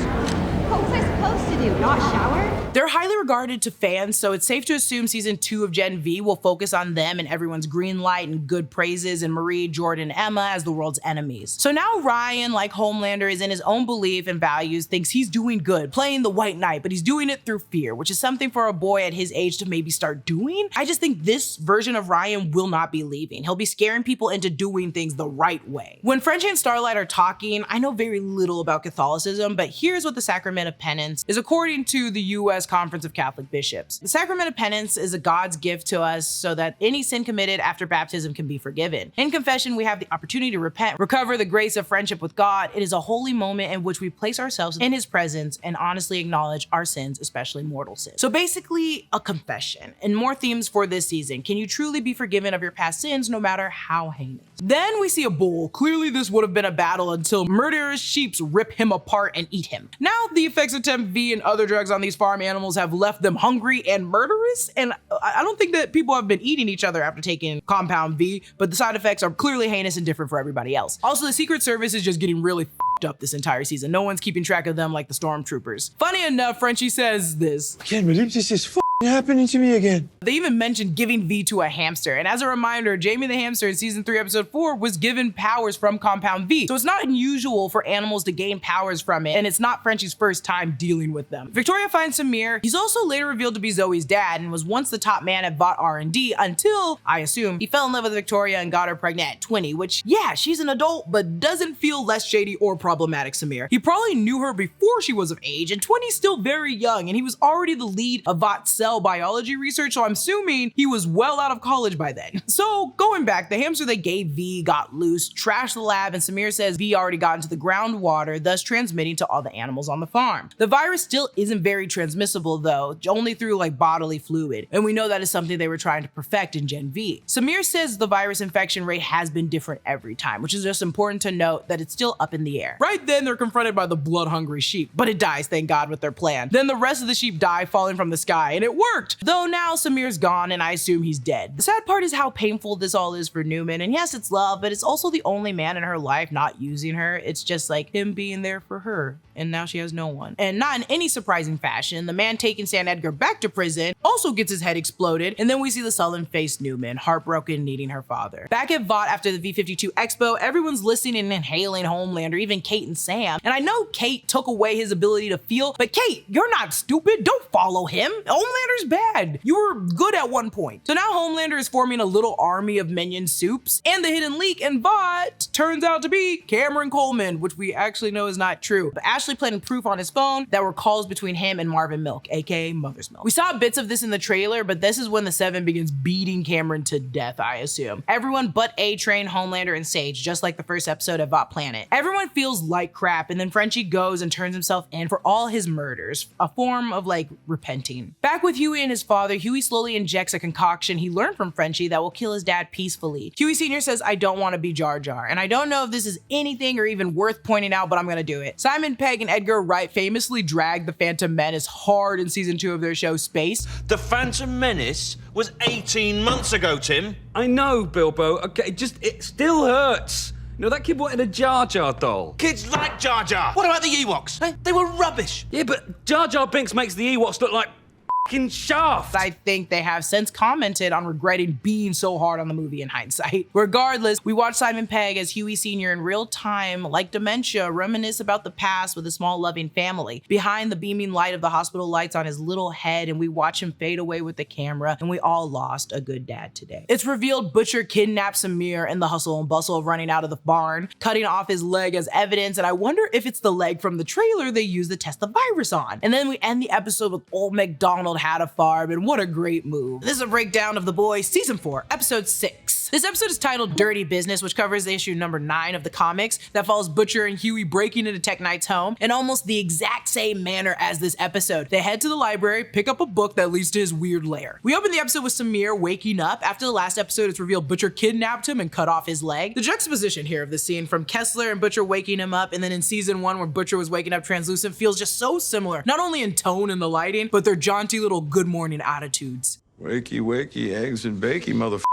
What was I supposed to do, not shower? They're highly regarded to fans, so it's safe to assume season 2 of Gen V will focus on them and everyone's green light and good praises, and Marie, Jordan, and Emma as the world's enemies. So now Ryan, like Homelander, is in his own belief and values, thinks he's doing good, playing the White Knight, but he's doing it through fear, which is something for a boy at his age to maybe start doing. I just think this version of Ryan will not be leaving. He'll be scaring people into doing things the right way. When Frenchie and Starlight are talking, I know very little about Catholicism, but here's what the Sacrament of Penance is according to the U.S. Conference of Catholic Bishops. The Sacrament of Penance is a God's gift to us so that any sin committed after baptism can be forgiven. In confession, we have the opportunity to repent, recover the grace of friendship with God. It is a holy moment in which we place ourselves in his presence and honestly acknowledge our sins, especially mortal sins. So basically a confession. And more themes for this season. Can you truly be forgiven of your past sins no matter how heinous? Then we see a bull. Clearly this would have been a battle until murderous sheeps rip him apart and eat him. Now the effects of Temp V and other drugs on these farm animals have left them hungry and murderous, and I don't think that people have been eating each other after taking Compound V, but the side effects are clearly heinous and different for everybody else. Also, the Secret Service is just getting really f***ed up this entire season. No one's keeping track of them like the Stormtroopers. Funny enough, Frenchie says this. I can't believe this is happening to me again. They even mentioned giving V to a hamster, and as a reminder, Jamie the hamster in season 3 episode 4 was given powers from Compound V, so it's not unusual for animals to gain powers from it, and it's not Frenchie's first time dealing with them. Victoria finds Samir. He's also later revealed to be Zoe's dad and was once the top man at Vought R&D until, I assume, he fell in love with Victoria and got her pregnant at 20, which, yeah, she's an adult, but doesn't feel less shady or problematic, Samir. He probably knew her before she was of age, and 20 is still very young, and he was already the lead of Vought's cell biology research, so I'm assuming he was well out of college by then. So going back, the hamster they gave V got loose, trashed the lab, and Samir says V already got into the groundwater, thus transmitting to all the animals on the farm. The virus still isn't very transmissible though, only through like bodily fluid, and we know that is something they were trying to perfect in Gen V. Samir says the virus infection rate has been different every time, which is just important to note that it's still up in the air. Right then, they're confronted by the blood-hungry sheep, but it dies, thank God, with their plan. Then the rest of the sheep die falling from the sky, and it worked! Though now Samir's gone, and I assume he's dead. The sad part is how painful this all is for Newman, and yes, it's love, but it's also the only man in her life not using her. It's just like him being there for her, and now she has no one. And not in any surprising fashion, the man taking Stan Edgar back to prison also gets his head exploded, and then we see the sullen-faced Newman, heartbroken, needing her father. Back at Vought after the V-52 Expo, everyone's listening and inhaling Homelander, even Kate and Sam. And I know Kate took away his ability to feel, but Kate, you're not stupid. Don't follow him. Homelander's bad. You were good at one point. So now Homelander is forming a little army of minion Supes, and the hidden leak in Vought turns out to be Cameron Coleman, which we actually know is not true. But Ashley planted proof on his phone that were calls between him and Marvin Milk, aka Mother's Milk. We saw bits of this in the trailer, but this is when the 7 begins beating Cameron to death, I assume. Everyone but A-Train, Homelander, and Sage, just like the first episode of Vought Planet. Everyone feels like crap, and then Frenchie goes and turns himself in for all his murders, a form of like repenting. Back with Huey and his father, Huey slowly slowly injects a concoction he learned from Frenchie that will kill his dad peacefully. Huey Sr. says, I don't want to be Jar Jar, and I don't know if this is anything or even worth pointing out, but I'm gonna do it. Simon Pegg and Edgar Wright famously dragged the Phantom Menace hard in season 2 of their show Space. The Phantom Menace was 18 months ago, Tim. I know, Bilbo. Okay, it still hurts. You know, that kid wanted a Jar Jar doll. Kids like Jar Jar. What about the Ewoks? They were rubbish. Yeah, but Jar Jar Binks makes the Ewoks look like Shaft. I think they have since commented on regretting being so hard on the movie in hindsight. Regardless, we watch Simon Pegg as Huey Sr. in real time, like dementia, reminisce about the past with a small loving family. Behind the beaming light of the hospital lights on his little head, and we watch him fade away with the camera, and we all lost a good dad today. It's revealed Butcher kidnapped Samir in the hustle and bustle of running out of the barn, cutting off his leg as evidence, and I wonder if it's the leg from the trailer they used to test the virus on. And then we end the episode with Old MacDonald had a farm, and what a great move. This is a breakdown of The Boys season 4, episode 6. This episode is titled Dirty Business, which covers issue number 9 of the comics that follows Butcher and Huey breaking into Tech Knight's home in almost the exact same manner as this episode. They head to the library, pick up a book that leads to his weird lair. We open the episode with Samir waking up. After the last episode, it's revealed Butcher kidnapped him and cut off his leg. The juxtaposition here of the scene from Kessler and Butcher waking him up, and then in season 1 where Butcher was waking up translucent, feels just so similar, not only in tone and the lighting, but their jaunty little good morning attitudes. Wakey, wakey, eggs and bakey, motherfucker.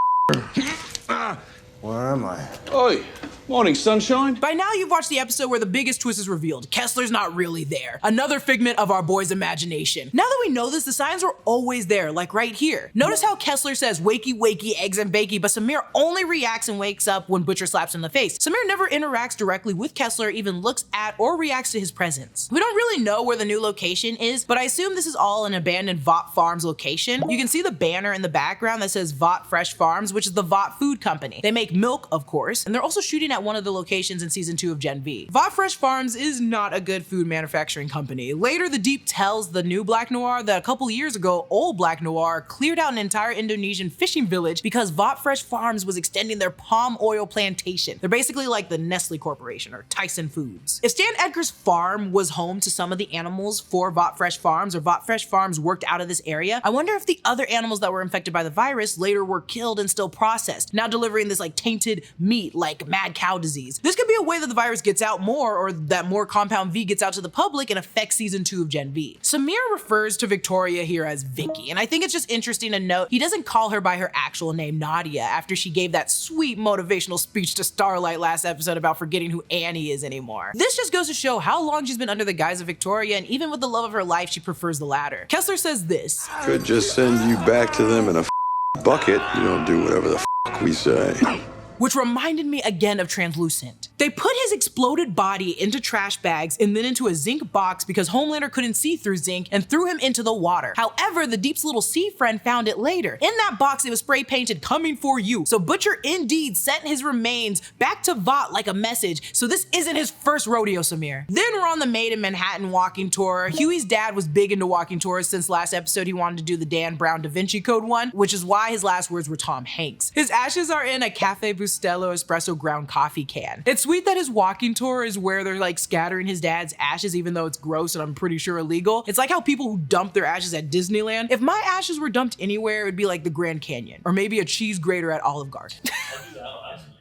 Where am I? Oi, morning, sunshine. By now you've watched the episode where the biggest twist is revealed. Kessler's not really there. Another figment of our boy's imagination. Now that we know this, the signs were always there, like right here. Notice how Kessler says wakey, wakey, eggs and bakey, but Samir only reacts and wakes up when Butcher slaps him in the face. Samir never interacts directly with Kessler, even looks at or reacts to his presence. We don't really know where the new location is, but I assume this is all an abandoned Vought Farms location. You can see the banner in the background that says Vought Fresh Farms, which is the Vought food company. They make milk, of course, and they're also shooting at one of the locations in season 2 of Gen V. Vought Fresh Farms is not a good food manufacturing company. Later, the Deep tells the new Black Noir that a couple years ago, old Black Noir cleared out an entire Indonesian fishing village because Vought Fresh Farms was extending their palm oil plantation. They're basically like the Nestle Corporation or Tyson Foods. If Stan Edgar's farm was home to some of the animals for Vought Fresh Farms, or Vought Fresh Farms worked out of this area, I wonder if the other animals that were infected by the virus later were killed and still processed, now delivering this like tainted meat like mad cow disease. This could be a way that the virus gets out more, or that more Compound V gets out to the public and affects season 2 of Gen V. Samir refers to Victoria here as Vicky, and I think it's just interesting to note he doesn't call her by her actual name Nadia after she gave that sweet motivational speech to Starlight last episode about forgetting who Annie is anymore. This just goes to show how long she's been under the guise of Victoria, and even with the love of her life, she prefers the latter. Kessler says this. Could just send you back to them in a bucket. You don't do whatever the we say. Which reminded me again of Translucent. They put his exploded body into trash bags and then into a zinc box because Homelander couldn't see through zinc and threw him into the water. However, the Deep's little sea friend found it later. In that box, it was spray painted "coming for you." So Butcher indeed sent his remains back to Vought like a message. So this isn't his first rodeo, Samir. Then we're on the Made in Manhattan walking tour. Huey's dad was big into walking tours since last episode he wanted to do the Dan Brown Da Vinci Code one, which is why his last words were Tom Hanks. His ashes are in a Cafe Bustelo espresso ground coffee can. It's sweet that his walking tour is where they're like scattering his dad's ashes, even though it's gross and I'm pretty sure illegal. It's like how people who dump their ashes at Disneyland. If my ashes were dumped anywhere, it would be like the Grand Canyon, or maybe a cheese grater at Olive Garden.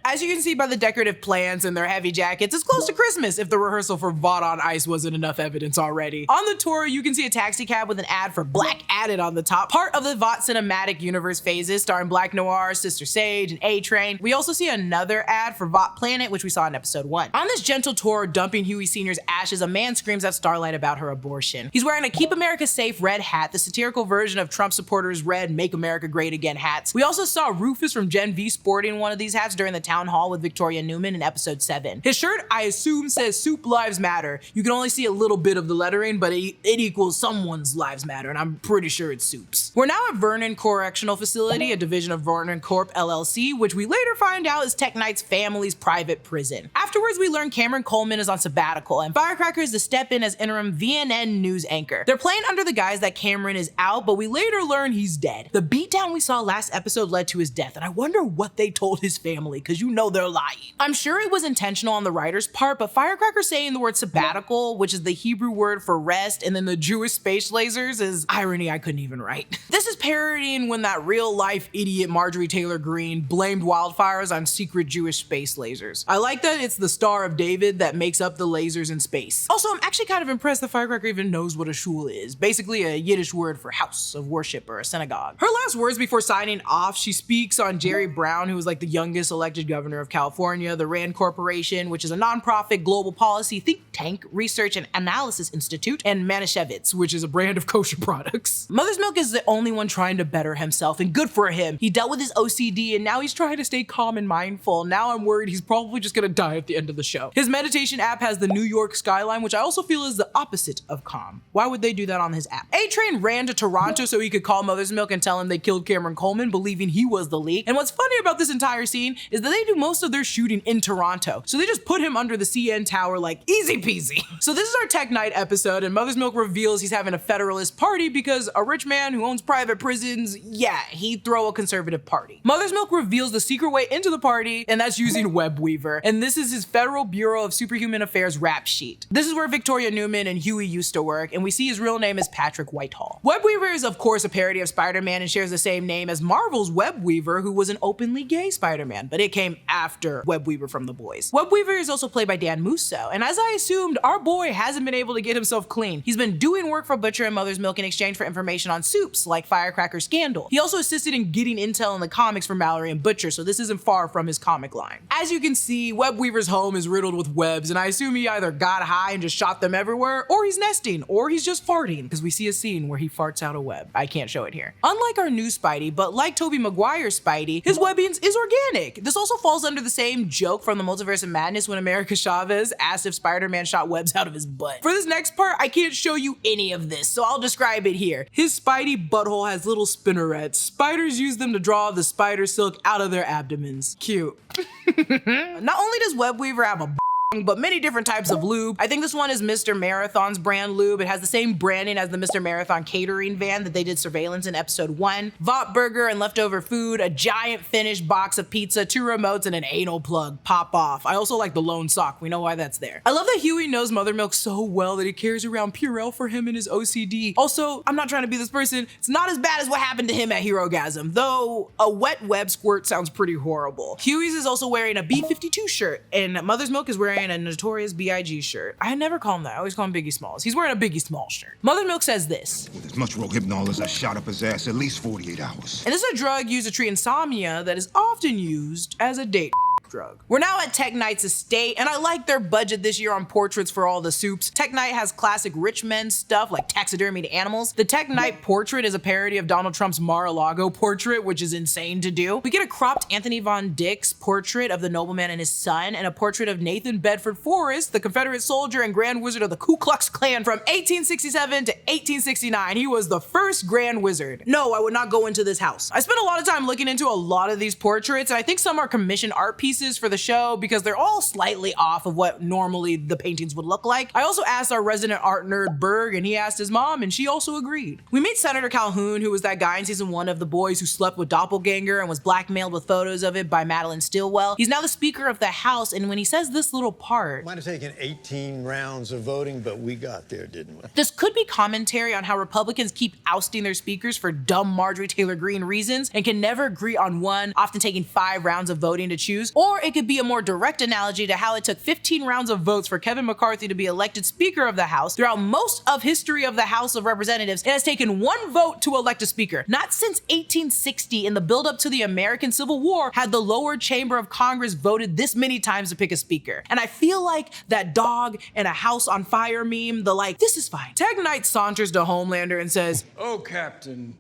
As you can see by the decorative plants and their heavy jackets, it's close to Christmas if the rehearsal for Vought on Ice wasn't enough evidence already. On the tour, you can see a taxi cab with an ad for Black added on the top, part of the Vought cinematic universe phases starring Black Noir, Sister Sage, and A-Train. We also see another ad for Vought Planet, which we saw in episode 1. On this gentle tour dumping Huey Sr.'s ashes, a man screams at Starlight about her abortion. He's wearing a Keep America Safe red hat, the satirical version of Trump supporters' red Make America Great Again hats. We also saw Rufus from Gen V sporting one of these hats during the town hall with Victoria Newman in episode 7. His shirt, I assume, says Soup Lives Matter. You can only see a little bit of the lettering, but it equals someone's lives matter, and I'm pretty sure it's Supes. We're now at Vernon Correctional Facility, a division of Vernon Corp LLC, which we later find out is Tech Knight's family's private prison. Afterwards, we learn Cameron Coleman is on sabbatical, and Firecracker is to step in as interim VNN news anchor. They're playing under the guise that Cameron is out, but we later learn he's dead. The beatdown we saw last episode led to his death, and I wonder what they told his family, because you know they're lying. I'm sure it was intentional on the writer's part, but Firecracker saying the word sabbatical, which is the Hebrew word for rest, and then the Jewish space lasers is irony I couldn't even write. This is parodying when that real-life idiot Marjorie Taylor Greene blamed wildfires on secret Jewish space lasers. I like that it's the Star of David that makes up the lasers in space. Also, I'm actually kind of impressed that Firecracker even knows what a shul is, basically a Yiddish word for house of worship or a synagogue. Her last words before signing off, she speaks on Jerry Brown, who was like the youngest elected governor of California, the RAND Corporation, which is a nonprofit global policy think tank, research and analysis institute, and Manischewitz, which is a brand of kosher products. Mother's Milk is the only one trying to better himself, and good for him. He dealt with his OCD and now he's trying to stay calm and mindful. Now I'm worried he's probably just gonna die at the end of the show. His meditation app has the New York skyline, which I also feel is the opposite of calm. Why would they do that on his app? A-Train ran to Toronto so he could call Mother's Milk and tell him they killed Cameron Coleman, believing he was the leak. And what's funny about this entire scene is that they do most of their shooting in Toronto. So they just put him under the CN tower like easy peasy. So this is our Tech Night episode, and Mother's Milk reveals he's having a Federalist party because a rich man who owns private prisons, yeah, he'd throw a conservative party. Mother's Milk reveals the secret way into the party, and that's using Webweaver. And this is his Federal Bureau of Superhuman Affairs rap sheet. This is where Victoria Newman and Huey used to work, and we see his real name is Patrick Whitehall. Webweaver is of course a parody of Spider-Man and shares the same name as Marvel's Webweaver, who was an openly gay Spider-Man, but it came after Webweaver from The Boys. Webweaver is also played by Dan Musso, and as I assumed, our boy hasn't been able to get himself clean. He's been doing work for Butcher and Mother's Milk in exchange for information on Supes, like Firecracker scandal. He also assisted in getting intel in the comics for Mallory and Butcher, so this isn't far from his comic line. As you can see, Webweaver's home is riddled with webs, and I assume he either got high and just shot them everywhere, or he's nesting, or he's just farting, because we see a scene where he farts out a web. I can't show it here. Unlike our new Spidey, but like Tobey Maguire's Spidey, his webbings is organic. This also falls under the same joke from the Multiverse of Madness when America Chavez asked if Spider-Man shot webs out of his butt. For this next part, I can't show you any of this, so I'll describe it here. His Spidey butthole has little spinnerets. Spiders use them to draw the spider silk out of their abdomens. Cute. Not only does Webweaver have a but many different types of lube. I think this one is Mr. Marathon's brand lube. It has the same branding as the Mr. Marathon catering van that they did surveillance in episode 1. Vought burger and leftover food, a giant finished box of pizza, 2 remotes, and an anal plug. Pop off. I also like the lone sock. We know why that's there. I love that Huey knows Mother Milk so well that he carries around Purell for him and his OCD. Also, I'm not trying to be this person. It's not as bad as what happened to him at Herogasm, though a wet web squirt sounds pretty horrible. Huey's is also wearing a B-52 shirt, and Mother's Milk is wearing a Notorious B.I.G. shirt. I never call him that. I always call him Biggie Smalls. He's wearing a Biggie Smalls shirt. Mother Milk says this. With as much Rohypnol as I shot up his ass, at least 48 hours. And this is a drug used to treat insomnia that is often used as a date drug. We're now at Tech Knight's estate, and I like their budget this year on portraits for all the Supes. Tech Knight has classic rich men stuff like taxidermied animals. The Tech Knight portrait is a parody of Donald Trump's Mar-a-Lago portrait, which is insane to do. We get a cropped Anthony Von Dyck's portrait of the nobleman and his son, and a portrait of Nathan Bedford Forrest, the Confederate soldier and Grand Wizard of the Ku Klux Klan from 1867 to 1869. He was the first Grand Wizard. No, I would not go into this house. I spent a lot of time looking into a lot of these portraits, and I think some are commissioned art pieces for the show because they're all slightly off of what normally the paintings would look like. I also asked our resident art nerd Berg, and he asked his mom, and she also agreed. We meet Senator Calhoun, who was that guy in season 1 of The Boys who slept with Doppelganger and was blackmailed with photos of it by Madeline Stillwell. He's now the Speaker of the House, and when he says this little part, might have taken 18 rounds of voting, but we got there, didn't we? This could be commentary on how Republicans keep ousting their speakers for dumb Marjorie Taylor Greene reasons and can never agree on one, often taking 5 rounds of voting to choose. Or it could be a more direct analogy to how it took 15 rounds of votes for Kevin McCarthy to be elected Speaker of the House. Throughout most of history of the House of Representatives, it has taken 1 vote to elect a Speaker. Not since 1860, in the buildup to the American Civil War, had the lower chamber of Congress voted this many times to pick a Speaker. And I feel like that dog in a house on fire meme, the like, this is fine. Tech Knight saunters to Homelander and says, "Oh, Captain,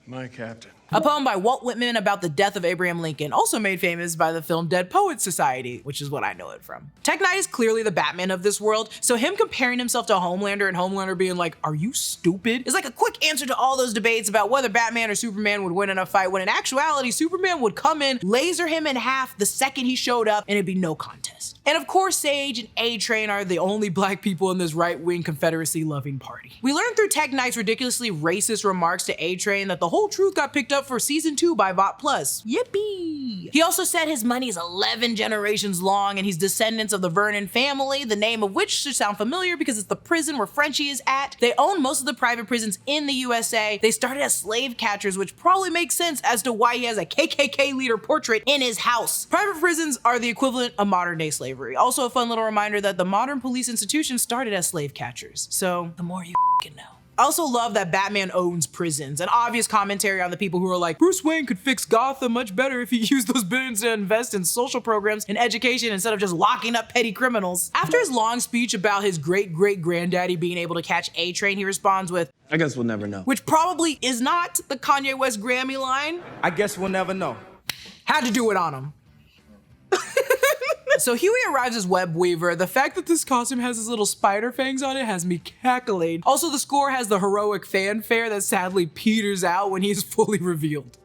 my Captain." A poem by Walt Whitman about the death of Abraham Lincoln, also made famous by the film Dead Poets Society, which is what I know it from. Tech Knight is clearly the Batman of this world, so him comparing himself to Homelander and Homelander being like, "Are you stupid?" is like a quick answer to all those debates about whether Batman or Superman would win in a fight, when in actuality, Superman would come in, laser him in half the second he showed up, and it'd be no contest. And of course, Sage and A-Train are the only black people in this right-wing Confederacy-loving party. We learned through Tech Knight's ridiculously racist remarks to A-Train that the whole truth got picked up for season 2 by Vought Plus. Yippee! Huey. He also said his money is 11 generations long and he's descendants of the Vernon family, the name of which should sound familiar because it's the prison where Frenchie is at. They own most of the private prisons in the USA. They started as slave catchers, which probably makes sense as to why he has a KKK leader portrait in his house. Private prisons are the equivalent of modern day slavery. Also a fun little reminder that the modern police institution started as slave catchers. So the more you know. I also love that Batman owns prisons, an obvious commentary on the people who are like, Bruce Wayne could fix Gotham much better if he used those billions to invest in social programs and education instead of just locking up petty criminals. After his long speech about his great-great-granddaddy being able to catch A-Train, he responds with, I guess we'll never know. Which probably is not the Kanye West Grammy line. I guess we'll never know. Had to do it on him. So Huey arrives as Web Weaver. The fact that this costume has his little spider fangs on it has me cackling. Also, the score has the heroic fanfare that sadly peters out when he's fully revealed.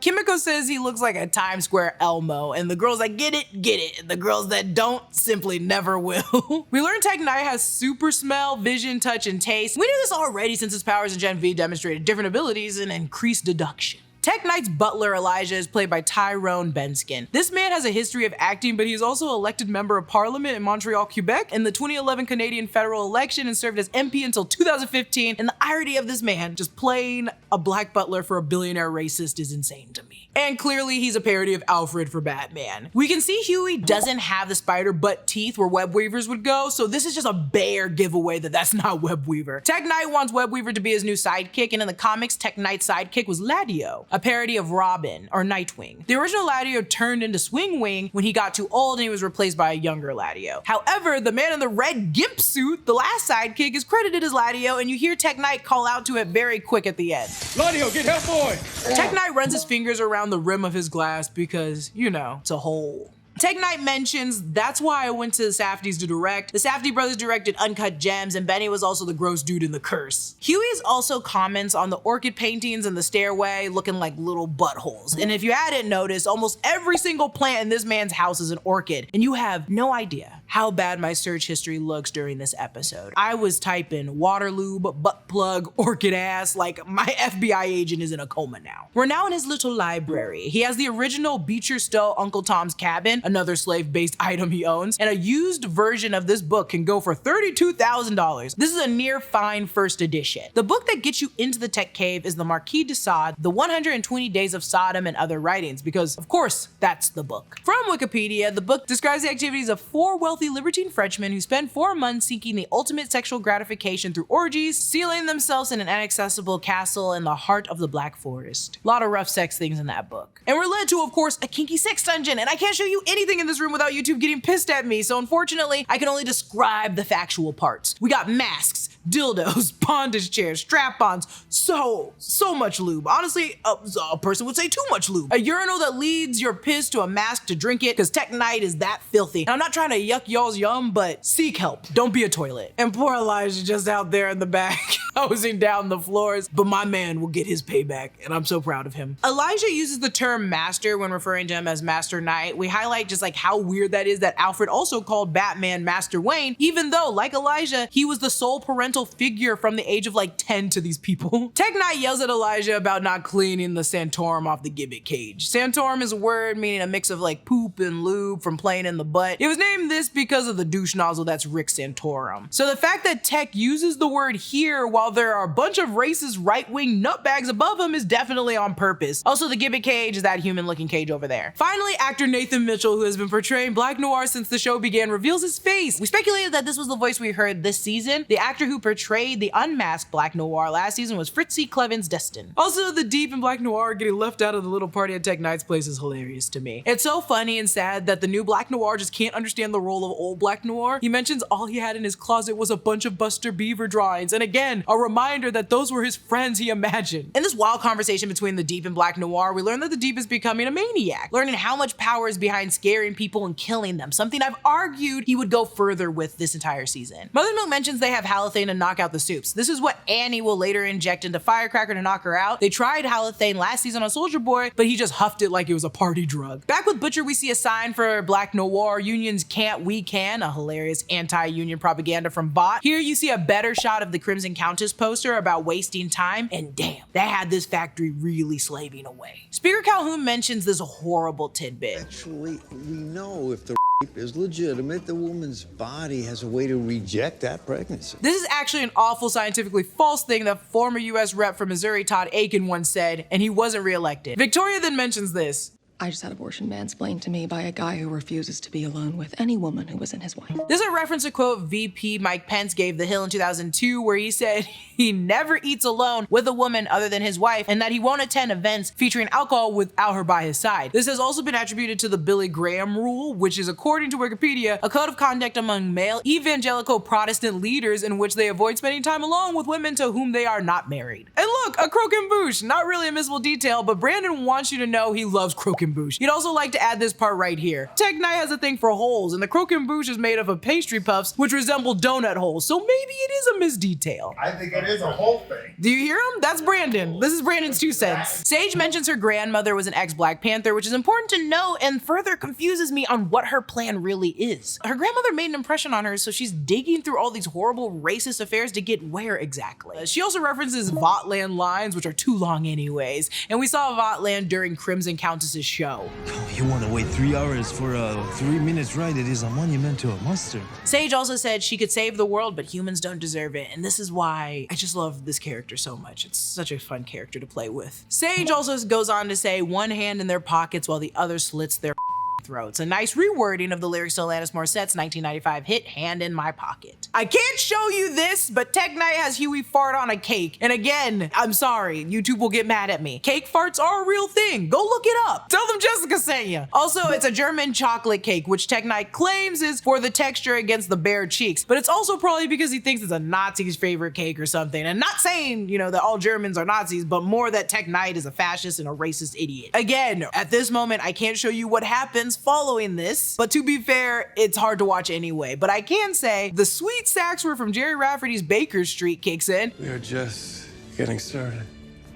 Kimiko says he looks like a Times Square Elmo, and the girls that get it, and the girls that don't simply never will. We learned Tech Knight has super smell, vision, touch, and taste. We knew this already since his powers in Gen V demonstrated different abilities and increased deduction. Tech Knight's butler Elijah is played by Tyrone Benskin. This man has a history of acting, but he is also elected member of parliament in Montreal, Quebec in the 2011 Canadian federal election and served as MP until 2015. And the irony of this man just playing a black butler for a billionaire racist is insane to me. And clearly he's a parody of Alfred for Batman. We can see Huey doesn't have the spider butt teeth where Web Weavers would go, so this is just a bare giveaway that that's not Web Weaver. Tech Knight wants Web Weaver to be his new sidekick, and in the comics, Tech Knight's sidekick was Ladio, a parody of Robin or Nightwing. The original Ladio turned into Swing Wing when he got too old and he was replaced by a younger Ladio. However, the man in the red gimp suit, the last sidekick, is credited as Ladio, and you hear Tech Knight call out to it very quick at the end. Ladio, get help, boy! Tech Knight runs his fingers around the rim of his glass because, you know, it's a hole. Tech Knight mentions, that's why I went to the Safdies to direct. The Safdie brothers directed Uncut Gems, and Benny was also the gross dude in The Curse. Huey's also comments on the orchid paintings in the stairway looking like little buttholes. And if you hadn't noticed, almost every single plant in this man's house is an orchid, and you have no idea how bad my search history looks during this episode. I was typing Waterloo, butt plug, orchid ass, like my FBI agent is in a coma now. We're now in his little library. He has the original Beecher Stowe Uncle Tom's Cabin, another slave-based item he owns, and a used version of this book can go for $32,000. This is a near fine first edition. The book that gets you into the tech cave is the Marquis de Sade, The 120 Days of Sodom and Other Writings, because of course, that's the book. From Wikipedia, the book describes the activities of 4 wealthy libertine Frenchmen who spend 4 months seeking the ultimate sexual gratification through orgies, sealing themselves in an inaccessible castle in the heart of the Black Forest. A lot of rough sex things in that book. And we're led to, of course, a kinky sex dungeon, and I can't show you anything in this room without YouTube getting pissed at me, so unfortunately, I can only describe the factual parts. We got masks, dildos, bondage chairs, strap-ons, so much lube. Honestly, a person would say too much lube. A urinal that leads your piss to a mask to drink it, because Tech Knight is that filthy. And I'm not trying to yuck y'all's yum, but seek help. Don't be a toilet. And poor Elijah just out there in the back, hosing down the floors, but my man will get his payback, and I'm so proud of him. Elijah uses the term master when referring to him as Master Knight. We highlight just like how weird that is that Alfred also called Batman Master Wayne, even though, like Elijah, he was the sole parental figure from the age of like 10 to these people. Tech Knight yells at Elijah about not cleaning the Santorum off the gibbet cage. Santorum is a word meaning a mix of like poop and lube from playing in the butt. It was named this because of the douche nozzle that's Rick Santorum. So the fact that Tech uses the word here while there are a bunch of racist right-wing nutbags above him is definitely on purpose. Also, the gibbet cage is that human-looking cage over there. Finally, actor Nathan Mitchell, who has been portraying Black Noir since the show began, reveals his face. We speculated that this was the voice we heard this season. The actor who portrayed the unmasked Black Noir last season was Fritzy Clemons Destin. Also, the Deep and Black Noir getting left out of the little party at Tech Knight's place is hilarious to me. It's so funny and sad that the new Black Noir just can't understand the role of old Black Noir. He mentions all he had in his closet was a bunch of Buster Beaver drawings, and again, a reminder that those were his friends he imagined. In this wild conversation between the Deep and Black Noir, we learn that the Deep is becoming a maniac, learning how much power is behind scaring people and killing them, something I've argued he would go further with this entire season. Mother's Milk mentions they have halothane to knock out the Supes. This is what Annie will later inject into Firecracker to knock her out. They tried halothane last season on Soldier Boy, but he just huffed it like it was a party drug. Back with Butcher, we see a sign for Black Noir, unions can't, we can, a hilarious anti-union propaganda from Vought. Here you see a better shot of the Crimson Countess Countess poster about wasting time, and damn, that had this factory really slaving away. Speaker Calhoun mentions this horrible tidbit. Actually, we know if the rape is legitimate, the woman's body has a way to reject that pregnancy. This is actually an awful scientifically false thing that former US Rep from Missouri Todd Akin once said, and he wasn't reelected. Victoria then mentions this. I just had abortion mansplained to me by a guy who refuses to be alone with any woman who isn't his wife. This is a reference to quote VP Mike Pence gave The Hill in 2002, where he said he never eats alone with a woman other than his wife, and that he won't attend events featuring alcohol without her by his side. This has also been attributed to the Billy Graham rule, which is, according to Wikipedia, a code of conduct among male evangelical Protestant leaders in which they avoid spending time alone with women to whom they are not married. And look, a croquembouche, not really a missable detail, but Brandon wants you to know he loves croquembouche. You'd also like to add this part right here. Tech Knight has a thing for holes, and the croquembouche is made up of pastry puffs, which resemble donut holes, so maybe it is a missed detail. I think it is a whole thing. Do you hear him? That's Brandon. This is Brandon's 2 cents. Sage mentions her grandmother was an ex-Black Panther, which is important to know and further confuses me on what her plan really is. Her grandmother made an impression on her, so she's digging through all these horrible racist affairs to get where exactly. She also references Vought land lines, which are too long anyways, and we saw Vought land during Crimson Countess's show. You want to wait 3 hours for a 3 minutes ride? It is a monument to a monster. Sage also said she could save the world, but humans don't deserve it, and this is why I just love this character so much. It's such a fun character to play with. Sage also goes on to say, one hand in their pockets while the other slits their throats. A nice rewording of the lyrics to Alanis Morissette's 1995 hit, Hand in My Pocket. I can't show you this, but Tech Knight has Huey fart on a cake. And again, I'm sorry, YouTube will get mad at me. Cake farts are a real thing. Go look it up. Tell them Jessica sent you. Also, it's a German chocolate cake, which Tech Knight claims is for the texture against the bare cheeks. But it's also probably because he thinks it's a Nazi's favorite cake or something. And not saying, you know, that all Germans are Nazis, but more that Tech Knight is a fascist and a racist idiot. Again, at this moment, I can't show you what happens following this, but to be fair, it's hard to watch anyway. But I can say the sweet saxophone from Jerry Rafferty's Baker Street kicks in. We are just getting started.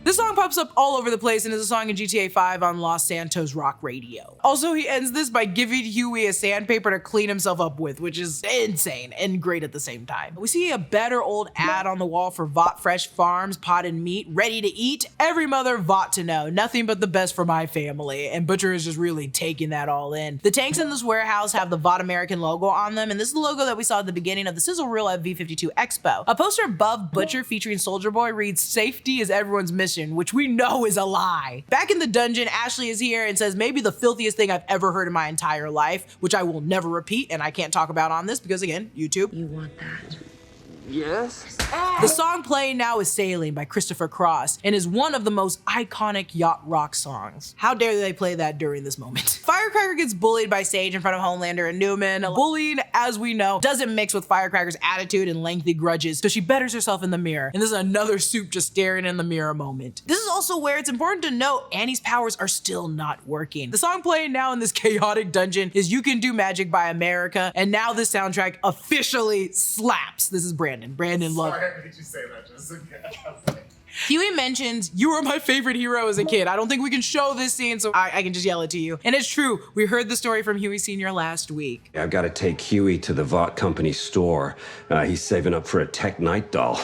This song pops up all over the place and is a song in GTA 5 on Los Santos Rock Radio. Also, he ends this by giving Huey a sandpaper to clean himself up with, which is insane and great at the same time. We see a better old ad on the wall for Vought Fresh Farms, potted meat, ready to eat. Every mother Vought to know, nothing but the best for my family, and Butcher is just really taking that all in. The tanks in this warehouse have the Vought American logo on them, and this is the logo that we saw at the beginning of the sizzle reel at V52 Expo. A poster above Butcher featuring Soldier Boy reads, "Safety is everyone's mission," which we know is a lie. Back in the dungeon, Ashley is here and says maybe the filthiest thing I've ever heard in my entire life, which I will never repeat and I can't talk about on this because again, YouTube. You want that? Yes. The song playing now is Sailing by Christopher Cross and is one of the most iconic yacht rock songs. How dare they play that during this moment? Firecracker gets bullied by Sage in front of Homelander and Newman. Bullying, as we know, doesn't mix with Firecracker's attitude and lengthy grudges, so she betters herself in the mirror. And this is another Soup just staring in the mirror moment. This is also where it's important to note Annie's powers are still not working. The song playing now in this chaotic dungeon is You Can Do Magic by America, and now this soundtrack officially slaps. This is Brandon loves. Sorry, I made you say that, Jessica. Huey mentions, "You were my favorite hero as a kid." I don't think we can show this scene, so I can just yell it to you. And it's true, we heard the story from Huey Sr. last week. I've got to take Huey to the Vought Company store. He's saving up for a Tech Knight doll.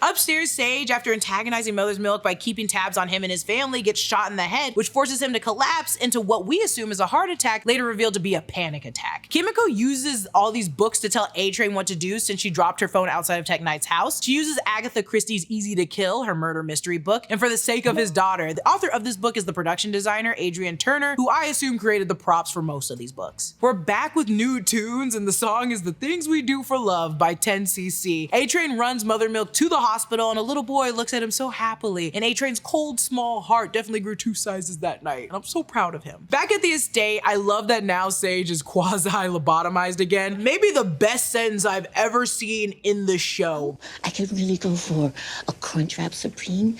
Upstairs, Sage, after antagonizing Mother's Milk by keeping tabs on him and his family, gets shot in the head, which forces him to collapse into what we assume is a heart attack, later revealed to be a panic attack. Kimiko uses all these books to tell A-Train what to do since she dropped her phone outside of Tech Knight's house. She uses Agatha Christie's Easy to Kill, her murder mystery book, and for the sake of his daughter. The author of this book is the production designer, Adrian Turner, who I assume created the props for most of these books. We're back with new tunes, and the song is The Things We Do for Love by 10cc. A-Train runs Mother Milk to the hospital, and a little boy looks at him so happily, and A-Train's cold, small heart definitely grew 2 sizes that night, and I'm so proud of him. Back at the estate, I love that now Sage is quasi-lobotomized again. Maybe the best sentence I've ever seen in the show. I could really go for a Crunchwrap Supreme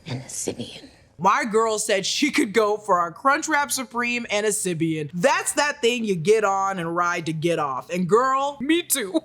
and a Sibian. My girl said she could go for a Crunchwrap Supreme and a Sibian. That's that thing you get on and ride to get off. And girl, me too.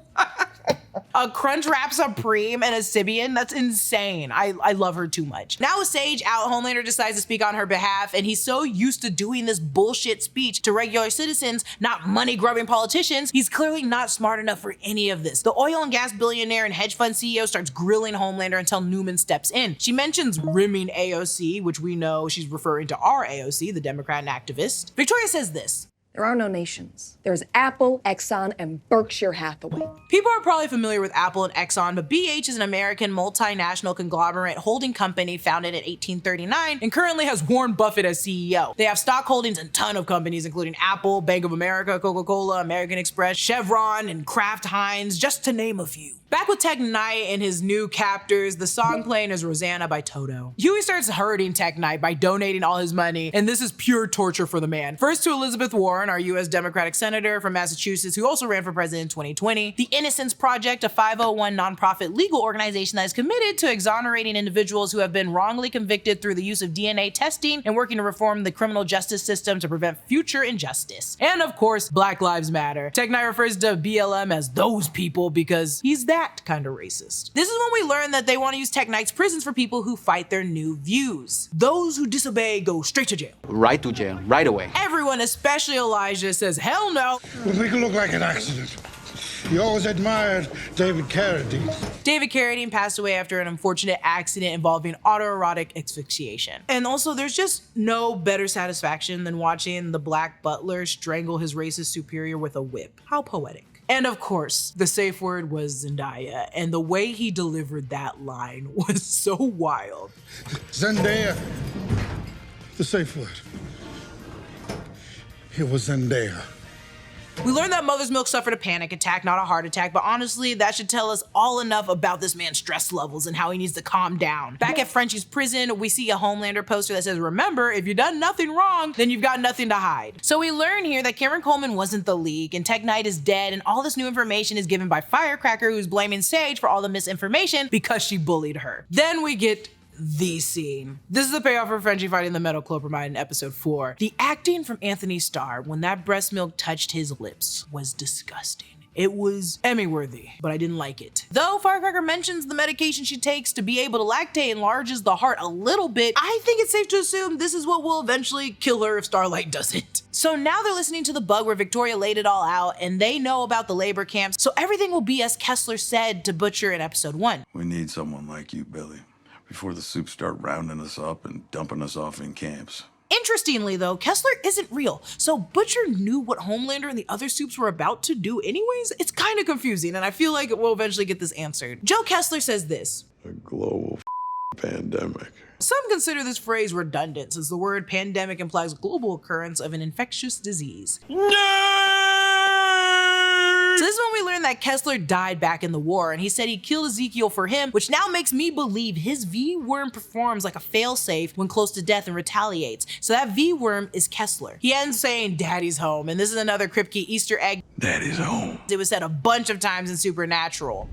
A Crunchwrap Supreme and a Sibian? That's insane. I love her too much. Now with Sage out, Homelander decides to speak on her behalf, and he's so used to doing this bullshit speech to regular citizens, not money-grubbing politicians, he's clearly not smart enough for any of this. The oil and gas billionaire and hedge fund CEO starts grilling Homelander until Newman steps in. She mentions rimming AOC, which we know she's referring to our AOC, the Democrat and activist. Victoria says this: There are no nations. There's Apple, Exxon, and Berkshire Hathaway. People are probably familiar with Apple and Exxon, but BH is an American multinational conglomerate holding company founded in 1839 and currently has Warren Buffett as CEO. They have stock holdings in a ton of companies, including Apple, Bank of America, Coca-Cola, American Express, Chevron, and Kraft Heinz, just to name a few. Back with Tech Knight and his new captors, the song playing is Rosanna by Toto. Huey starts hurting Tech Knight by donating all his money, and this is pure torture for the man. First to Elizabeth Warren, our US Democratic senator from Massachusetts, who also ran for president in 2020. The Innocence Project, a 501 nonprofit legal organization that is committed to exonerating individuals who have been wrongly convicted through the use of DNA testing and working to reform the criminal justice system to prevent future injustice. And of course, Black Lives Matter. Tech Knight refers to BLM as those people because he's that kind of racist. This is when we learn that they want to use Tech Knight's prisons for people who fight their new views. Those who disobey go straight to jail. Right to jail, right away. Everyone, especially Elijah, says hell no. We'll make it look like an accident. You always admired David Carradine. David Carradine passed away after an unfortunate accident involving autoerotic asphyxiation. And also, there's just no better satisfaction than watching the black butler strangle his racist superior with a whip. How poetic. And of course, the safe word was Zendaya, and the way he delivered that line was so wild. Zendaya. The safe word. It was Zendaya. We learned that Mother's Milk suffered a panic attack, not a heart attack, but honestly, that should tell us all enough about this man's stress levels and how he needs to calm down. Back at Frenchie's prison, we see a Homelander poster that says, remember, if you've done nothing wrong, then you've got nothing to hide. So we learn here that Cameron Coleman wasn't the leak, and Tech Knight is dead, and all this new information is given by Firecracker, who's blaming Sage for all the misinformation because she bullied her. Then we get the scene. This is the payoff for Frenchie fighting the metal clopramide in episode 4. The acting from Anthony Starr when that breast milk touched his lips was disgusting. It was Emmy-worthy, but I didn't like it. Though Firecracker mentions the medication she takes to be able to lactate enlarges the heart a little bit, I think it's safe to assume this is what will eventually kill her if Starlight doesn't. So now they're listening to the bug where Victoria laid it all out, and they know about the labor camps, so everything will be as Kessler said to Butcher in episode 1. We need someone like you, Billy, before the Supes start rounding us up and dumping us off in camps. Interestingly though, Kessler isn't real, so Butcher knew what Homelander and the other Supes were about to do anyways. It's kind of confusing, and I feel like we'll eventually get this answered. Joe Kessler says this: A global pandemic. Some consider this phrase redundant, since the word pandemic implies global occurrence of an infectious disease. So this is when we learn that Kessler died back in the war, and he said he killed Ezekiel for him, which now makes me believe his V-worm performs like a failsafe when close to death and retaliates. So that V-worm is Kessler. He ends saying, "Daddy's home," and this is another Kripke Easter egg. Daddy's home. It was said a bunch of times in Supernatural.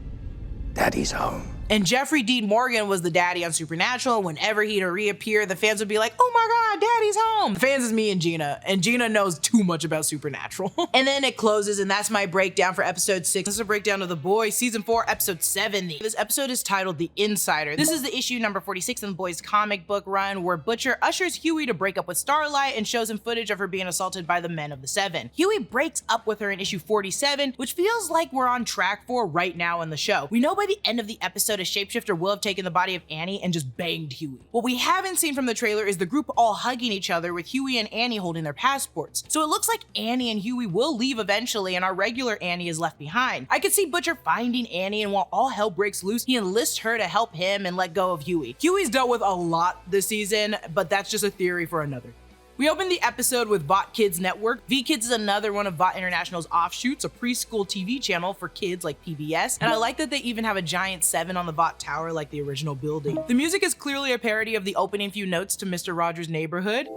Daddy's home. And Jeffrey Dean Morgan was the daddy on Supernatural. Whenever he'd reappear, the fans would be like, "Oh my God, Daddy's home." The fans is me and Gina knows too much about Supernatural. And then it closes, and that's my breakdown for episode 6. This is a breakdown of The Boys, season 4, episode 70. This episode is titled The Insider. This is the issue number 46 in The Boys comic book run, where Butcher ushers Huey to break up with Starlight and shows him footage of her being assaulted by the Men of the Seven. Huey breaks up with her in issue 47, which feels like we're on track for right now in the show. We know by the end of the episode, a shapeshifter will have taken the body of Annie and just banged Huey. What we haven't seen from the trailer is the group all hugging each other with Huey and Annie holding their passports. So it looks like Annie and Huey will leave eventually, and our regular Annie is left behind. I could see Butcher finding Annie, and while all hell breaks loose, he enlists her to help him and let go of Huey. Huey's dealt with a lot this season, but that's just a theory for another. We opened the episode with Vought Kids Network. V-Kids is another one of Vought International's offshoots, a preschool TV channel for kids like PBS. And I like that they even have a giant 7 on the Vought Tower like the original building. The music is clearly a parody of the opening few notes to Mr. Rogers' Neighborhood.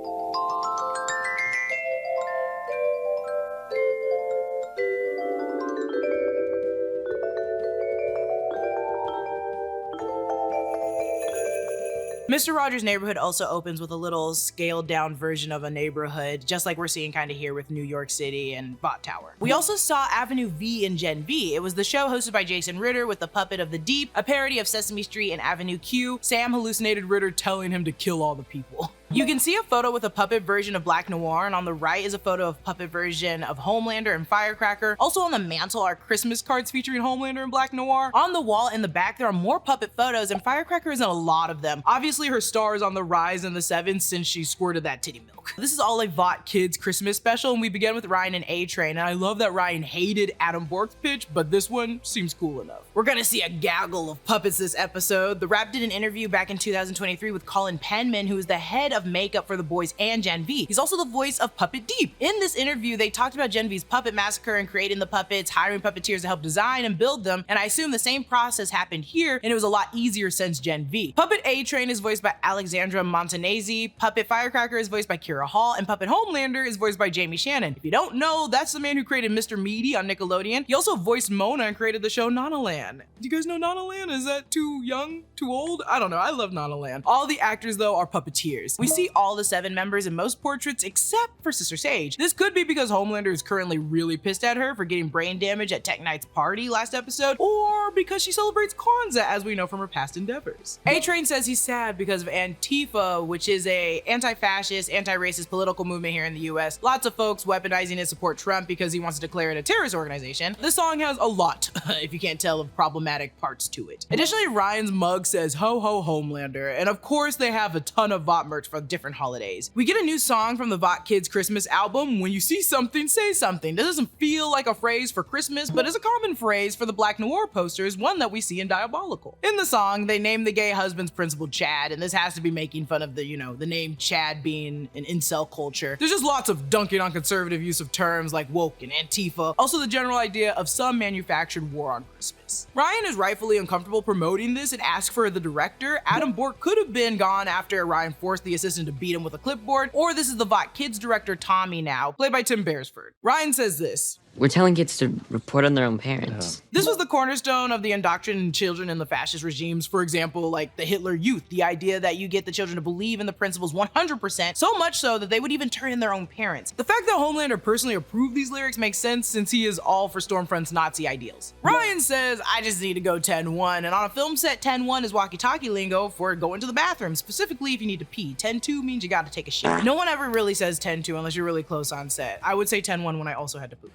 Mr. Rogers' Neighborhood also opens with a little scaled down version of a neighborhood, just like we're seeing kind of here with New York City and Vought Tower. We also saw Avenue V in Gen V. It was the show hosted by Jason Ritter with the puppet of the Deep, a parody of Sesame Street and Avenue Q. Sam hallucinated Ritter telling him to kill all the people. You can see a photo with a puppet version of Black Noir, and on the right is a photo of puppet version of Homelander and Firecracker. Also on the mantle are Christmas cards featuring Homelander and Black Noir. On the wall in the back there are more puppet photos, and Firecracker is in a lot of them. Obviously her star is on the rise in the 7th since she squirted that titty milk. This is all a Vought Kids Christmas special, and we begin with Ryan and A-Train, and I love that Ryan hated Adam Bork's pitch, but this one seems cool enough. We're gonna see a gaggle of puppets this episode. The Rap did an interview back in 2023 with Colin Penman, who is the head of makeup for The Boys and Gen V. He's also the voice of Puppet Deep. In this interview, they talked about Gen V's puppet massacre and creating the puppets, hiring puppeteers to help design and build them, and I assume the same process happened here, and it was a lot easier since Gen V. Puppet A-Train is voiced by Alexandra Montanese, Puppet Firecracker is voiced by Kira Hall, and Puppet Homelander is voiced by Jamie Shannon. If you don't know, that's the man who created Mr. Meaty on Nickelodeon. He also voiced Mona and created the show Nanaland. Do you guys know Nanaland? Is that too young? Too old? I don't know. I love Nanaland. All the actors, though, are puppeteers. We see all the 7 members in most portraits except for Sister Sage. This could be because Homelander is currently really pissed at her for getting brain damage at Tech Knight's party last episode, or because she celebrates Kwanzaa, as we know from her past endeavors. A-Train says he's sad because of Antifa, which is a anti-fascist, anti-racist political movement here in the US. Lots of folks weaponizing it support Trump because he wants to declare it a terrorist organization. This song has a lot, if you can't tell, of problematic parts to it. Additionally, Ryan's mug says ho ho Homelander, and of course they have a ton of Vought merch for different holidays. We get a new song from the Vought Kids Christmas album, When You See Something, Say Something. This doesn't feel like a phrase for Christmas, but is a common phrase for the Black Noir posters, one that we see in Diabolical. In the song, they name the gay husband's principal Chad, and this has to be making fun of the, the name Chad being an incel culture. There's just lots of dunking on conservative use of terms like woke and Antifa. Also the general idea of some manufactured war on Christmas. Ryan is rightfully uncomfortable promoting this and asks for the director. Adam Bork could have been gone after Ryan forced the assistant to beat him with a clipboard, or this is the Vought Kids director Tommy now, played by Tim Beresford. Ryan says this: "We're telling kids to report on their own parents." This was the cornerstone of the indoctrinating children in the fascist regimes. For example, like the Hitler Youth, the idea that you get the children to believe in the principles 100%, so much so that they would even turn in their own parents. The fact that Homelander personally approved these lyrics makes sense since he is all for Stormfront's Nazi ideals. Ryan says, I just need to go 10-1, and on a film set, 10-1 is walkie-talkie lingo for going to the bathroom, specifically if you need to pee. 10-2 means you gotta take a shit. No one ever really says 10-2 unless you're really close on set. I would say 10-1 when I also had to poop.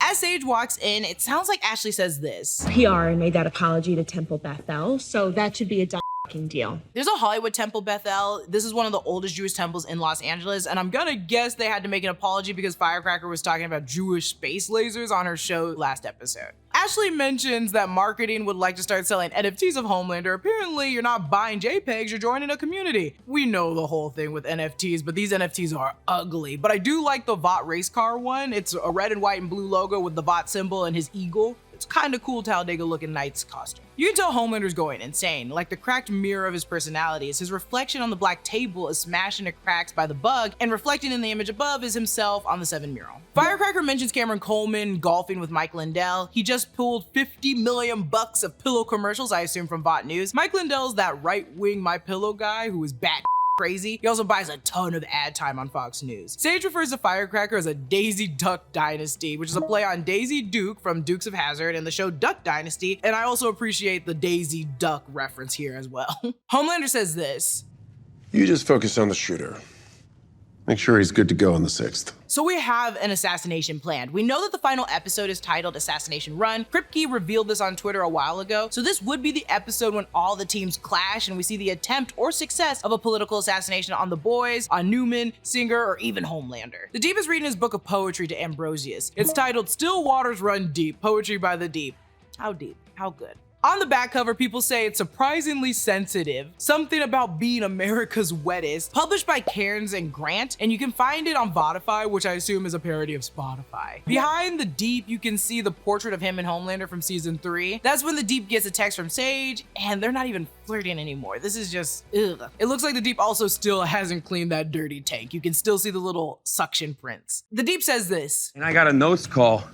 As Sage walks in, it sounds like Ashley says this: PR made that apology to Temple Bethel, so that should be a deal. There's a Hollywood Temple Bethel. This is one of the oldest Jewish temples in Los Angeles, and I'm gonna guess they had to make an apology because Firecracker was talking about Jewish space lasers on her show last episode. Ashley mentions that marketing would like to start selling NFTs of Homelander. Apparently, you're not buying JPEGs, you're joining a community. We know the whole thing with NFTs, but these NFTs are ugly. But I do like the Vought race car one. It's a red and white and blue logo with the Vought symbol and his eagle. It's kind of cool Talladega looking Knight's costume. You can tell Homelander's going insane. Like the cracked mirror of his personality is his reflection on the black table is smashed into cracks by the bug, and reflecting in the image above is himself on the 7 mural. Firecracker mentions Cameron Coleman golfing with Mike Lindell. He just pulled 50 million bucks of pillow commercials, I assume from Vought News. Mike Lindell's that right-wing My Pillow guy who is bat crazy. He also buys a ton of ad time on Fox News. Sage refers to Firecracker as a Daisy Duck Dynasty, which is a play on Daisy Duke from Dukes of Hazzard and the show Duck Dynasty, and I also appreciate the Daisy Duck reference here as well. Homelander says this: You just focus on the shooter. Make sure he's good to go on the 6th. So we have an assassination planned. We know that the final episode is titled Assassination Run. Kripke revealed this on Twitter a while ago, so this would be the episode when all the teams clash and we see the attempt or success of a political assassination on the boys, on Newman, Singer, or even Homelander. The Deep is reading his book of poetry to Ambrosius. It's titled Still Waters Run Deep, Poetry by the Deep. How deep? How good? On the back cover, people say it's surprisingly sensitive, something about being America's wettest, published by Cairns and Grant, and you can find it on Vodify, which I assume is a parody of Spotify. Behind the Deep, you can see the portrait of him and Homelander from season 3. That's when the Deep gets a text from Sage, and they're not even flirting anymore. This is just, ugh. It looks like the Deep also still hasn't cleaned that dirty tank. You can still see the little suction prints. The Deep says this: And I got a notes call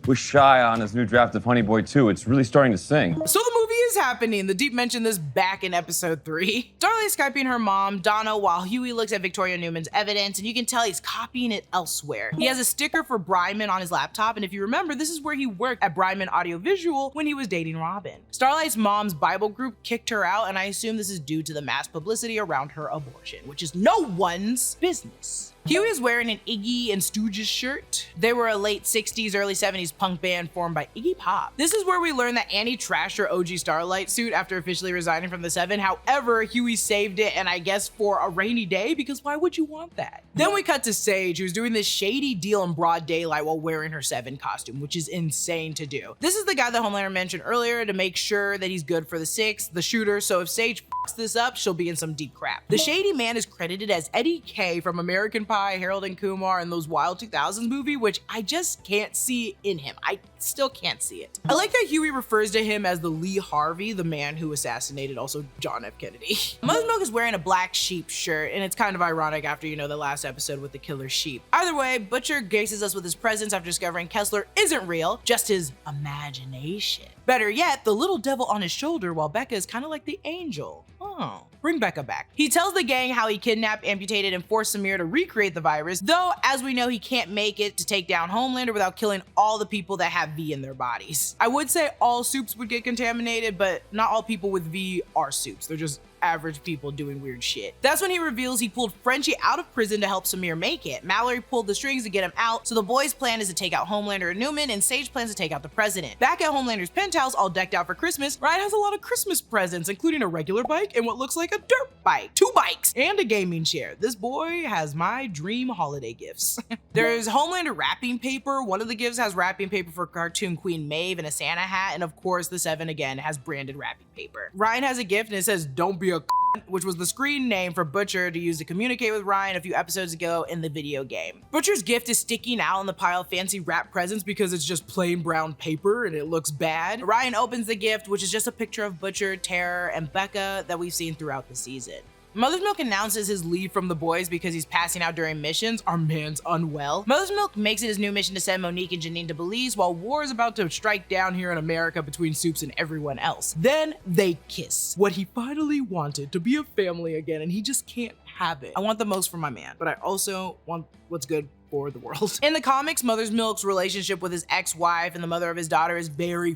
with Shy on his new draft of Honey Boy 2. It's really starting to sing. So the movie is is happening? The Deep mentioned this back in episode 3. Starlight's Skyping her mom, Donna, while Huey looks at Victoria Newman's evidence, and you can tell he's copying it elsewhere. He has a sticker for Bryman on his laptop, and if you remember, this is where he worked at Bryman Audiovisual when he was dating Robin. Starlight's mom's Bible group kicked her out, and I assume this is due to the mass publicity around her abortion, which is no one's business. Huey is wearing an Iggy and Stooges shirt. They were a late 60s, early 70s punk band formed by Iggy Pop. This is where we learn that Annie trashed her OG Starlight suit after officially resigning from the Seven. However, Huey saved it, and I guess for a rainy day, because why would you want that? Then we cut to Sage, who's doing this shady deal in broad daylight while wearing her Seven costume, which is insane to do. This is the guy that Homelander mentioned earlier to make sure that he's good for the Six, the shooter, so if Sage fucks this up, she'll be in some deep crap. The shady man is credited as Eddie K from American Pie, Harold and Kumar, and those Wild 2000s movie, which I just can't see in him. I still can't see it. I like that Huey refers to him as the Lee Harvey, the man who assassinated also John F. Kennedy. Mother's Milk is wearing a black sheep shirt, and it's kind of ironic after, you know, the last episode with the killer sheep. Either way, Butcher graces us with his presence after discovering Kessler isn't real, just his imagination. Better yet, the little devil on his shoulder while Becca is kind of like the angel. Oh, bring Becca back. He tells the gang how he kidnapped, amputated, and forced Samir to recreate the virus, though as we know he can't make it to take down Homelander without killing all the people that have V in their bodies. I would say all Supes would get contaminated, but not all people with V are Supes. They're just average people doing weird shit. That's when he reveals he pulled Frenchie out of prison to help Samir make it. Mallory pulled the strings to get him out, so the boys' plan is to take out Homelander and Newman, and Sage plans to take out the president. Back at Homelander's penthouse, all decked out for Christmas, Ryan has a lot of Christmas presents, including a regular bike and what looks like a dirt bike, 2 bikes, and a gaming chair. This boy has my dream holiday gifts. There's Homelander wrapping paper. One of the gifts has wrapping paper for cartoon Queen Maeve and a Santa hat, and of course the Seven again has branded wrapping paper. Ryan has a gift and it says, "Don't be a which was the screen name for Butcher to use to communicate with Ryan a few episodes ago in the video game. Butcher's gift is sticking out in the pile of fancy wrap presents because it's just plain brown paper and it looks bad. Ryan opens the gift, which is just a picture of Butcher, Terror, and Becca that we've seen throughout the season. Mother's Milk announces his leave from the boys because he's passing out during missions. Our man's unwell. Mother's Milk makes it his new mission to send Monique and Janine to Belize while war is about to strike down here in America between Supes and everyone else. Then they kiss. What he finally wanted, to be a family again, and he just can't have it. I want the most for my man, but I also want what's good for the world. In the comics, Mother's Milk's relationship with his ex-wife and the mother of his daughter is very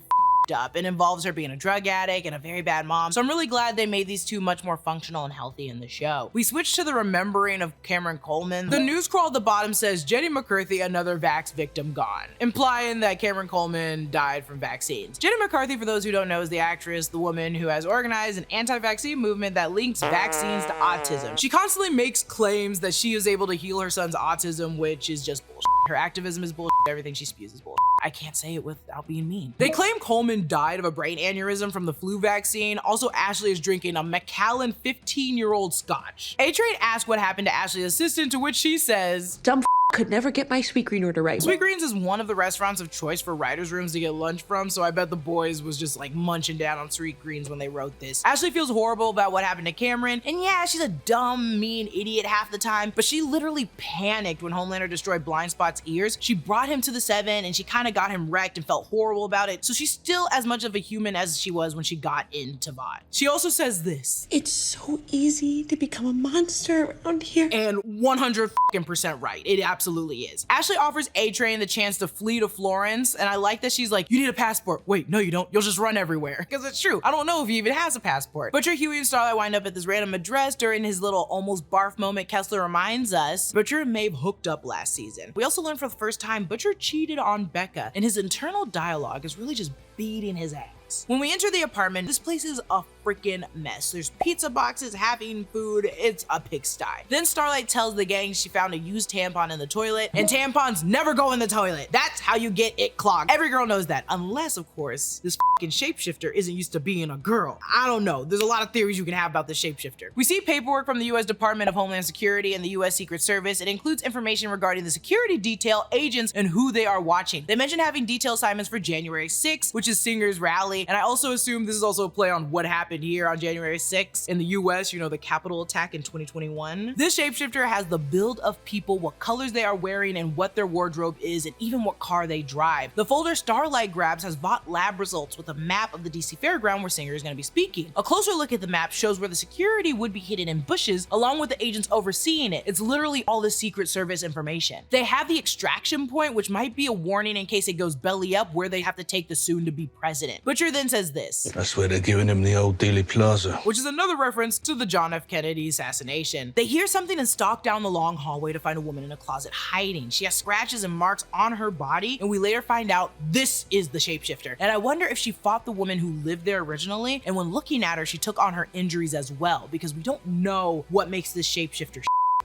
up and involves her being a drug addict and a very bad mom, so I'm really glad they made these two much more functional and healthy in the show. We switched to the remembering of Cameron Coleman. The news crawl at the bottom says Jenny McCarthy, another vax victim gone, implying that Cameron Coleman died from vaccines. Jenny McCarthy, for those who don't know, is the actress, the woman who has organized an anti-vaccine movement that links vaccines to autism. She constantly makes claims that she is able to heal her son's autism, which is just bullshit. Her activism is bullshit. Everything she spews is bullshit. I can't say it without being mean. They claim Coleman died of a brain aneurysm from the flu vaccine. Also, Ashley is drinking a Macallan 15-year-old scotch. A-Train asked what happened to Ashley's assistant, to which she says, "Dumb could never get my Sweetgreen order right." Sweetgreens is one of the restaurants of choice for writers' rooms to get lunch from, so I bet the boys was just like munching down on Sweetgreens when they wrote this. Ashley feels horrible about what happened to Cameron, and yeah, she's a dumb, mean idiot half the time, but she literally panicked when Homelander destroyed Blind Spot's ears. She brought him to the Seven, and she kind of got him wrecked and felt horrible about it, so she's still as much of a human as she was when she got into Vought. She also says this: "It's so easy to become a monster around here." And 100% right. It absolutely is. Ashley offers A-Train the chance to flee to Florence, and I like that she's like, "You need a passport." Wait, no you don't. You'll just run everywhere. Because it's true. I don't know if he even has a passport. Butcher, Huey, and Starlight wind up at this random address. During his little almost barf moment, Kessler reminds us Butcher and Maeve hooked up last season. We also learned for the first time Butcher cheated on Becca, and his internal dialogue is really just beating his ass. When we enter the apartment, this place is a freaking mess. There's pizza boxes, having food, it's a pigsty. Then Starlight tells the gang she found a used tampon in the toilet, and tampons never go in the toilet. That's how you get it clogged. Every girl knows that, unless of course this fucking shapeshifter isn't used to being a girl. I don't know, there's a lot of theories you can have about the shapeshifter. We see paperwork from the US Department of Homeland Security and the US Secret Service. It includes information regarding the security detail, agents, and who they are watching. They mention having detail assignments for January 6th, which is Singer's rally, and I also assume this is also a play on what happened happened here on January 6th in the US, you know, the Capitol attack in 2021. This shapeshifter has the build of people, what colors they are wearing, and what their wardrobe is, and even what car they drive. The folder Starlight grabs has Vought lab results with a map of the DC Fairground where Singer is going to be speaking. A closer look at the map shows where the security would be hidden in bushes along with the agents overseeing it. It's literally all the Secret Service information. They have the extraction point, which might be a warning in case it goes belly up where they have to take the soon-to-be president. Butcher then says this. That's where they're giving him the old Dealey Plaza. Which is another reference to the John F. Kennedy assassination. They hear something and stalk down the long hallway to find a woman in a closet hiding. She has scratches and marks on her body, and we later find out this is the shapeshifter. And I wonder if she fought the woman who lived there originally, and when looking at her, she took on her injuries as well, because we don't know what makes this shapeshifter.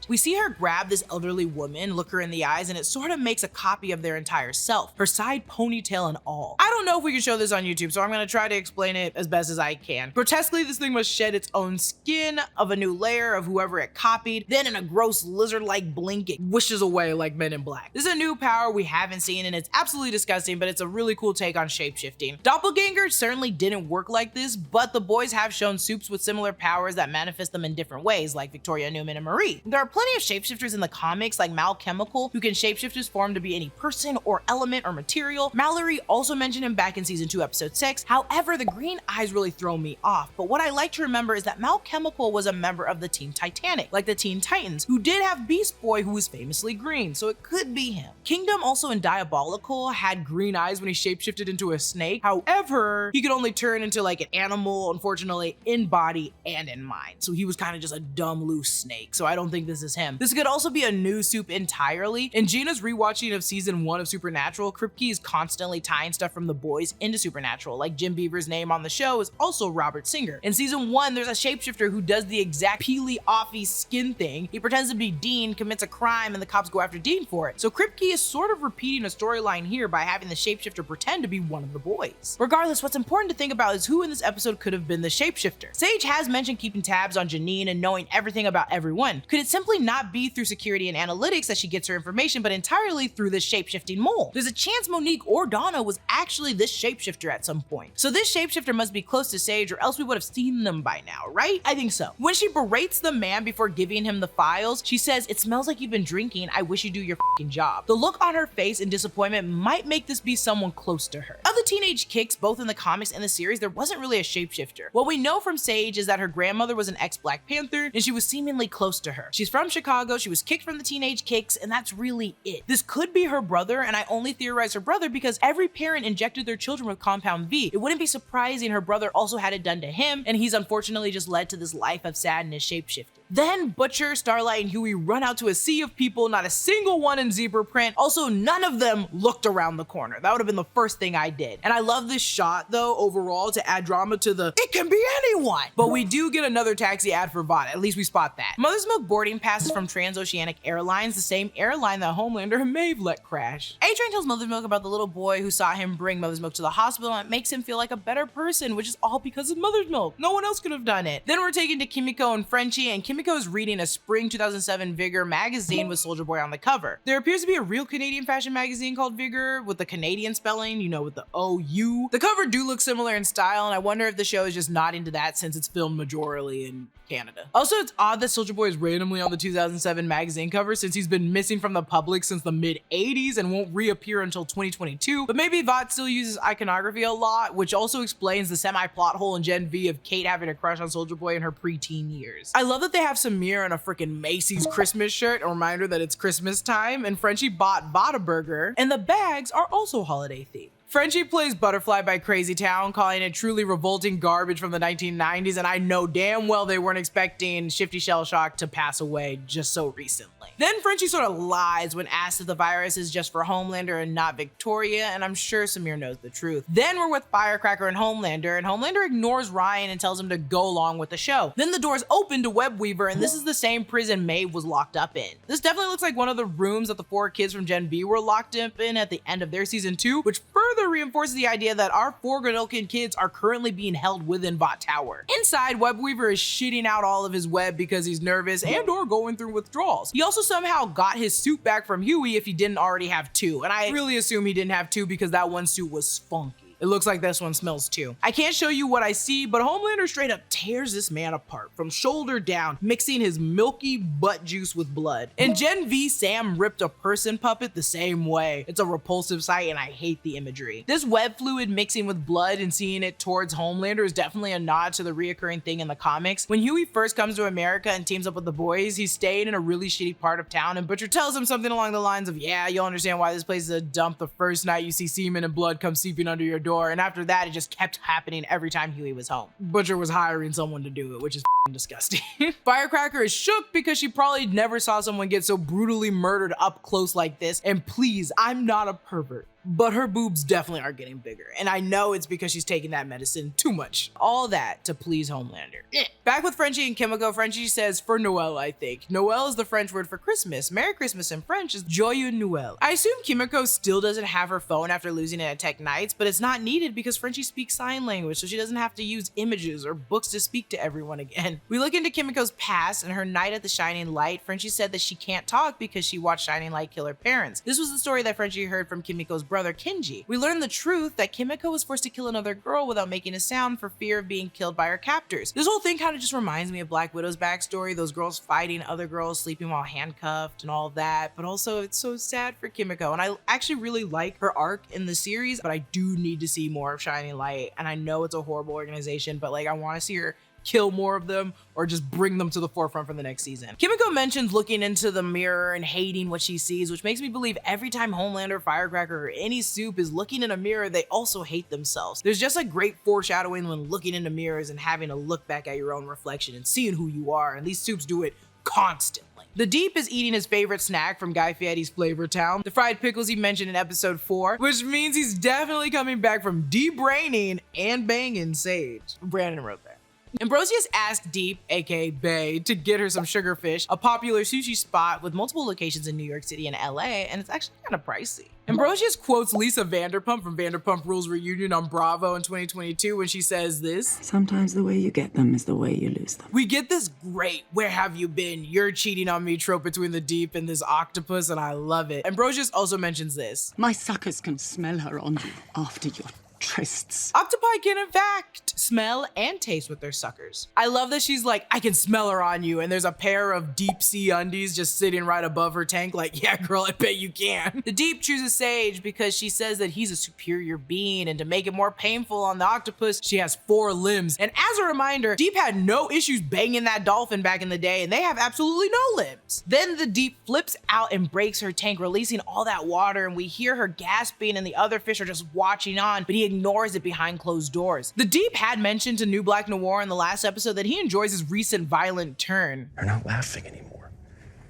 We see her grab this elderly woman, look her in the eyes, and it sort of makes a copy of their entire self, her side ponytail and all. I don't know if we can show this on YouTube, so I'm gonna try to explain it as best as I can. Grotesquely, this thing must shed its own skin of a new layer of whoever it copied, then in a gross lizard-like blink, it wishes away like Men in Black. This is a new power we haven't seen, and it's absolutely disgusting, but it's a really cool take on shapeshifting. Doppelganger certainly didn't work like this, but the boys have shown Supes with similar powers that manifest them in different ways, like Victoria, Newman, and Marie. There are plenty of shapeshifters in the comics like Mal Chemical, who can shapeshift his form to be any person or element or material. Mallory also mentioned him back in season 2 episode 6. However, the green eyes really throw me off, but what I like to remember is that Mal Chemical was a member of the Team Titanic, like the Teen Titans, who did have Beast Boy, who was famously green, so it could be him. Kingdom also in Diabolical had green eyes when he shapeshifted into a snake. However, he could only turn into like an animal, unfortunately, in body and in mind, so he was kind of just a dumb loose snake, so I don't think this is him. This could also be a new Supe entirely. In Gina's rewatching of season 1 of Supernatural, Kripke is constantly tying stuff from the boys into Supernatural, like Jim Beaver's name on the show is also Robert Singer. In season 1, there's a shapeshifter who does the exact peely-offy skin thing. He pretends to be Dean, commits a crime, and the cops go after Dean for it. So Kripke is sort of repeating a storyline here by having the shapeshifter pretend to be one of the boys. Regardless, what's important to think about is who in this episode could have been the shapeshifter. Sage has mentioned keeping tabs on Janine and knowing everything about everyone. Could it simply not be through security and analytics that she gets her information, but entirely through this shapeshifting mole? There's a chance Monique or Donna was actually this shapeshifter at some point. So this shapeshifter must be close to Sage, or else we would have seen them by now, right? I think so. When she berates the man before giving him the files, she says, "It smells like you've been drinking. I wish you do your fucking job." The look on her face in disappointment might make this be someone close to her. Of the teenage kicks, both in the comics and the series, there wasn't really a shapeshifter. What we know from Sage is that her grandmother was an ex-Black Panther, and she was seemingly close to her. She's from Chicago, she was kicked from the teenage kicks, and that's really it. This could be her brother, and I only theorize her brother because every parent injected their children with Compound V. It wouldn't be surprising her brother also had it done to him, and he's unfortunately just led to this life of sadness shapeshifting. Then Butcher, Starlight, and Huey run out to a sea of people, not a single one in zebra print. Also, none of them looked around the corner. That would have been the first thing I did. And I love this shot though, overall, to add drama to the, it can be anyone. But we do get another taxi ad for Vought, at least we spot that. Mother's Milk boarding passes from Transoceanic Airlines, the same airline that Homelander and Maeve let crash. A-Train tells Mother's Milk about the little boy who saw him bring Mother's Milk to the hospital, and it makes him feel like a better person, which is all because of Mother's Milk. No one else could have done it. Then we're taken to Kimiko and Frenchie, and Kimiko is reading a spring 2007 Vigor magazine with Soulja Boy on the cover. There appears to be a real Canadian fashion magazine called Vigor with the Canadian spelling, you know, with the O-U. The cover do look similar in style, and I wonder if the show is just nodding to that since it's filmed majorly in Canada. Also, it's odd that Soulja Boy is randomly on the 2007 magazine cover since he's been missing from the public since the mid-80s and won't reappear until 2022, but maybe Vought still uses iconography a lot, which also explains the semi-plot hole in Gen V of Kate having a crush on Soulja Boy in her preteen years. I love that they have Samir in a freaking Macy's Christmas shirt, a reminder that it's Christmas time, and Frenchie bought Vought a burger, and the bags are also holiday themed. Frenchie plays Butterfly by Crazy Town, calling it truly revolting garbage from the 1990s, and I know damn well they weren't expecting Shifty Shell Shock to pass away just so recently. Then Frenchie sort of lies when asked if the virus is just for Homelander and not Victoria, and I'm sure Samir knows the truth. Then we're with Firecracker and Homelander ignores Ryan and tells him to go along with the show. Then the doors open to Webweaver, and this is the same prison Maeve was locked up in. This definitely looks like one of the rooms that the 4 kids from Gen B were locked up in at the end of their season 2, which further reinforces the idea that our 4 Godolkin kids are currently being held within Vought Tower. Inside, Webweaver is shitting out all of his web because he's nervous and or going through withdrawals. He also somehow got his suit back from Huey if he didn't already have 2, and I really assume he didn't have 2 because that one suit was funky. It looks like this one smells too. I can't show you what I see, but Homelander straight up tears this man apart from shoulder down, mixing his milky butt juice with blood. In Gen V, Sam ripped a person puppet the same way. It's a repulsive sight and I hate the imagery. This web fluid mixing with blood and seeing it towards Homelander is definitely a nod to the reoccurring thing in the comics. When Huey first comes to America and teams up with the boys, he's staying in a really shitty part of town and Butcher tells him something along the lines of, yeah, you'll understand why this place is a dump the first night you see semen and blood come seeping under your door. And after that, it just kept happening every time Huey was home. Butcher was hiring someone to do it, which is disgusting. Firecracker is shook because she probably never saw someone get so brutally murdered up close like this. And please, I'm not a pervert, but her boobs definitely are getting bigger. And I know it's because she's taking that medicine too much. All that to please Homelander. Back with Frenchie and Kimiko, Frenchie says for Noel, I think. Noel is the French word for Christmas. Merry Christmas in French is Joyeux Noël. I assume Kimiko still doesn't have her phone after losing it at Tech Nights, but it's not needed because Frenchie speaks sign language, so she doesn't have to use images or books to speak to everyone again. We look into Kimiko's past and her night at the Shining Light. Frenchie said that she can't talk because she watched Shining Light kill her parents. This was the story that Frenchie heard from Kimiko's brother, Kenji. We learned the truth that Kimiko was forced to kill another girl without making a sound for fear of being killed by her captors. This whole thing kind of just reminds me of Black Widow's backstory, those girls fighting other girls, sleeping while handcuffed and all of that, but also it's so sad for Kimiko. And I actually really like her arc in the series, but I do need to see more of Shining Light. And I know it's a horrible organization, but like I want to see her kill more of them or just bring them to the forefront for the next season. Kimiko mentions looking into the mirror and hating what she sees, which makes me believe every time Homelander, Firecracker, or any Supe is looking in a mirror, they also hate themselves. There's just a great foreshadowing when looking into mirrors and having to look back at your own reflection and seeing who you are, and these Supes do it constantly. The Deep is eating his favorite snack from Guy Fieri's Flavor Town, the fried pickles he mentioned in episode 4, which means he's definitely coming back from debraining and banging Sage. Brandon wrote that. Ambrosius asked Deep, aka Bay, to get her some sugarfish, a popular sushi spot with multiple locations in New York City and LA, and it's actually kind of pricey. Ambrosius quotes Lisa Vanderpump from Vanderpump Rules Reunion on Bravo in 2022 when she says this: "Sometimes the way you get them is the way you lose them." We get this great "where have you been, you're cheating on me" trope between the Deep and this octopus, and I love it. Ambrosius also mentions this: "My suckers can smell her on you after your trysts." Octopi can in fact smell and taste with their suckers. I love that she's like, I can smell her on you, and there's a pair of deep sea undies just sitting right above her tank like, yeah girl, I bet you can. The Deep chooses Sage because she says that he's a superior being, and to make it more painful on the octopus, she has 4 limbs. And as a reminder, Deep had no issues banging that dolphin back in the day, and they have absolutely no limbs. Then the Deep flips out and breaks her tank, releasing all that water, and we hear her gasping, and the other fish are just watching on, but he ignores it behind closed doors. The Deep had mentioned to New Black Noir in the last episode that he enjoys his recent violent turn. They're not laughing anymore.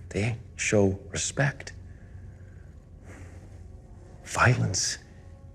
They show respect. Violence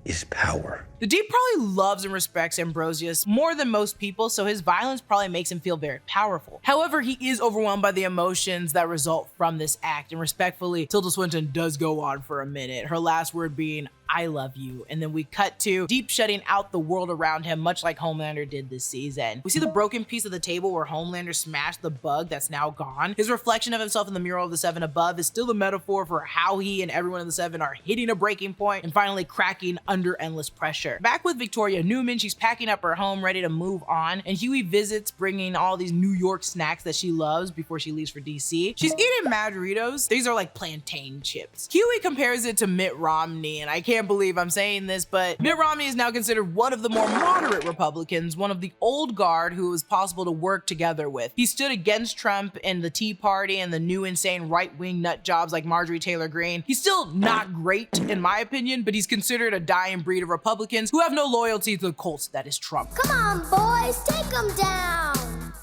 is power. The Deep probably loves and respects Ambrosius more than most people, so his violence probably makes him feel very powerful. However, he is overwhelmed by the emotions that result from this act, and respectfully, Tilda Swinton does go on for a minute, her last word being, "I love you." And then we cut to Deep shutting out the world around him, much like Homelander did this season. We see the broken piece of the table where Homelander smashed the bug that's now gone. His reflection of himself in the mural of the 7 above is still the metaphor for how he and everyone in the 7 are hitting a breaking point and finally cracking under endless pressure. Back with Victoria Newman, she's packing up her home, ready to move on, and Huey visits, bringing all these New York snacks that she loves before she leaves for DC. She's eating Madritos. These are like plantain chips. Huey compares it to Mitt Romney, and I can't believe I'm saying this, but Mitt Romney is now considered one of the more moderate Republicans, one of the old guard who was possible to work together with. He stood against Trump and the Tea Party and the new insane right-wing nut jobs like Marjorie Taylor Greene. He's still not great in my opinion, but he's considered a dying breed of Republicans who have no loyalty to the cult that is Trump. Come on, boys, take them down.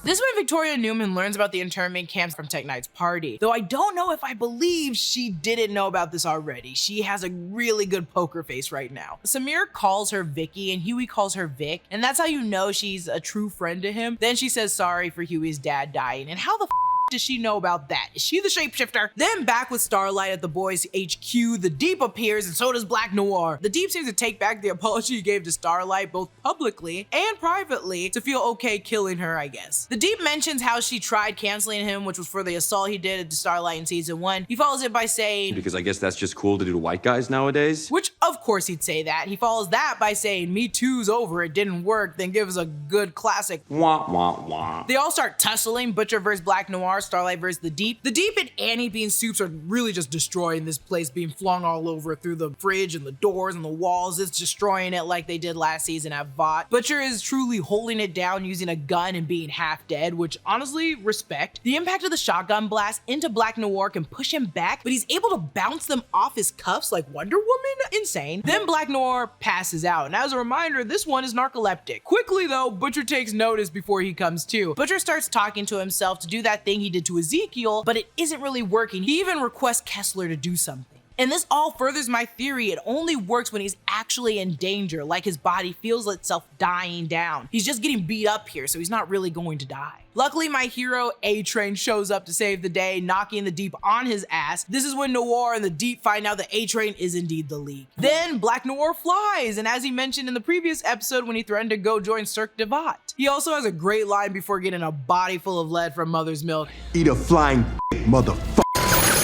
This is when Victoria Newman learns about the internment camps from Tech Night's party, though I don't know if I believe she didn't know about this already. She has a really good poker face right now. Samir calls her Vicky and Huey calls her Vic, and that's how you know she's a true friend to him. Then she says sorry for Huey's dad dying, and how the does she know about that? Is she the shapeshifter? Then back with Starlight at the boys' HQ, the Deep appears and so does Black Noir. The Deep seems to take back the apology he gave to Starlight both publicly and privately to feel okay killing her, I guess. The Deep mentions how she tried canceling him, which was for the assault he did to Starlight in season 1. He follows it by saying, because I guess that's just cool to do to white guys nowadays. Which of course he'd say that. He follows that by saying, Me Too's over, it didn't work, then gives a good classic wah wah wah. They all start tussling, Butcher versus Black Noir, Starlight versus the Deep. The Deep and Annie being Supes are really just destroying this place, being flung all over through the fridge and the doors and the walls. It's destroying it like they did last season at Vought. Butcher is truly holding it down using a gun and being half dead, which honestly, respect. The impact of the shotgun blast into Black Noir can push him back, but he's able to bounce them off his cuffs like Wonder Woman? Insane. Then Black Noir passes out, and as a reminder, this one is narcoleptic. Quickly though, Butcher takes notice before he comes to. Butcher starts talking to himself to do that thing he did to Ezekiel, but it isn't really working. He even requests Kessler to do something. And this all furthers my theory. It only works when he's actually in danger, like his body feels itself dying down. He's just getting beat up here, so he's not really going to die. Luckily, my hero, A-Train, shows up to save the day, knocking the Deep on his ass. This is when Noir and the Deep find out that A-Train is indeed the League. Then Black Noir flies, and as he mentioned in the previous episode when he threatened to go join Cirque de Vought. He also has a great line before getting a body full of lead from Mother's Milk. Eat a flying motherfucker.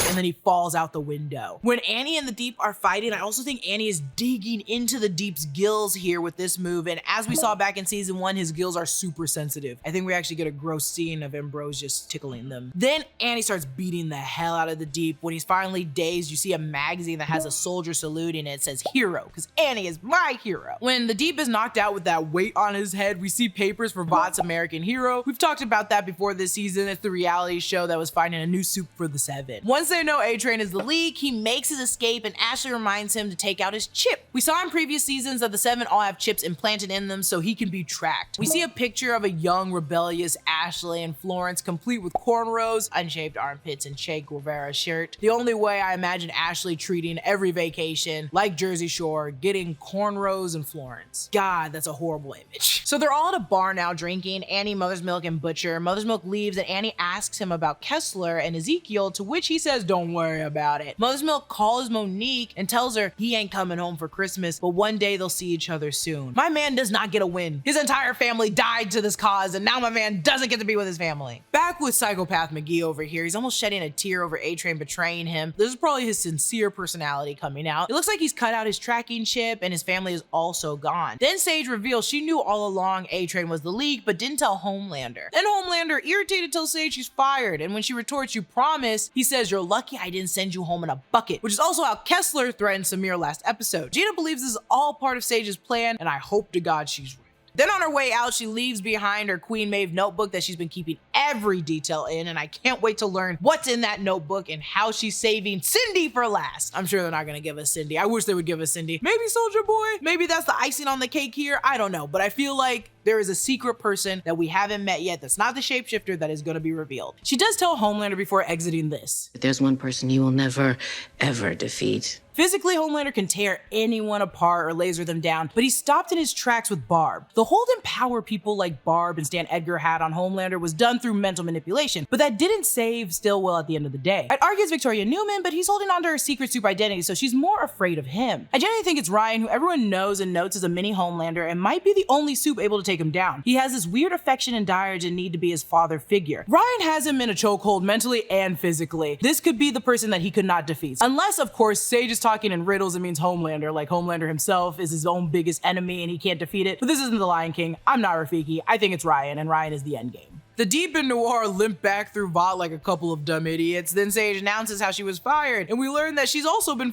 And then he falls out the window. When Annie and the Deep are fighting, I also think Annie is digging into the Deep's gills here with this move, and as we saw back in season 1, his gills are super sensitive. I think we actually get a gross scene of Ambrose just tickling them. Then Annie starts beating the hell out of the Deep. When he's finally dazed, you see a magazine that has a soldier salute and it says hero, because Annie is my hero. When the Deep is knocked out with that weight on his head, we see papers for Vought's American Hero. We've talked about that before this season. It's the reality show that was finding a new soup for the 7. Once they know A-Train is the League, he makes his escape and Ashley reminds him to take out his chip. We saw in previous seasons that the 7 all have chips implanted in them so he can be tracked. We see a picture of a young, rebellious Ashley and Florence, complete with cornrows, unshaved armpits, and Che Guevara shirt. The only way I imagine Ashley treating every vacation like Jersey Shore, getting cornrows and Florence. God, that's a horrible image. So they're all at a bar now drinking, Annie, Mother's Milk, and Butcher. Mother's Milk leaves and Annie asks him about Kessler and Ezekiel, to which he says, don't worry about it. Mother's Milk calls Monique and tells her he ain't coming home for Christmas, but one day they'll see each other soon. My man does not get a win. His entire family died to this cause, and now my man doesn't get to be with his family. Back with Psychopath McGee over here, he's almost shedding a tear over A-Train betraying him. This is probably his sincere personality coming out. It looks like he's cut out his tracking chip and his family is also gone. Then Sage reveals she knew all along A-Train was the League, but didn't tell Homelander. Then Homelander, irritated, tells Sage she's fired, and when she retorts, you promised, he says, you're lucky I didn't send you home in a bucket, which is also how Kessler threatened Samir last episode. Gina believes this is all part of Sage's plan, and I hope to God she's right. Then on her way out, she leaves behind her Queen Maeve notebook that she's been keeping every detail in, and I can't wait to learn what's in that notebook and how she's saving Cindy for last. I'm sure they're not gonna give us Cindy. I wish they would give us Cindy. Maybe Soldier Boy? Maybe that's the icing on the cake here? I don't know, but I feel like there is a secret person that we haven't met yet that's not the shapeshifter that is gonna be revealed. She does tell Homelander before exiting this. There's one person you will never, ever defeat. Physically, Homelander can tear anyone apart or laser them down, but he stopped in his tracks with Barb. The hold and power people like Barb and Stan Edgar had on Homelander was done through mental manipulation, but that didn't save Stillwell at the end of the day. I'd argue it's Victoria Newman, but he's holding on to her secret soup identity, so she's more afraid of him. I genuinely think it's Ryan, who everyone knows and notes as a mini Homelander, and might be the only soup able to take him down. He has this weird affection and dire urge and need to be his father figure. Ryan has him in a chokehold mentally and physically. This could be the person that he could not defeat. Unless, of course, Sage is talking in riddles and means Homelander, like Homelander himself is his own biggest enemy and he can't defeat it. But this isn't The Lion King. I'm not Rafiki. I think it's Ryan, and Ryan is the endgame. The Deep and Noir limp back through Vought like a couple of dumb idiots. Then Sage announces how she was fired, and we learn that she's also been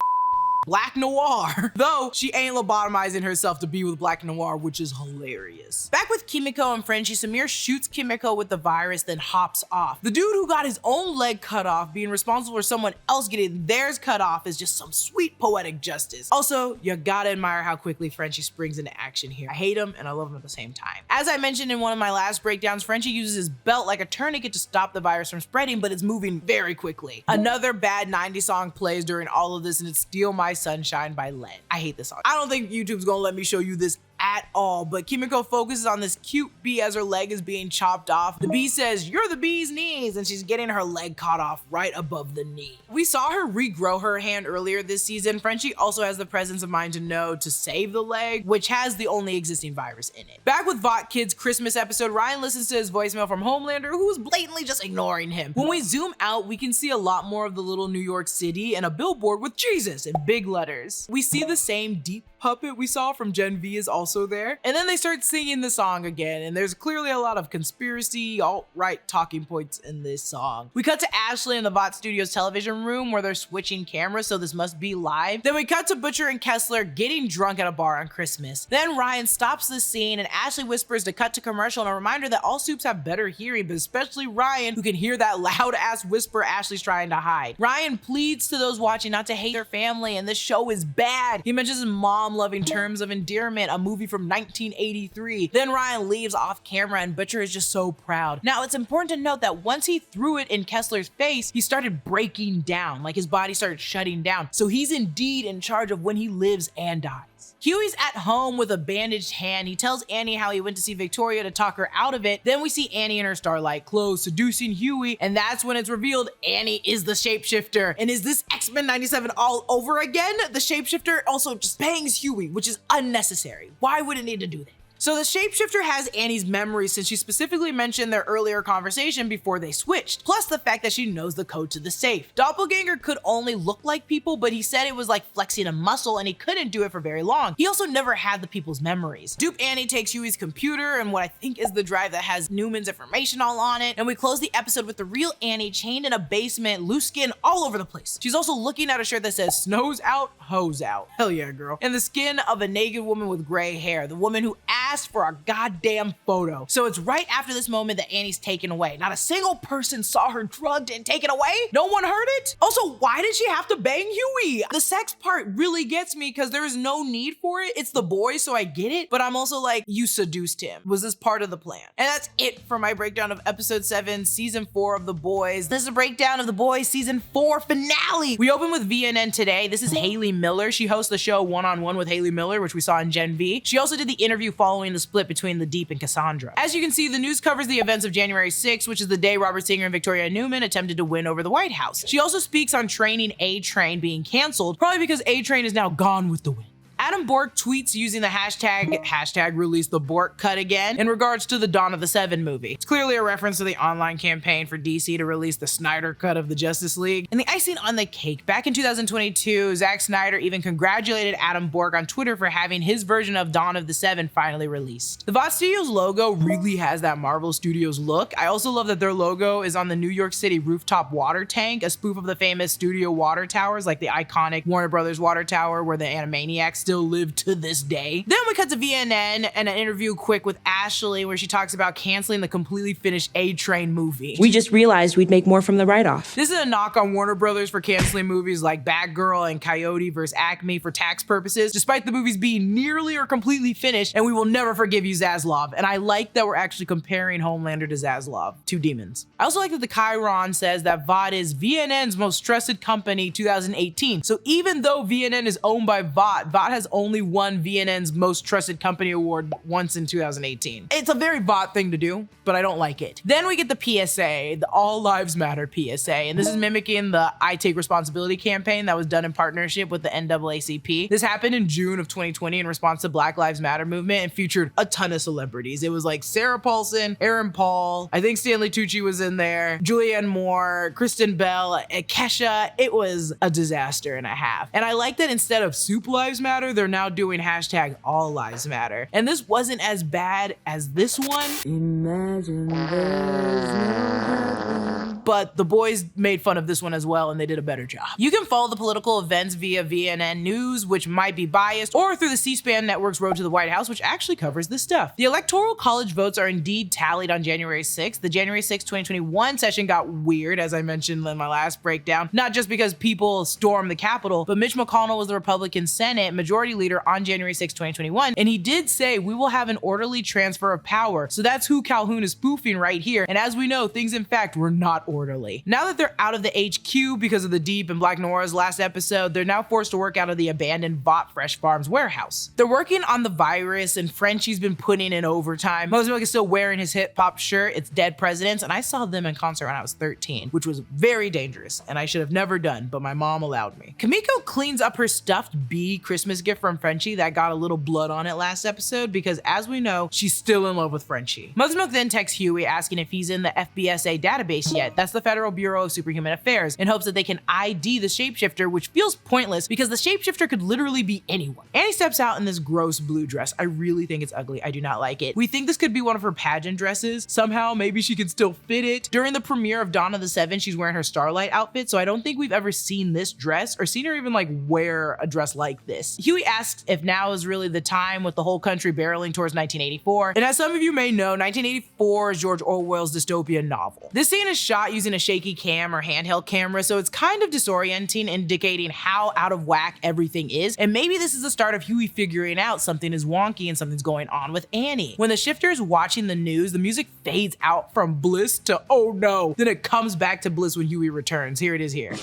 Black Noir, though she ain't lobotomizing herself to be with Black Noir, which is hilarious. Back with Kimiko and Frenchie, Samir shoots Kimiko with the virus, then hops off. The dude who got his own leg cut off, being responsible for someone else getting theirs cut off, is just some sweet poetic justice. Also, you gotta admire how quickly Frenchie springs into action here. I hate him and I love him at the same time. As I mentioned in one of my last breakdowns, Frenchie uses his belt like a tourniquet to stop the virus from spreading, but it's moving very quickly. Another bad 90s song plays during all of this, and it's Steal My Sunshine by Len. I hate this song. I don't think YouTube's gonna let me show you this at all, but Kimiko focuses on this cute bee as her leg is being chopped off. The bee says, "You're the bee's knees," and she's getting her leg cut off right above the knee. We saw her regrow her hand earlier this season. Frenchie also has the presence of mind to know to save the leg, which has the only existing virus in it. Back with Vought Kids' Christmas episode, Ryan listens to his voicemail from Homelander, who was blatantly just ignoring him. When we zoom out, we can see a lot more of the little New York City and a billboard with Jesus in big letters. We see the same deep puppet we saw from Gen V is also there. And then they start singing the song again, and there's clearly a lot of conspiracy, alt-right talking points in this song. We cut to Ashley in the Vought Studios television room where they're switching cameras, so this must be live. Then we cut to Butcher and Kessler getting drunk at a bar on Christmas. Then Ryan stops the scene and Ashley whispers to cut to commercial, and a reminder that all Supes have better hearing, but especially Ryan, who can hear that loud ass whisper Ashley's trying to hide. Ryan pleads to those watching not to hate their family, and this show is bad. He mentions his mom loving Terms of Endearment, a movie from 1983. Then Ryan leaves off camera and Butcher is just so proud. Now it's important to note that once he threw it in Kessler's face, he started breaking down, like his body started shutting down. So he's indeed in charge of when he lives and dies. Huey's at home with a bandaged hand. He tells Annie how he went to see Victoria to talk her out of it. Then we see Annie in her Starlight clothes seducing Huey, and that's when it's revealed Annie is the shapeshifter. And is this X-Men 97 all over again? The shapeshifter also just bangs Huey, which is unnecessary. Why would it need to do that? So the shapeshifter has Annie's memories since she specifically mentioned their earlier conversation before they switched, plus the fact that she knows the code to the safe. Doppelganger could only look like people, but he said it was like flexing a muscle and he couldn't do it for very long. He also never had the people's memories. Dupe Annie takes Huey's computer and what I think is the drive that has Newman's information all on it, and we close the episode with the real Annie chained in a basement, loose skin all over the place. She's also looking at a shirt that says "Snow's out, hose out." Hell yeah, girl. And the skin of a naked woman with gray hair, the woman who asked for a goddamn photo. So it's right after this moment that Annie's taken away. Not a single person saw her drugged and taken away. No one heard it. Also, why did she have to bang Huey? The sex part really gets me because there is no need for it. It's the boy, so I get it. But I'm also like, you seduced him. Was this part of the plan? And that's it for my breakdown of episode 7, season 4 of The Boys. This is a breakdown of The Boys season 4 finale. We open with VNN today. This is Haley Miller. She hosts the show One-on-One with Haley Miller, which we saw in Gen V. She also did the interview following the split between the Deep and Cassandra. As you can see, the news covers the events of January 6th, which is the day Robert Singer and Victoria Newman attempted to win over the White House. She also speaks on training A-Train being canceled, probably because A-Train is now gone with the win. Adam Bork tweets using the hashtag release the Bork cut again in regards to the Dawn of the Seven movie. It's clearly a reference to the online campaign for DC to release the Snyder cut of the Justice League. And the icing on the cake, back in 2022, Zack Snyder even congratulated Adam Bork on Twitter for having his version of Dawn of the Seven finally released. The Vought Studios logo really has that Marvel Studios look. I also love that their logo is on the New York City rooftop water tank, a spoof of the famous studio water towers like the iconic Warner Brothers water tower where the Animaniacs still live to this day. Then we cut to VNN and an interview quick with Ashley where she talks about canceling the completely finished A-Train movie. We just realized we'd make more from the write-off. This is a knock on Warner Brothers for canceling movies like Batgirl and Coyote vs. Acme for tax purposes, despite the movies being nearly or completely finished, and we will never forgive you, Zaslav. And I like that we're actually comparing Homelander to Zaslav, two demons. I also like that the Chiron says that Vought is VNN's most trusted company 2018. So even though VNN is owned by Vought, Vought has only won VNN's most trusted company award once in 2018. It's a very Vought thing to do, but I don't like it. Then we get the PSA, the All Lives Matter PSA, and this is mimicking the I Take Responsibility campaign that was done in partnership with the NAACP. This happened in June of 2020 in response to Black Lives Matter movement and featured a ton of celebrities. It was like Sarah Paulson, Aaron Paul, I think Stanley Tucci was in there, Julianne Moore, Kristen Bell, Kesha. It was a disaster and a half. And I like that instead of Soup Lives Matter, they're now doing hashtag All Lives Matter. And this wasn't as bad as this one. Imagine there's no heaven. But the boys made fun of this one as well, and they did a better job. You can follow the political events via VNN News, which might be biased, or through the C-SPAN network's Road to the White House, which actually covers this stuff. The Electoral College votes are indeed tallied on January 6th. The January 6th, 2021 session got weird, as I mentioned in my last breakdown, not just because people stormed the Capitol, but Mitch McConnell was the Republican Senate Majority Leader on January 6, 2021, and he did say we will have an orderly transfer of power. So that's who Calhoun is spoofing right here. And as we know, things in fact were not orderly. orderly. Now that they're out of the HQ because of the Deep and Black Nora's last episode, they're now forced to work out of the abandoned Vought Fresh Farms warehouse. They're working on the virus, and Frenchie's been putting in overtime. Mosmic is still wearing his hip-hop shirt, it's Dead Presidents, and I saw them in concert when I was 13, which was very dangerous, and I should have never done, but my mom allowed me. Kimiko cleans up her stuffed bee Christmas gift from Frenchie that got a little blood on it last episode, because as we know, she's still in love with Frenchie. Mosmic then texts Huey asking if he's in the FBSA database yet. That's the Federal Bureau of Superhuman Affairs, in hopes that they can ID the shapeshifter, which feels pointless because the shapeshifter could literally be anyone. Annie steps out in this gross blue dress. I really think it's ugly. I do not like it. We think this could be one of her pageant dresses. Somehow, maybe she could still fit it. During the premiere of Dawn of the Seven, she's wearing her Starlight outfit, so I don't think we've ever seen this dress or seen her even like wear a dress like this. Huey asks if now is really the time with the whole country barreling towards 1984. And as some of you may know, 1984 is George Orwell's dystopian novel. This scene is shot using a shaky cam or handheld camera, so it's kind of disorienting, indicating how out of whack everything is. And maybe this is the start of Huey figuring out something is wonky and something's going on with Annie. When the shifter is watching the news, the music fades out from bliss to oh no, then it comes back to bliss when Huey returns. Here it is here.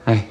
Hi.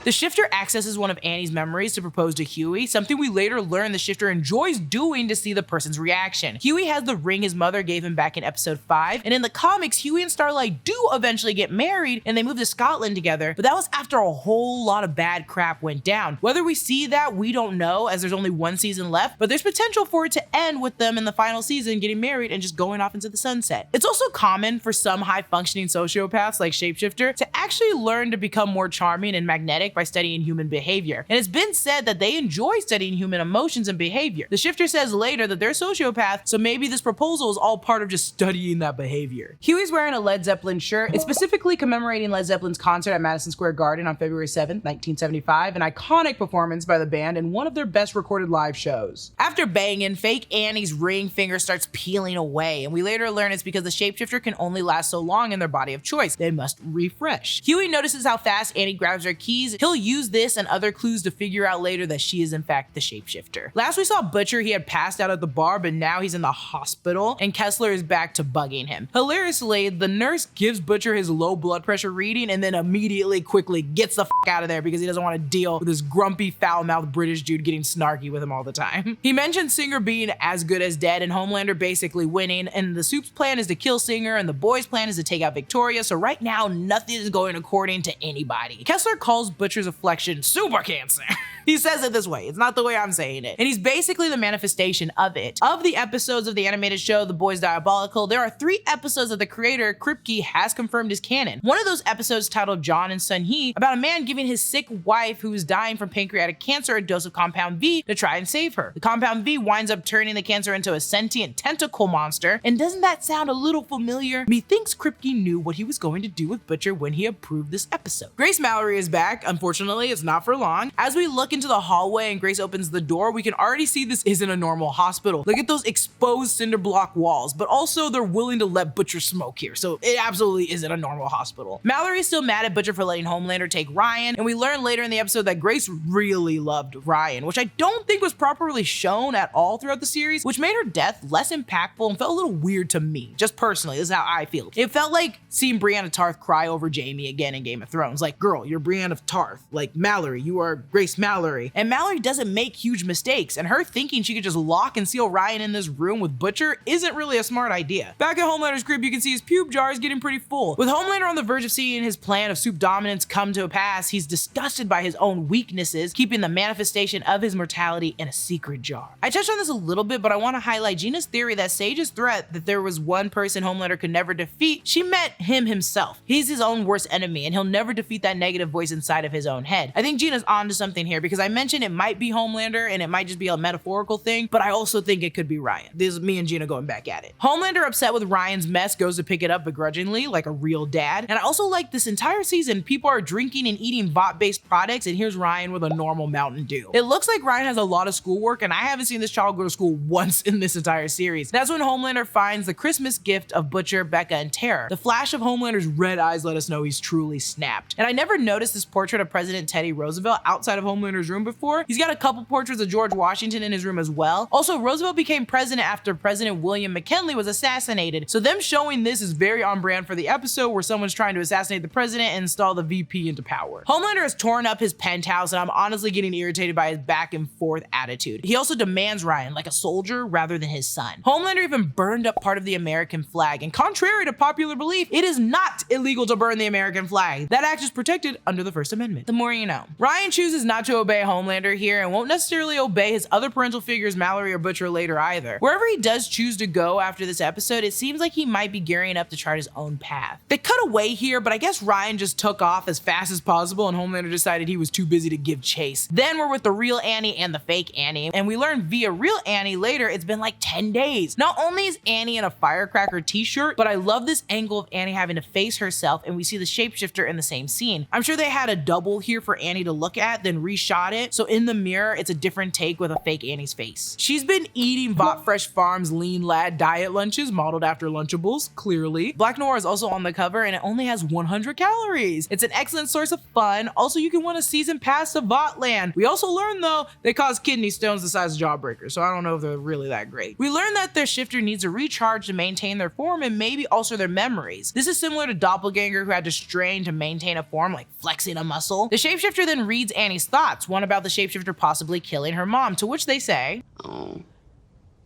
The shifter accesses one of Annie's memories to propose to Huey, something we later learn the shifter enjoys doing to see the person's reaction. Huey has the ring his mother gave him back in episode 5, and in the comics, Huey and Starlight do eventually get married and they move to Scotland together, but that was after a whole lot of bad crap went down. Whether we see that, we don't know, as there's only one season left, but there's potential for it to end with them in the final season getting married and just going off into the sunset. It's also common for some high-functioning sociopaths like Shapeshifter to actually learn to become more charming and magnetic by studying human behavior. And it's been said that they enjoy studying human emotions and behavior. The shifter says later that they're sociopaths, so maybe this proposal is all part of just studying that behavior. Huey's wearing a Led Zeppelin shirt. It's specifically commemorating Led Zeppelin's concert at Madison Square Garden on February 7th, 1975, an iconic performance by the band and one of their best recorded live shows. After banging, fake Annie's ring finger starts peeling away, and we later learn it's because the shapeshifter can only last so long in their body of choice. They must refresh. Huey notices how fast Annie grabs her keys. He'll use this and other clues to figure out later that she is in fact the shapeshifter. Last we saw Butcher, he had passed out at the bar, but now he's in the hospital, and Kessler is back to bugging him. Hilariously, the nurse gives Butcher his low blood pressure reading and then immediately quickly gets the f out of there because he doesn't want to deal with this grumpy, foul-mouthed British dude getting snarky with him all the time. He mentions Singer being as good as dead and Homelander basically winning, and the Supes plan is to kill Singer and the boys' plan is to take out Victoria, so right now nothing is going according to anybody. Kessler calls Butcher's affliction super cancer. He says it this way, it's not the way I'm saying it. And he's basically the manifestation of it. Of the episodes of the animated show, The Boys Diabolical, there are 3 episodes that the creator, Kripke, has confirmed is canon. One of those episodes titled John and Sun He, about a man giving his sick wife who is dying from pancreatic cancer a dose of Compound V to try and save her. The Compound V winds up turning the cancer into a sentient tentacle monster, and doesn't that sound a little familiar? Methinks Kripke knew what he was going to do with Butcher when he approved this episode. Grace Mallory is back. Unfortunately, it's not for long. As we look into the hallway and Grace opens the door, we can already see this isn't a normal hospital. Look at those exposed cinder block walls, but also they're willing to let Butcher smoke here, so it absolutely isn't a normal hospital. Mallory is still mad at Butcher for letting Homelander take Ryan, and we learn later in the episode that Grace really loved Ryan, which I don't think was properly shown at all throughout the series, which made her death less impactful and felt a little weird to me, just personally. This is how I feel. It felt like seeing Brienne of Tarth cry over Jaime again in Game of Thrones. Like, girl, you're Brienne of Tarth. Like, Mallory, you are Grace Mallory. And Mallory doesn't make huge mistakes, and her thinking she could just lock and seal Ryan in this room with Butcher isn't really a smart idea. Back at Homelander's crib, you can see his pube jar is getting pretty full. With Homelander on the verge of seeing his plan of Supe dominance come to pass, he's disgusted by his own weaknesses, keeping the manifestation of his mortality in a secret jar. I touched on this a little bit, but I want to highlight Gina's theory that Sage's threat that there was one person Homelander could never defeat, she meant him himself. He's his own worst enemy, and he'll never defeat that negative voice inside of his own head. I think Gina's onto something here, because I mentioned it might be Homelander and it might just be a metaphorical thing, but I also think it could be Ryan. This is me and Gina going back at it. Homelander, upset with Ryan's mess, goes to pick it up begrudgingly like a real dad. And I also like this entire season, people are drinking and eating Vought-based products, and here's Ryan with a normal Mountain Dew. It looks like Ryan has a lot of schoolwork, and I haven't seen this child go to school once in this entire series. That's when Homelander finds the Christmas gift of Butcher, Becca, and Tara. The flash of Homelander's red eyes let us know he's truly snapped. And I never noticed this portrait of President Teddy Roosevelt outside of Homelander's Homelander's room before. He's got a couple portraits of George Washington in his room as well. Also, Roosevelt became president after President William McKinley was assassinated. So them showing this is very on brand for the episode where someone's trying to assassinate the president and install the VP into power. Homelander has torn up his penthouse, and I'm honestly getting irritated by his back and forth attitude. He also demands Ryan like a soldier rather than his son. Homelander even burned up part of the American flag, and contrary to popular belief, it is not illegal to burn the American flag. That act is protected under the First Amendment. The more you know. Ryan chooses not to obey Homelander here and won't necessarily obey his other parental figures, Mallory or Butcher, later either. Wherever he does choose to go after this episode, it seems like he might be gearing up to chart his own path. They cut away here, but I guess Ryan just took off as fast as possible and Homelander decided he was too busy to give chase. Then we're with the real Annie and the fake Annie, and we learn via real Annie later it's been like 10 days. Not only is Annie in a Firecracker t-shirt, but I love this angle of Annie having to face herself and we see the shapeshifter in the same scene. I'm sure they had a double here for Annie to look at, then reshot it, so in the mirror it's a different take with a fake Annie's face. She's been eating Vought Fresh Farms Lean Lad diet lunches modeled after Lunchables, clearly. Black Noir is also on the cover and it only has 100 calories. It's an excellent source of fun. Also, you can win a season pass to Vought Land. We also learned though, they cause kidney stones the size of Jawbreakers, so I don't know if they're really that great. We learned that their shifter needs to recharge to maintain their form and maybe also their memories. This is similar to Doppelganger who had to strain to maintain a form, like flexing a muscle. The shapeshifter then reads Annie's thoughts, one about the shapeshifter possibly killing her mom, to which they say, "Oh,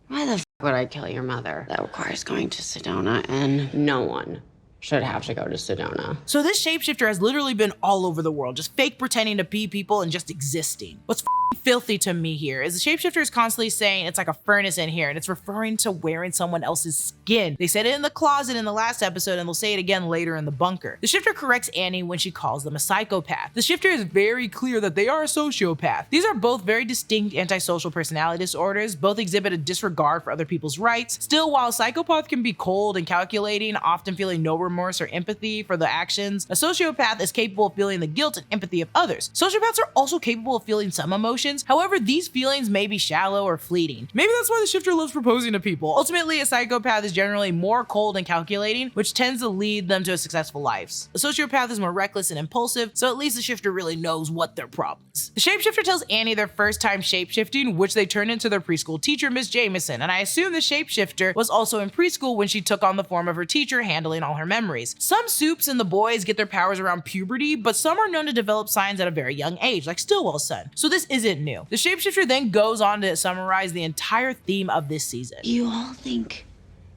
why the f would I kill your mother? That requires going to Sedona, and no one should have to go to Sedona." So this shapeshifter has literally been all over the world, just fake pretending to be people and just existing. What's filthy to me here is the shapeshifter is constantly saying it's like a furnace in here, and it's referring to wearing someone else's skin. They said it in the closet in the last episode, and they'll say it again later in the bunker. The shifter corrects Annie when she calls them a psychopath. The shifter is very clear that they are a sociopath. These are both very distinct antisocial personality disorders. Both exhibit a disregard for other people's rights. Still, while a psychopath can be cold and calculating, often feeling no remorse or empathy for the actions, a sociopath is capable of feeling the guilt and empathy of others. Sociopaths are also capable of feeling some emotions. However, these feelings may be shallow or fleeting. Maybe that's why the shifter loves proposing to people. Ultimately, a psychopath is generally more cold and calculating, which tends to lead them to successful lives. A sociopath is more reckless and impulsive, so at least the shifter really knows what their problems. The shapeshifter tells Annie their first time shapeshifting, which they turned into their preschool teacher, Miss Jameson, and I assume the shapeshifter was also in preschool when she took on the form of her teacher, handling all her memories. Some Supes and the boys get their powers around puberty, but some are known to develop signs at a very young age, like Stillwell's son. So this isn't new. The shapeshifter then goes on to summarize the entire theme of this season. You all think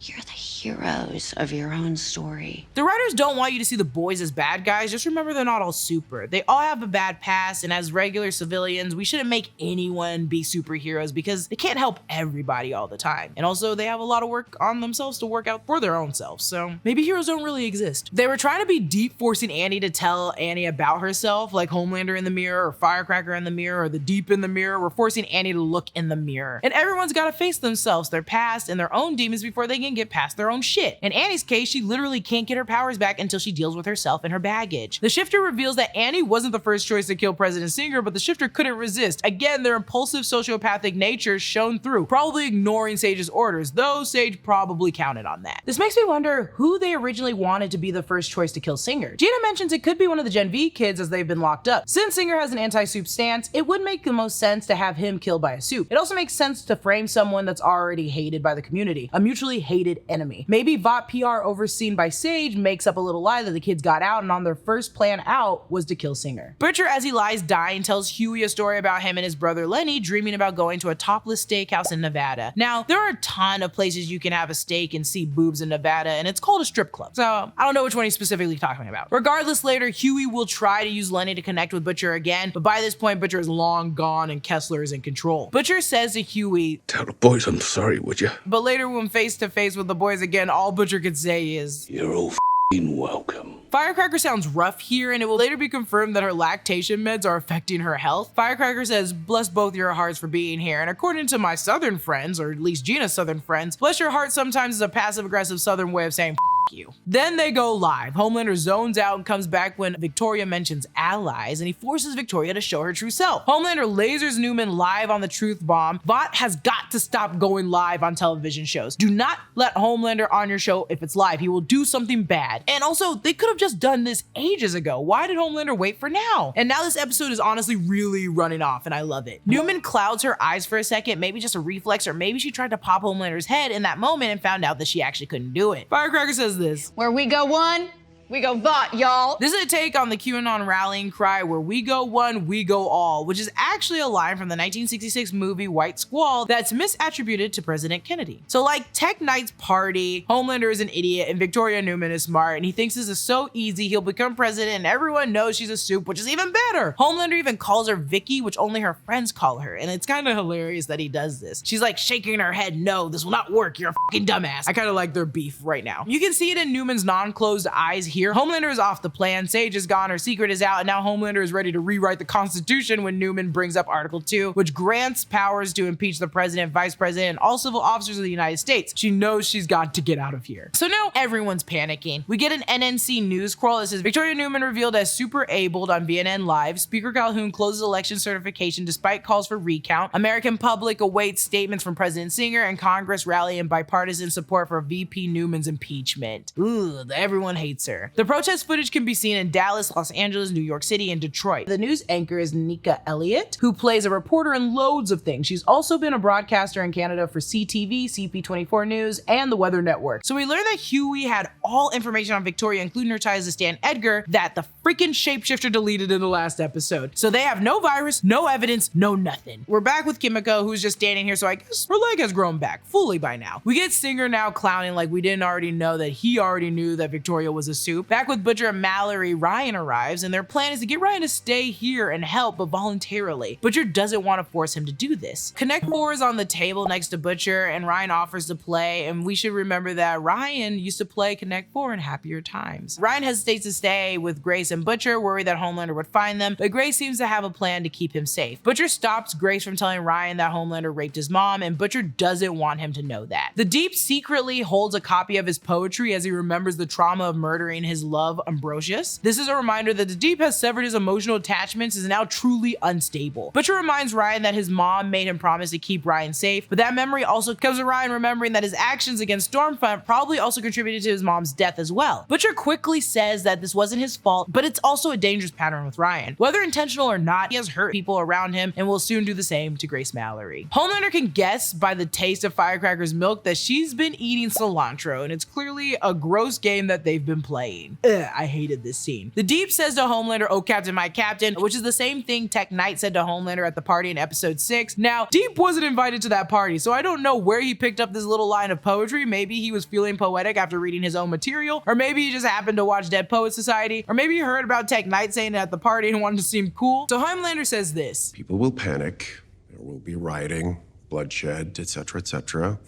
you're the heroes of your own story. The writers don't want you to see the boys as bad guys. Just remember they're not all super. They all have a bad past, and as regular civilians, we shouldn't make anyone be superheroes because they can't help everybody all the time. And also, they have a lot of work on themselves to work out for their own selves, so maybe heroes don't really exist. They were trying to be deep forcing Annie to tell Annie about herself, like Homelander in the mirror or Firecracker in the mirror or the Deep in the mirror. We're forcing Annie to look in the mirror. And everyone's got to face themselves, their past, and their own demons before they can get past their own shit. In Annie's case, she literally can't get her powers back until she deals with herself and her baggage. The shifter reveals that Annie wasn't the first choice to kill President Singer, but the shifter couldn't resist. Again, their impulsive sociopathic nature shone through, probably ignoring Sage's orders, though Sage probably counted on that. This makes me wonder who they originally wanted to be the first choice to kill Singer. Gina mentions it could be one of the Gen V kids as they've been locked up. Since Singer has an anti-Supe stance, it would make the most sense to have him killed by a Supe. It also makes sense to frame someone that's already hated by the community, a mutually hated enemy. Maybe Vought PR overseen by Sage makes up a little lie that the kids got out and on their first plan out was to kill Singer. Butcher, as he lies dying, tells Huey a story about him and his brother Lenny dreaming about going to a topless steakhouse in Nevada. Now, there are a ton of places you can have a steak and see boobs in Nevada, and it's called a strip club. So I don't know which one he's specifically talking about. Regardless, later, Huey will try to use Lenny to connect with Butcher again, but by this point, Butcher is long gone and Kessler is in control. Butcher says to Huey, "Tell the boys I'm sorry, would you?" But later, when face to face with the boys again, all Butcher could say is, "You're all f***ing welcome." Firecracker sounds rough here, and it will later be confirmed that her lactation meds are affecting her health. Firecracker says, "Bless both your hearts for being here," and according to my southern friends, or at least Gina's southern friends, bless your heart sometimes is a passive-aggressive southern way of saying you. Then they go live. Homelander zones out and comes back when Victoria mentions allies, and he forces Victoria to show her true self. Homelander lasers Newman live on the truth bomb. Vought has got to stop going live on television shows. Do not let Homelander on your show if it's live. He will do something bad. And also, they could have just done this ages ago. Why did Homelander wait for now? And now this episode is honestly really running off, and I love it. Newman clouds her eyes for a second, maybe just a reflex, or maybe she tried to pop Homelander's head in that moment and found out that she actually couldn't do it. Firecracker says this: "Where we go one, we go Vought, y'all." This is a take on the QAnon rallying cry, where we go one, we go all, which is actually a line from the 1966 movie White Squall that's misattributed to President Kennedy. So like Tech Knight's party, Homelander is an idiot and Victoria Newman is smart, and he thinks this is so easy he'll become president and everyone knows she's a soup, which is even better. Homelander even calls her Vicky, which only her friends call her, and it's kind of hilarious that he does this. She's like shaking her head, no, this will not work, you're a fucking dumbass. I kind of like their beef right now. You can see it in Newman's non-closed eyes here. Homelander is off the plan, Sage is gone, her secret is out, and now Homelander is ready to rewrite the Constitution when Newman brings up Article 2, which grants powers to impeach the president, vice president, and all civil officers of the United States. She knows she's got to get out of here. So now everyone's panicking. We get an NNC news crawl that says Victoria Newman revealed as super abled on VNN Live. Speaker Calhoun closes election certification despite calls for recount. American public awaits statements from President Singer, and Congress rally in bipartisan support for VP Newman's impeachment. Ooh, everyone hates her. The protest footage can be seen in Dallas, Los Angeles, New York City, and Detroit. The news anchor is Nika Elliott, who plays a reporter in loads of things. She's also been a broadcaster in Canada for CTV, CP24 News, and the Weather Network. So we learned that Huey had all information on Victoria, including her ties to Stan Edgar, that the freaking shapeshifter deleted in the last episode. So they have no virus, no evidence, no nothing. We're back with Kimiko, who's just standing here, so I guess her leg has grown back fully by now. We get Singer now clowning like we didn't already know that he already knew that Victoria was a soup. Back with Butcher and Mallory, Ryan arrives, and their plan is to get Ryan to stay here and help, but voluntarily. Butcher doesn't want to force him to do this. Connect 4 is on the table next to Butcher, and Ryan offers to play, and we should remember that Ryan used to play Connect 4 in happier times. Ryan hesitates to stay with Grace and Butcher, worried that Homelander would find them, but Grace seems to have a plan to keep him safe. Butcher stops Grace from telling Ryan that Homelander raped his mom, and Butcher doesn't want him to know that. The Deep secretly holds a copy of his poetry as he remembers the trauma of murdering his love, Ambrosius. This is a reminder that the Deep has severed his emotional attachments and is now truly unstable. Butcher reminds Ryan that his mom made him promise to keep Ryan safe, but that memory also comes to Ryan remembering that his actions against Stormfront probably also contributed to his mom's death as well. Butcher quickly says that this wasn't his fault, but it's also a dangerous pattern with Ryan. Whether intentional or not, he has hurt people around him and will soon do the same to Grace Mallory. Homelander can guess by the taste of Firecracker's milk that she's been eating cilantro, and it's clearly a gross game that they've been playing. Ugh, I hated this scene. The Deep says to Homelander, "Oh, Captain, my Captain," which is the same thing Tech Knight said to Homelander at the party in episode 6. Now, Deep wasn't invited to that party, so I don't know where he picked up this little line of poetry. Maybe he was feeling poetic after reading his own material, or maybe he just happened to watch Dead Poets Society, or maybe he heard about Tech Knight saying it at the party and wanted to seem cool. So Homelander says this: People will panic, there will be rioting, bloodshed, etc., etc.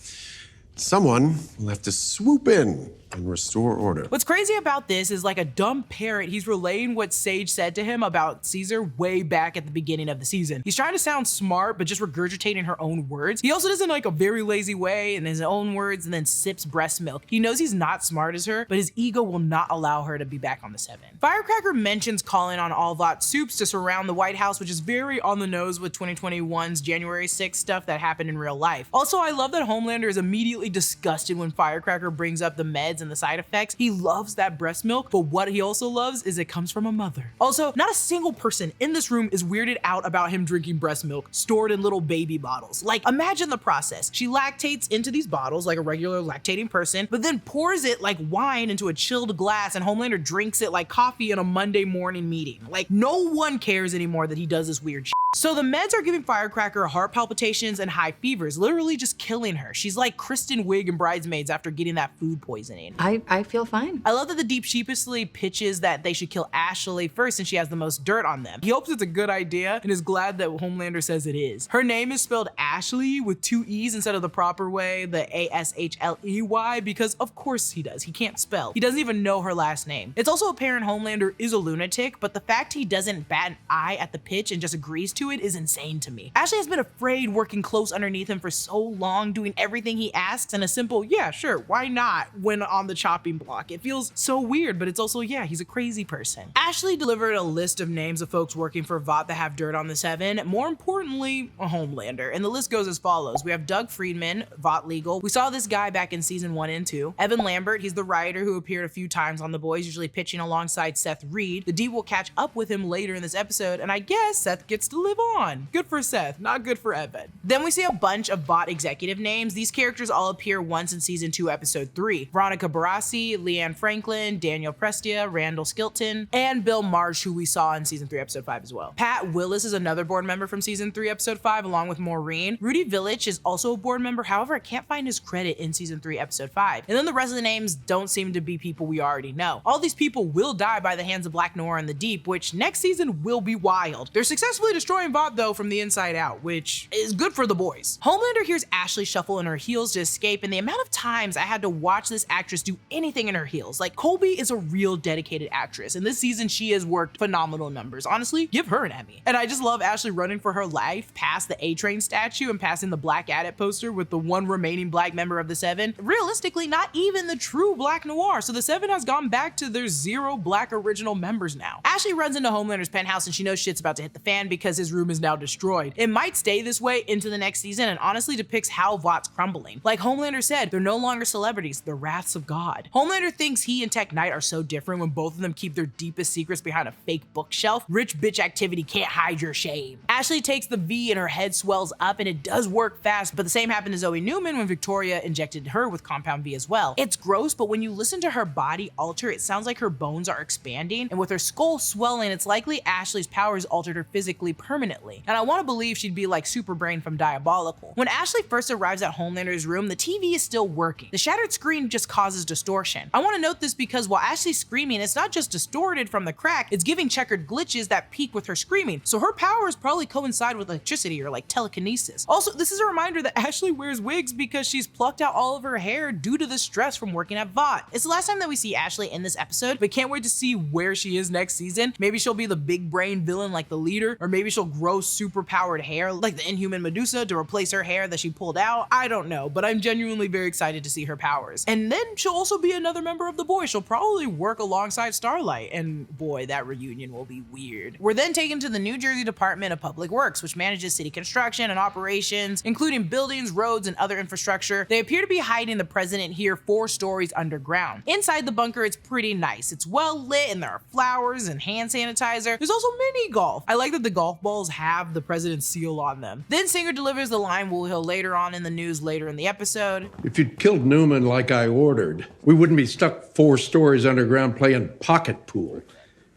Someone will have to swoop in and restore order. What's crazy about this is, like a dumb parrot, he's relaying what Sage said to him about Caesar way back at the beginning of the season. He's trying to sound smart, but just regurgitating her own words. He also does it in like a very lazy way in his own words, and then sips breast milk. He knows he's not smart as her, but his ego will not allow her to be back on the 7. Firecracker mentions calling on all Vought Supes to surround the White House, which is very on the nose with 2021's January 6th stuff that happened in real life. Also, I love that Homelander is immediately disgusted when Firecracker brings up the meds and the side effects. He loves that breast milk, but what he also loves is it comes from a mother. Also, not a single person in this room is weirded out about him drinking breast milk stored in little baby bottles. Like, imagine the process. She lactates into these bottles like a regular lactating person, but then pours it like wine into a chilled glass, and Homelander drinks it like coffee in a Monday morning meeting. Like, no one cares anymore that he does this weird shit. So the meds are giving Firecracker heart palpitations and high fevers, literally just killing her. She's like Kristen Wiig in Bridesmaids after getting that food poisoning. I feel fine. I love that the Deep sheepishly pitches that they should kill Ashley first since she has the most dirt on them. He hopes it's a good idea and is glad that Homelander says it is. Her name is spelled Ashley with 2 E's instead of the proper way, the A-S-H-L-E-Y, because of course he does. He can't spell. He doesn't even know her last name. It's also apparent Homelander is a lunatic, but the fact he doesn't bat an eye at the pitch and just agrees to it is insane to me. Ashley has been afraid working close underneath him for so long, doing everything he asks, and a simple, yeah, sure, why not, when on the chopping block. It feels so weird, but it's also, yeah, he's a crazy person. Ashley delivered a list of names of folks working for Vought that have dirt on the Seven. More importantly, a Homelander. And the list goes as follows. We have Doug Friedman, Vought Legal. We saw this guy back in season 1 and 2. Evan Lambert, he's the writer who appeared a few times on The Boys, usually pitching alongside Seth Reed. The D will catch up with him later in this episode, and I guess Seth gets to live on. Good for Seth, not good for Evan. Then we see a bunch of Vought executive names. These characters all appear once in season 2, episode 3. Veronica Barassi, Leanne Franklin, Daniel Prestia, Randall Skilton, and Bill Marsh, who we saw in season 3, episode 5 as well. Pat Willis is another board member from season 3, episode 5, along with Maureen. Rudy Village is also a board member, however, I can't find his credit in season 3, episode 5. And then the rest of the names don't seem to be people we already know. All these people will die by the hands of Black Noir in the Deep, which next season will be wild. They're successfully destroying Vought though from the inside out, which is good for the boys. Homelander hears Ashley shuffle in her heels to escape, and the amount of times I had to watch this actress do anything in her heels. Like, Colby is a real dedicated actress, and this season she has worked phenomenal numbers. Honestly, give her an Emmy. And I just love Ashley running for her life past the A-Train statue and passing the Black Adept poster with the one remaining Black member of the Seven. Realistically, not even the true Black Noir, so the Seven has gone back to their 0 Black original members now. Ashley runs into Homelander's penthouse and she knows shit's about to hit the fan because his room is now destroyed. It might stay this way into the next season and honestly depicts how Vought's crumbling. Like Homelander said, they're no longer celebrities, they're wraths of God. Homelander thinks he and Tech Knight are so different when both of them keep their deepest secrets behind a fake bookshelf. Rich bitch activity can't hide your shame. Ashley takes the V and her head swells up, and it does work fast, but the same happened to Zoe Newman when Victoria injected her with Compound V as well. It's gross, but when you listen to her body alter, it sounds like her bones are expanding, and with her skull swelling, it's likely Ashley's powers altered her physically permanently. And I want to believe she'd be like Superbrain from Diabolical. When Ashley first arrives at Homelander's room, the TV is still working. The shattered screen just causes distortion. I want to note this because while Ashley's screaming, it's not just distorted from the crack, it's giving checkered glitches that peak with her screaming. So her powers probably coincide with electricity or like telekinesis. Also, this is a reminder that Ashley wears wigs because she's plucked out all of her hair due to the stress from working at Vought. It's the last time that we see Ashley in this episode, but can't wait to see where she is next season. Maybe she'll be the big brain villain like the leader, or maybe she'll grow super powered hair like the Inhuman Medusa to replace her hair that she pulled out. I don't know, but I'm genuinely very excited to see her powers. And then she'll also be another member of the Boys. She'll probably work alongside Starlight, and boy, that reunion will be weird. We're then taken to the New Jersey Department of Public Works, which manages city construction and operations, including buildings, roads, and other infrastructure. They appear to be hiding the president here 4 stories underground. Inside the bunker, it's pretty nice. It's well lit and there are flowers and hand sanitizer. There's also mini golf. I like that the golf balls have the president's seal on them. Then Singer delivers the line we'll hear later on in the news later in the episode. If you'd killed Newman like I ordered, we wouldn't be stuck 4 stories underground playing pocket pool.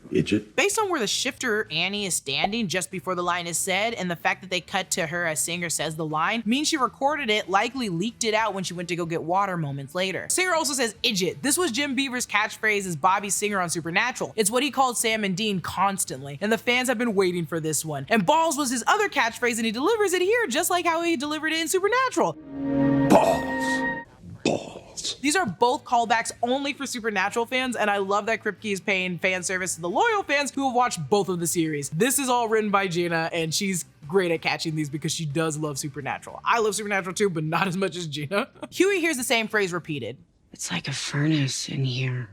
Idiot. Based on where the shifter Annie is standing just before the line is said, and the fact that they cut to her as Singer says the line, means she recorded it, likely leaked it out when she went to go get water moments later. Singer also says idiot. This was Jim Beaver's catchphrase as Bobby Singer on Supernatural. It's what he called Sam and Dean constantly, and the fans have been waiting for this one. And balls was his other catchphrase, and he delivers it here just like how he delivered it in Supernatural. Balls. These are both callbacks only for Supernatural fans, and I love that Kripke is paying fan service to the loyal fans who have watched both of the series. This is all written by Gina, and she's great at catching these because she does love Supernatural. I love Supernatural too, but not as much as Gina. Huey hears the same phrase repeated. It's like a furnace in here.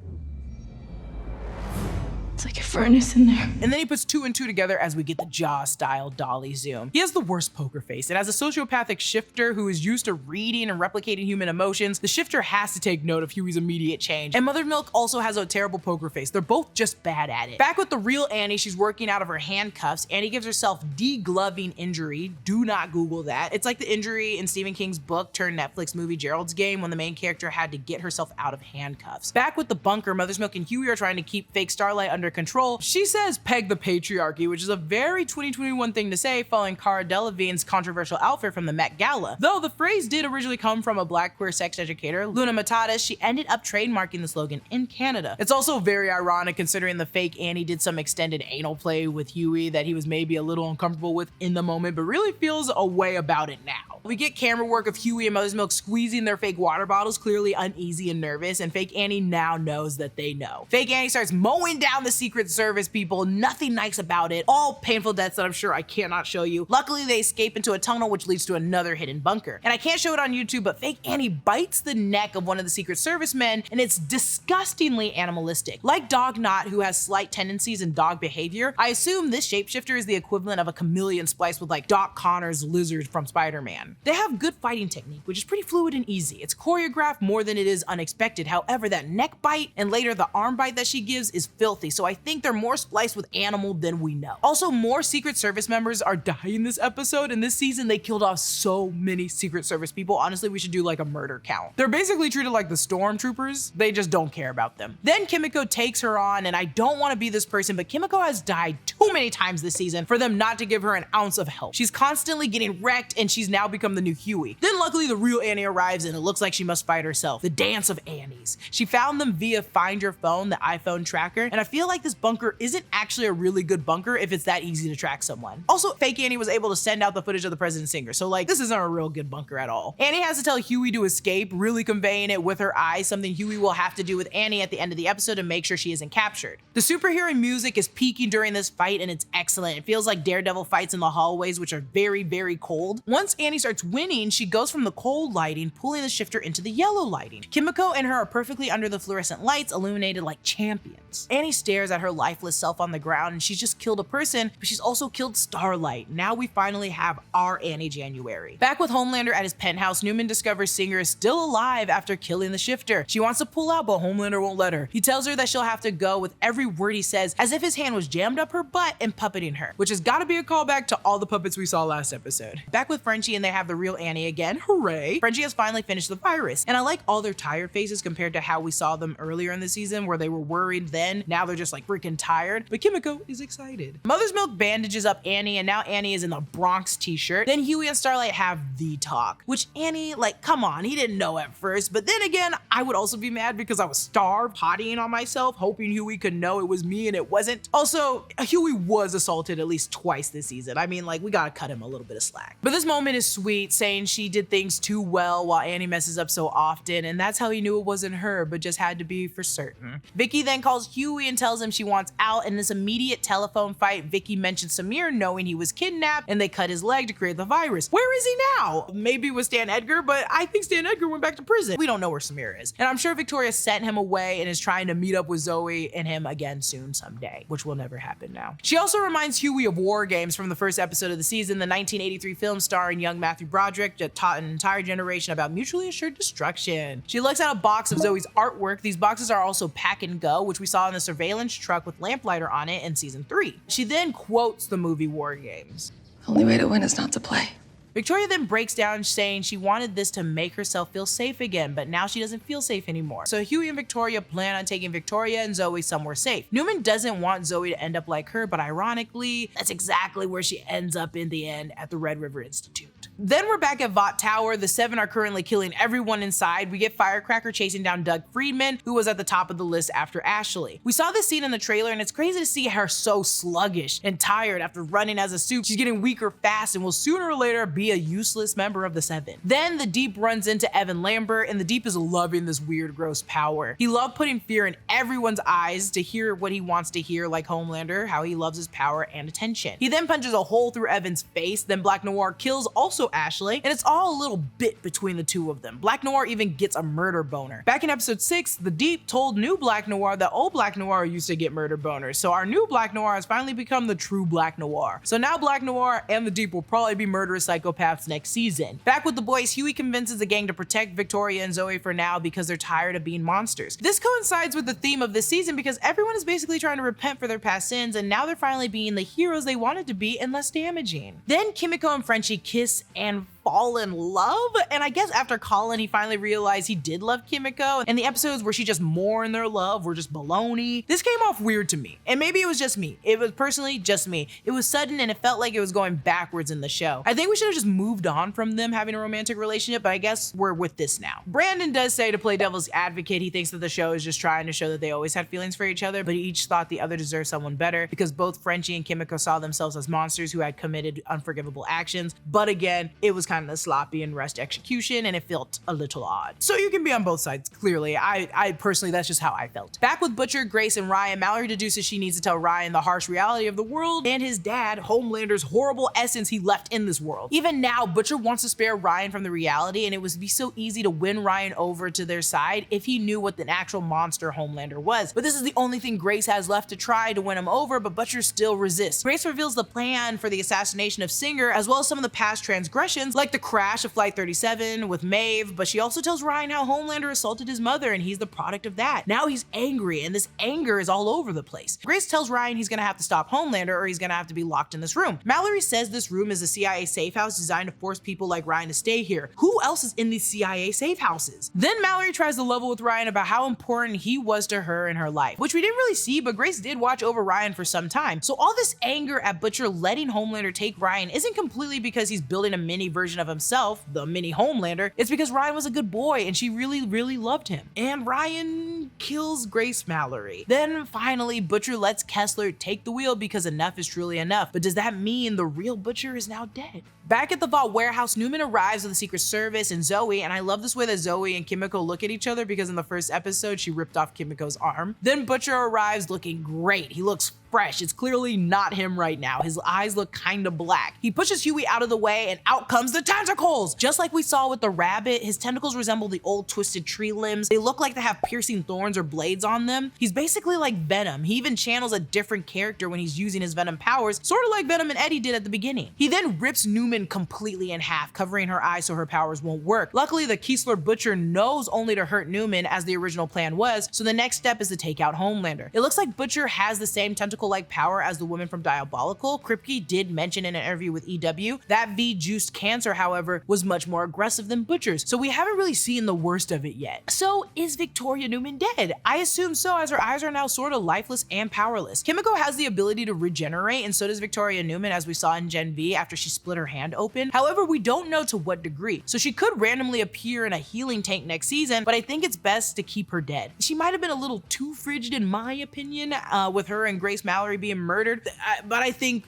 It's like a furnace in there. And then he puts 2 and 2 together as we get the Jaw-style dolly zoom. He has the worst poker face, and as a sociopathic shifter who is used to reading and replicating human emotions, the shifter has to take note of Huey's immediate change. And Mother Milk also has a terrible poker face. They're both just bad at it. Back with the real Annie, she's working out of her handcuffs. Annie gives herself degloving injury. Do not Google that. It's like the injury in Stephen King's book turned Netflix movie Gerald's Game when the main character had to get herself out of handcuffs. Back with the bunker, Mother's Milk and Huey are trying to keep fake Starlight under control. She says peg the patriarchy, which is a very 2021 thing to say following Cara Delevingne's controversial outfit from the Met Gala. Though the phrase did originally come from a Black queer sex educator, Luna Matatas, she ended up trademarking the slogan in Canada. It's also very ironic considering the fake Annie did some extended anal play with Huey that he was maybe a little uncomfortable with in the moment, but really feels a way about it now. We get camera work of Huey and Mother's Milk squeezing their fake water bottles, clearly uneasy and nervous, and fake Annie now knows that they know. Fake Annie starts mowing down the Secret Service people, nothing nice about it, all painful deaths that I'm sure I cannot show you. Luckily, they escape into a tunnel which leads to another hidden bunker. And I can't show it on YouTube, but fake Annie bites the neck of one of the Secret Service men, and it's disgustingly animalistic. Like Dog Knot, who has slight tendencies in dog behavior, I assume this shapeshifter is the equivalent of a chameleon spliced with like Doc Connor's lizard from Spider-Man. They have good fighting technique, which is pretty fluid and easy. It's choreographed more than it is unexpected. However, that neck bite and later the arm bite that she gives is filthy, so I think they're more spliced with animal than we know. Also, more Secret Service members are dying this episode, and this season they killed off so many Secret Service people. Honestly, we should do like a murder count. They're basically treated like the stormtroopers. They just don't care about them. Then Kimiko takes her on, and I don't want to be this person, but Kimiko has died too many times this season for them not to give her an ounce of help. She's constantly getting wrecked, and she's now become the new Huey. Then luckily the real Annie arrives, and it looks like she must fight herself. The dance of Annies. She found them via Find Your Phone, the iPhone tracker, and I feel like this bunker isn't actually a really good bunker if it's that easy to track someone. Also, fake Annie was able to send out the footage of the President's Singer, so like this isn't a real good bunker at all. Annie has to tell Huey to escape, really conveying it with her eyes, something Huey will have to do with Annie at the end of the episode to make sure she isn't captured. The superhero music is peaking during this fight, and it's excellent. It feels like Daredevil fights in the hallways, which are very, very cold. Once Annie starts winning, she goes from the cold lighting, pulling the shifter into the yellow lighting. Kimiko and her are perfectly under the fluorescent lights, illuminated like champions. Annie stares at her lifeless self on the ground, and she's just killed a person, but she's also killed Starlight. Now we finally have our Annie January. Back with Homelander at his penthouse, Newman discovers Singer is still alive after killing the shifter. She wants to pull out, but Homelander won't let her. He tells her that she'll have to go with every word he says, as if his hand was jammed up her butt and puppeting her, which has got to be a callback to all the puppets we saw last episode. Back with Frenchie, and they have the real Annie again. Hooray! Frenchie has finally finished the virus, and I like all their tired faces compared to how we saw them earlier in the season, where they were worried then. Now they're just like freaking tired, but Kimiko is excited. Mother's Milk bandages up Annie, and now Annie is in the Bronx t-shirt. Then Huey and Starlight have the talk, which Annie, like, come on, he didn't know at first, but then again, I would also be mad because I was starved, pottying on myself, hoping Huey could know it was me and it wasn't. Also, Huey was assaulted at least twice this season. I mean, like, we gotta cut him a little bit of slack. But this moment is sweet, saying she did things too well while Annie messes up so often, and that's how he knew it wasn't her, but just had to be for certain. Vicky then calls Huey and tells him she wants out. In this immediate telephone fight, Vicky mentions Samir knowing he was kidnapped, and they cut his leg to create the virus. Where is he now? Maybe with Stan Edgar, but I think Stan Edgar went back to prison. We don't know where Samir is. And I'm sure Victoria sent him away and is trying to meet up with Zoe and him again soon someday, which will never happen now. She also reminds Huey of War Games from the first episode of the season, the 1983 film starring young Matthew Broderick that taught an entire generation about mutually assured destruction. She looks at a box of Zoe's artwork. These boxes are also pack and go, which we saw in the surveillance truck with Lamplighter on it in season 3. She then quotes the movie War Games. The only way to win is not to play. Victoria then breaks down saying she wanted this to make herself feel safe again, but now she doesn't feel safe anymore. So Huey and Victoria plan on taking Victoria and Zoe somewhere safe. Newman doesn't want Zoe to end up like her, but ironically, that's exactly where she ends up in the end, at the Red River Institute. Then we're back at Vought Tower. The 7 are currently killing everyone inside. We get Firecracker chasing down Doug Friedman, who was at the top of the list after Ashley. We saw this scene in the trailer, and it's crazy to see her so sluggish and tired after running as a Supes. She's getting weaker fast and will sooner or later be a useless member of the 7. Then the Deep runs into Evan Lambert, and the Deep is loving this weird, gross power. He loved putting fear in everyone's eyes to hear what he wants to hear, like Homelander, how he loves his power and attention. He then punches a hole through Evan's face. Then Black Noir kills also Ashley, and it's all a little bit between the two of them. Black Noir even gets a murder boner. Back in episode 6, the Deep told new Black Noir that old Black Noir used to get murder boners, so our new Black Noir has finally become the true Black Noir. So now Black Noir and the Deep will probably be murderous psychopaths next season. Back with the boys, Huey convinces the gang to protect Victoria and Zoe for now because they're tired of being monsters. This coincides with the theme of this season because everyone is basically trying to repent for their past sins, and now they're finally being the heroes they wanted to be and less damaging. Then Kimiko and Frenchie kiss and fall in love, and I guess after Colin he finally realized he did love Kimiko, and the episodes where she just mourned their love were just baloney. This came off weird to me, and maybe it was just me. It was personally just me. It was sudden and it felt like it was going backwards in the show. I think we should have just moved on from them having a romantic relationship, but I guess we're with this now. Brandon does say, to play devil's advocate, he thinks that the show is just trying to show that they always had feelings for each other, but each thought the other deserved someone better because both Frenchie and Kimiko saw themselves as monsters who had committed unforgivable actions. But again, it was kind kind of sloppy and rushed execution, and it felt a little odd. So you can be on both sides, clearly. I personally, that's just how I felt. Back with Butcher, Grace, and Ryan, Mallory deduces she needs to tell Ryan the harsh reality of the world and his dad, Homelander's horrible essence he left in this world. Even now, Butcher wants to spare Ryan from the reality, and it would be so easy to win Ryan over to their side if he knew what the actual monster Homelander was. But this is the only thing Grace has left to try to win him over, but Butcher still resists. Grace reveals the plan for the assassination of Singer, as well as some of the past transgressions, like the crash of Flight 37 with Maeve, but she also tells Ryan how Homelander assaulted his mother and he's the product of that. Now he's angry, and this anger is all over the place. Grace tells Ryan he's gonna have to stop Homelander or he's gonna have to be locked in this room. Mallory says this room is a CIA safe house designed to force people like Ryan to stay here. Who else is in these CIA safe houses? Then Mallory tries to level with Ryan about how important he was to her in her life, which we didn't really see, but Grace did watch over Ryan for some time. So all this anger at Butcher letting Homelander take Ryan isn't completely because he's building a mini version of himself, the mini Homelander. It's because Ryan was a good boy and she really loved him. And Ryan kills Grace Mallory. Then finally, Butcher lets Kessler take the wheel because enough is truly enough. But does that mean the real Butcher is now dead? Back at the Vought warehouse, Newman arrives with the Secret Service and Zoe, and I love this way that Zoe and Kimiko look at each other because in the first episode, she ripped off Kimiko's arm. Then Butcher arrives looking great. He looks fresh. It's clearly not him right now. His eyes look kind of black. He pushes Huey out of the way and out comes the tentacles! Just like we saw with the rabbit, his tentacles resemble the old twisted tree limbs. They look like they have piercing thorns or blades on them. He's basically like Venom. He even channels a different character when he's using his Venom powers, sort of like Venom and Eddie did at the beginning. He then rips Newman completely in half, covering her eyes so her powers won't work. Luckily, the Kessler Butcher knows only to hurt Newman as the original plan was, so the next step is to take out Homelander. It looks like Butcher has the same tentacle-like power as the woman from Diabolical. Kripke did mention in an interview with EW that V-juiced cancer, however, was much more aggressive than Butcher's, so we haven't really seen the worst of it yet. So is Victoria Newman dead? I assume so, as her eyes are now sort of lifeless and powerless. Kimiko has the ability to regenerate, and so does Victoria Newman, as we saw in Gen V after she split her hand open. However, we don't know to what degree, so she could randomly appear in a healing tank next season, but I think it's best to keep her dead. She might have been a little too frigid in my opinion, with her and Grace Mallory being murdered, but I think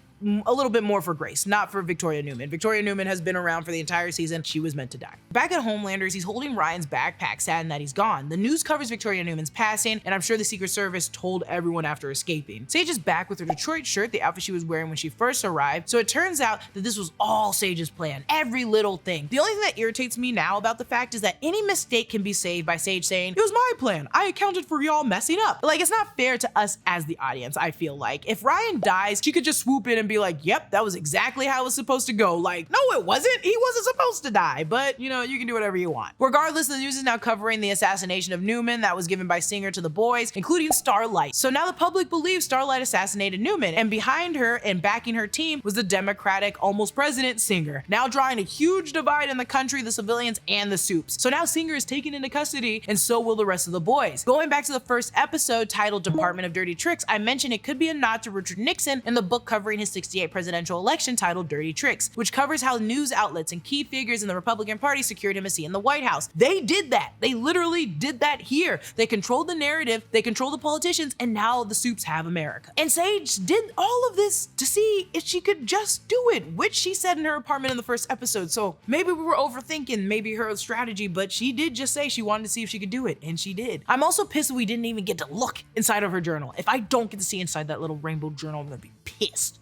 a little bit more for Grace, not for Victoria Newman. Victoria Newman has been around for the entire season. She was meant to die. Back at Homelander's, he's holding Ryan's backpack, saddened that he's gone. The news covers Victoria Newman's passing, and I'm sure the Secret Service told everyone after escaping. Sage is back with her Detroit shirt, the outfit she was wearing when she first arrived, so it turns out that this was all Sage's plan, every little thing. The only thing that irritates me now about the fact is that any mistake can be saved by Sage saying, "It was my plan. I accounted for y'all messing up." Like, it's not fair to us as the audience, I feel like. If Ryan dies, she could just swoop in and be like, "Yep, that was exactly how it was supposed to go." Like, no, it wasn't. He wasn't supposed to die, but you know, you can do whatever you want. Regardless, the news is now covering the assassination of Newman that was given by Singer to the boys, including Starlight. So now the public believes Starlight assassinated Newman, and behind her and backing her team was the Democratic almost president Singer, now drawing a huge divide in the country, the civilians and the Supes. So now Singer is taken into custody, and so will the rest of the boys. Going back to the first episode titled Department of Dirty Tricks, I mentioned it could be a nod to Richard Nixon in the book covering his 68 presidential election titled Dirty Tricks, which covers how news outlets and key figures in the Republican Party secured him a seat in the White House. They did that. They literally did that here. They controlled the narrative, they controlled the politicians, and now the Supes have America. And Sage did all of this to see if she could just do it, which she said in her apartment in the first episode. So maybe we were overthinking maybe her strategy, but she did just say she wanted to see if she could do it, and she did. I'm also pissed that we didn't even get to look inside of her journal. If I don't get to see inside that little rainbow journal, I'm gonna be pissed.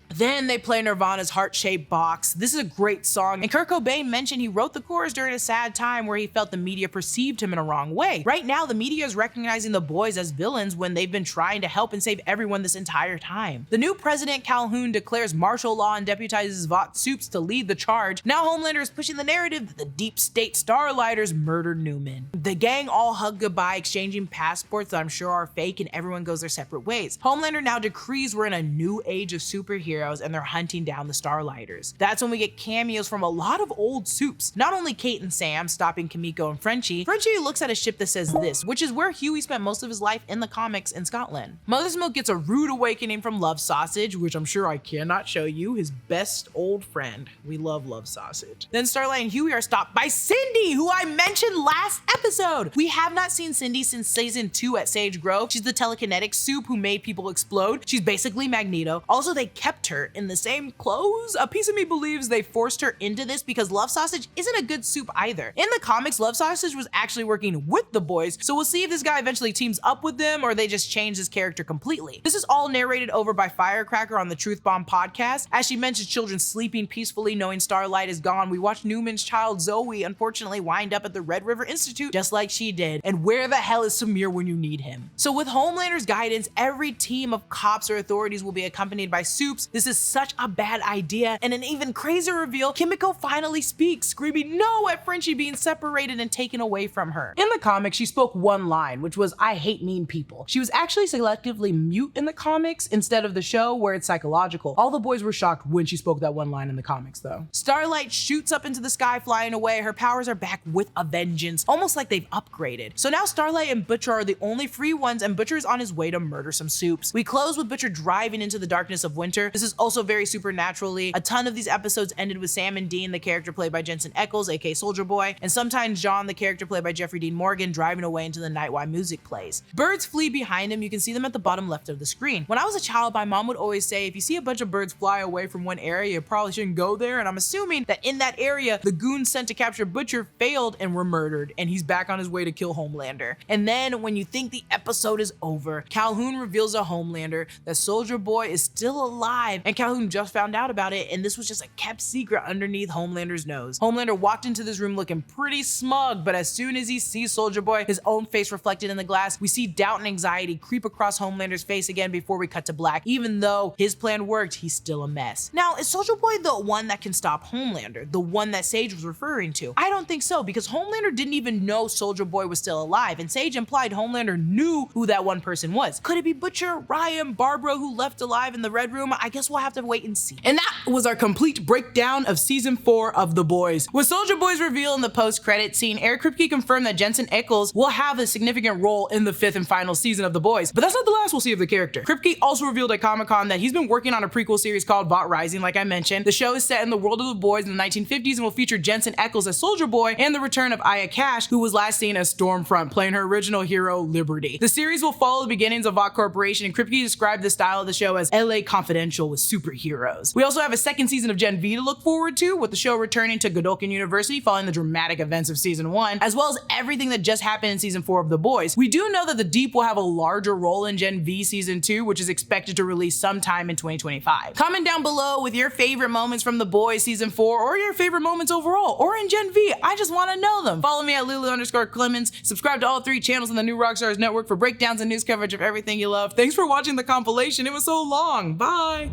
Then they play Nirvana's Heart-Shaped Box. This is a great song, and Kurt Cobain mentioned he wrote the chorus during a sad time where he felt the media perceived him in a wrong way. Right now, the media is recognizing the boys as villains when they've been trying to help and save everyone this entire time. The new President Calhoun declares martial law and deputizes Vought Supes to lead the charge. Now Homelander is pushing the narrative that the deep state Starlighters murdered Newman. The gang all hug goodbye, exchanging passports that I'm sure are fake, and everyone goes their separate ways. Homelander now decrees we're in a new age of superheroes and they're hunting down the Starlighters. That's when we get cameos from a lot of old Supes. Not only Kate and Sam stopping Kimiko and Frenchie. Frenchie looks at a ship that says this, which is where Huey spent most of his life in the comics in Scotland. Mother's Milk gets a rude awakening from Love Sausage, which I'm sure I cannot show you, his best old friend. We love Love Sausage. Then Starlight and Huey are stopped by Cindy, who I mentioned last episode. We have not seen Cindy since season 2 at Sage Grove. She's the telekinetic Supe who made people explode. She's basically Magneto. Also, they kept her her in the same clothes. A piece of me believes they forced her into this because Love Sausage isn't a good soup either. In the comics, Love Sausage was actually working with the boys, so we'll see if this guy eventually teams up with them or they just change his character completely. This is all narrated over by Firecracker on the Truth Bomb podcast. As she mentions children sleeping peacefully knowing Starlight is gone, we watch Newman's child Zoe unfortunately wind up at the Red River Institute just like she did. And where the hell is Samir when you need him? So with Homelander's guidance, every team of cops or authorities will be accompanied by Supes. This is such a bad idea. And an even crazier reveal, Kimiko finally speaks, screaming no at Frenchie being separated and taken away from her. In the comics, she spoke one line, which was, "I hate mean people." She was actually selectively mute in the comics instead of the show where it's psychological. All the boys were shocked when she spoke that one line in the comics though. Starlight shoots up into the sky flying away. Her powers are back with a vengeance, almost like they've upgraded. So now Starlight and Butcher are the only free ones and Butcher is on his way to murder some Supes. We close with Butcher driving into the darkness of winter. This is also very supernaturally. A ton of these episodes ended with Sam and Dean, the character played by Jensen Ackles, aka Soldier Boy, and sometimes John, the character played by Jeffrey Dean Morgan, driving away into the night while music plays. Birds flee behind him. You can see them at the bottom left of the screen. When I was a child, my mom would always say, if you see a bunch of birds fly away from one area, you probably shouldn't go there. And I'm assuming that in that area, the goons sent to capture Butcher failed and were murdered, and he's back on his way to kill Homelander. And then when you think the episode is over, Calhoun reveals to Homelander that Soldier Boy is still alive, and Calhoun just found out about it, and this was just a kept secret underneath Homelander's nose. Homelander walked into this room looking pretty smug, but as soon as he sees Soldier Boy, his own face reflected in the glass, we see doubt and anxiety creep across Homelander's face again before we cut to black. Even though his plan worked, he's still a mess. Now, is Soldier Boy the one that can stop Homelander, the one that Sage was referring to? I don't think so, because Homelander didn't even know Soldier Boy was still alive, and Sage implied Homelander knew who that one person was. Could it be Butcher, Ryan, Barbara, who left alive in the Red Room? I guess we'll have to wait and see. And that was our complete breakdown of season 4 of The Boys. With Soldier Boy's reveal in the post-credit scene, Eric Kripke confirmed that Jensen Ackles will have a significant role in the 5th and final season of The Boys, but that's not the last we'll see of the character. Kripke also revealed at Comic-Con that he's been working on a prequel series called Vought Rising, like I mentioned. The show is set in the world of The Boys in the 1950s and will feature Jensen Ackles as Soldier Boy and the return of Aya Cash, who was last seen as Stormfront, playing her original hero, Liberty. The series will follow the beginnings of Vought Corporation, and Kripke described the style of the show as LA Confidential with superheroes. We also have a second season of Gen V to look forward to, with the show returning to Godolkin University following the dramatic events of season 1, as well as everything that just happened in season 4 of The Boys. We do know that the Deep will have a larger role in Gen V season 2, which is expected to release sometime in 2025. Comment down below with your favorite moments from The Boys season 4 or your favorite moments overall or in Gen V. I just want to know them. Follow me at Lulu_Clemons. Subscribe to all 3 channels on the new Rockstars network for breakdowns and news coverage of everything you love. Thanks for watching the compilation. It was so long. Bye.